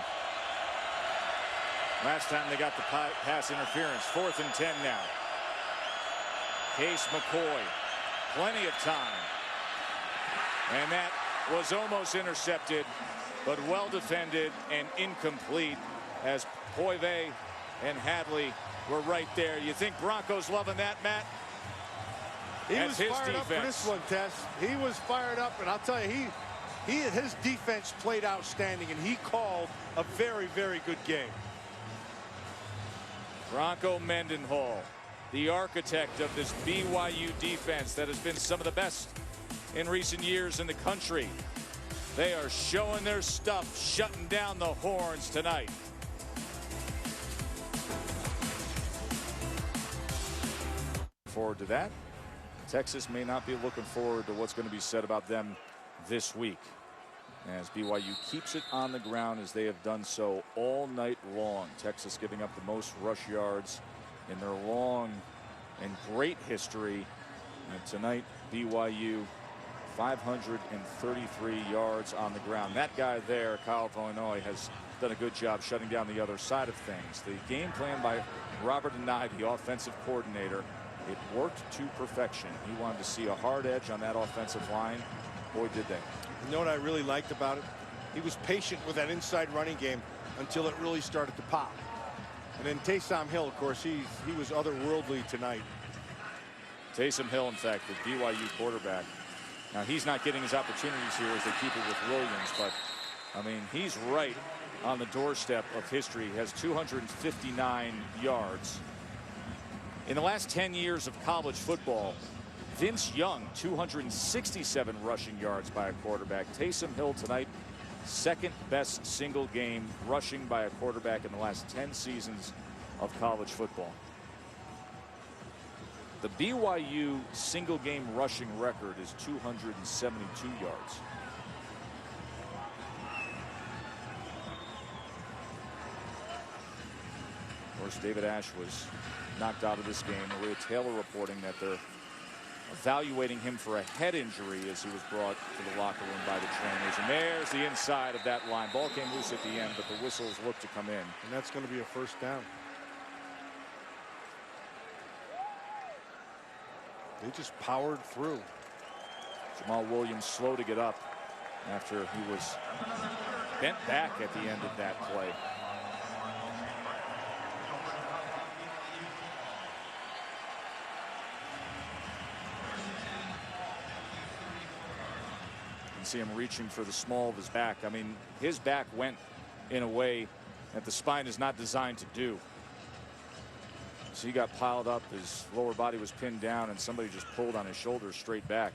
Last time they got the pass interference. 4th and 10 now. Case McCoy. Plenty of time. And that was almost intercepted, but well defended and incomplete as Poivet and Hadley were right there. You think Broncos loving that, Matt? He was fired up for this one, Tess. He was fired up, and I'll tell you, his defense played outstanding, and he called a very, very good game. Bronco Mendenhall, the architect of this BYU defense that has been some of the best in recent years in the country. They are showing their stuff, shutting down the Horns tonight. Forward to that. Texas may not be looking forward to what's going to be said about them this week, as BYU keeps it on the ground as they have done so all night long. Texas giving up the most rush yards in their long and great history. And tonight, BYU 533 yards on the ground. That guy there, Kyle Voinoy, has done a good job shutting down the other side of things. The game plan by Robert Anae, the offensive coordinator, it worked to perfection. He wanted to see a hard edge on that offensive line. Boy, did they. You know what I really liked about it? He was patient with that inside running game until it really started to pop. And then Taysom Hill, of course, he was otherworldly tonight. Taysom Hill, in fact, the BYU quarterback. Now, he's not getting his opportunities here as they keep it with Williams, but, I mean, he's right on the doorstep of history. He has 259 yards. In the last 10 years of college football, Vince Young, 267 rushing yards by a quarterback. Taysom Hill tonight, second best single game rushing by a quarterback in the last 10 seasons of college football. The BYU single game rushing record is 272 yards. Of course, David Ash was knocked out of this game. Maria Taylor reporting that they're evaluating him for a head injury as he was brought to the locker room by the trainers. And there's the inside of that line. Ball came loose at the end, but the whistles look to come in. And that's going to be a first down. They just powered through. Jamal Williams slow to get up after he was bent back at the end of that play. You can see him reaching for the small of his back. I mean, his back went in a way that the spine is not designed to do. So he got piled up, his lower body was pinned down, and somebody just pulled on his shoulder straight back.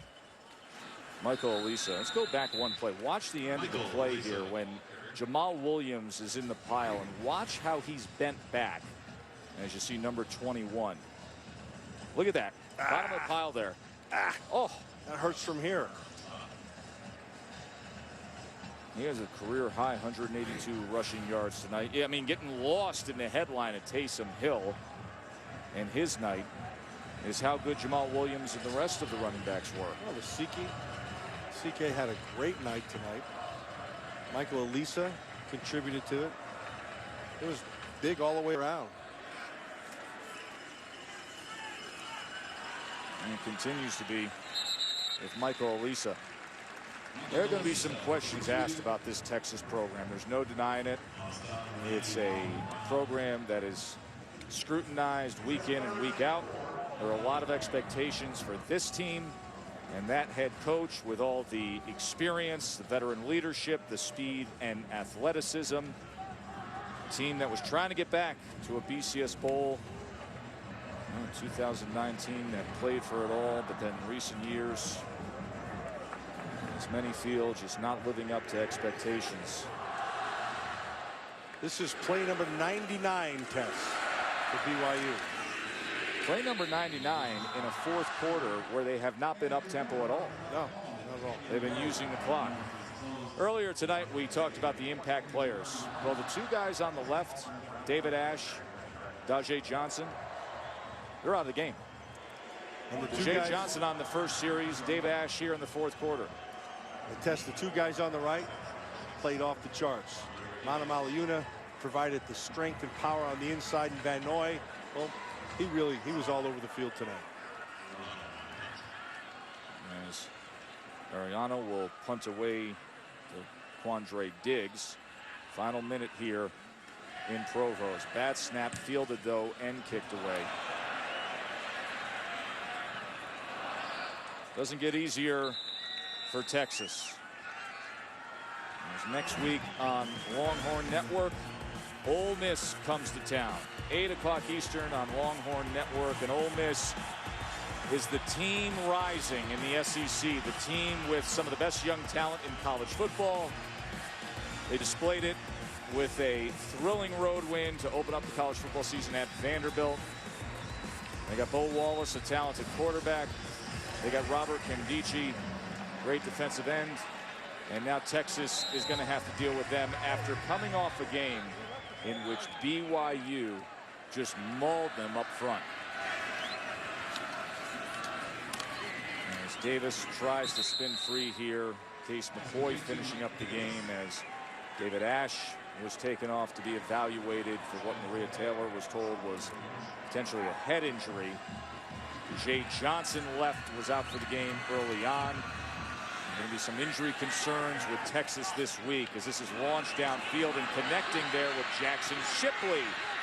Michael Elisa. Let's go back one play. Watch the end of the play here when Jamal Williams is in the pile, and watch how he's bent back. As you see, number 21. Look at that. Bottom of the pile there. Oh, that hurts from here. He has a career high 182 rushing yards tonight. Yeah, I mean, getting lost in the headline at Taysom Hill. And his night is how good Jamal Williams and the rest of the running backs were. Well, the CK had a great night tonight. Michael Elisa contributed to it. It was big all the way around. And it continues to be with Michael Elisa. There are going to be some questions asked about this Texas program. There's no denying it. It's a program that is scrutinized week in and week out. There are a lot of expectations for this team and that head coach with all the experience, the veteran leadership, the speed and athleticism. A team that was trying to get back to a BCS Bowl in 2019, that played for it all, but then in recent years, as many feel, just not living up to expectations. This is play number 99, Tess, for BYU. Play number 99 in a fourth quarter where they have not been up-tempo at all. No, not at all. They've been using the clock. Earlier tonight, we talked about the impact players. Well, the two guys on the left, David Ash, Dajae Johnson, they're out of the game. And the Dajae Johnson on the first series, David Ash here in the fourth quarter. The two guys on the right played off the charts. Mana Maliuna provided the strength and power on the inside, and Van Noy, well, he was all over the field tonight. As Ariano will punt away to Quandre Diggs. Final minute here in Provost. Bad snap, fielded though, and kicked away. Doesn't get easier for Texas. As next week on Longhorn Network, Ole Miss comes to town. 8 o'clock Eastern on Longhorn Network. And Ole Miss is the team rising in the SEC, the team with some of the best young talent in college football. They displayed it with a thrilling road win to open up the college football season at Vanderbilt. They got Bo Wallace, a talented quarterback. They got Robert Nkemdiche, great defensive end. And now Texas is going to have to deal with them after coming off a game in which BYU just mauled them up front. As Davis tries to spin free here, Case McCoy finishing up the game as David Ash was taken off to be evaluated for what Maria Taylor was told was potentially a head injury. Jay Johnson was out for the game early on. Going to be some injury concerns with Texas this week as this is launched downfield and connecting there with Jackson Shipley,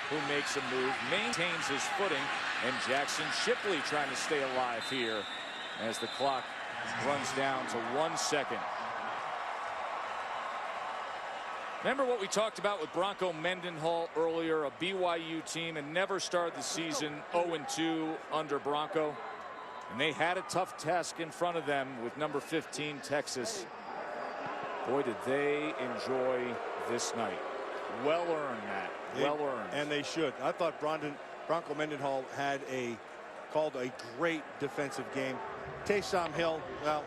who makes a move, maintains his footing, and Jackson Shipley trying to stay alive here as the clock runs down to 1 second. Remember what we talked about with Bronco Mendenhall earlier, a BYU team, and never started the season 0-2 under Bronco. And they had a tough task in front of them with number 15 Texas. Boy, did they enjoy this night. Well earned, Matt. Well earned. And they should. I thought Bronco Mendenhall had called a great defensive game. Taysom Hill, well,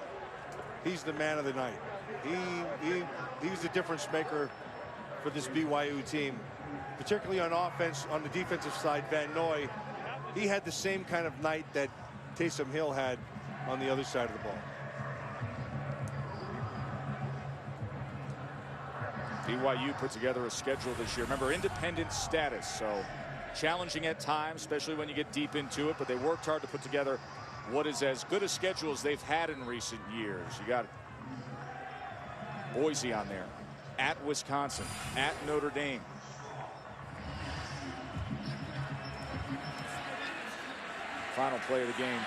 he's the man of the night. He was the difference maker for this BYU team, particularly on offense. On the defensive side, Van Noy, he had the same kind of night that Taysom Hill had on the other side of the ball. BYU put together a schedule this year. Remember, independent status, so challenging at times, especially when you get deep into it, but they worked hard to put together what is as good a schedule as they've had in recent years. You got Boise on there, at Wisconsin, at Notre Dame. Final play of the game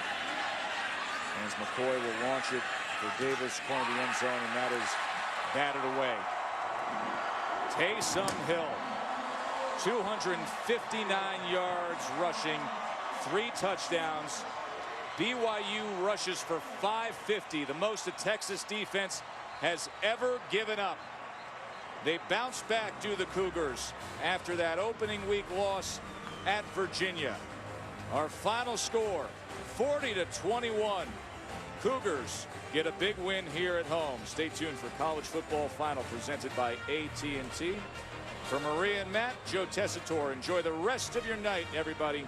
as McCoy will launch it for Davis, corner of the end zone, and that is batted away. Taysom Hill, 259 yards rushing, 3 touchdowns. BYU rushes for 550, the most a Texas defense has ever given up. They bounced back to the Cougars after that opening week loss at Virginia. Our final score, 40-21. Cougars get a big win here at home. Stay tuned for College Football Final presented by AT&T. For Maria and Matt, Joe Tessitore. Enjoy the rest of your night, everybody.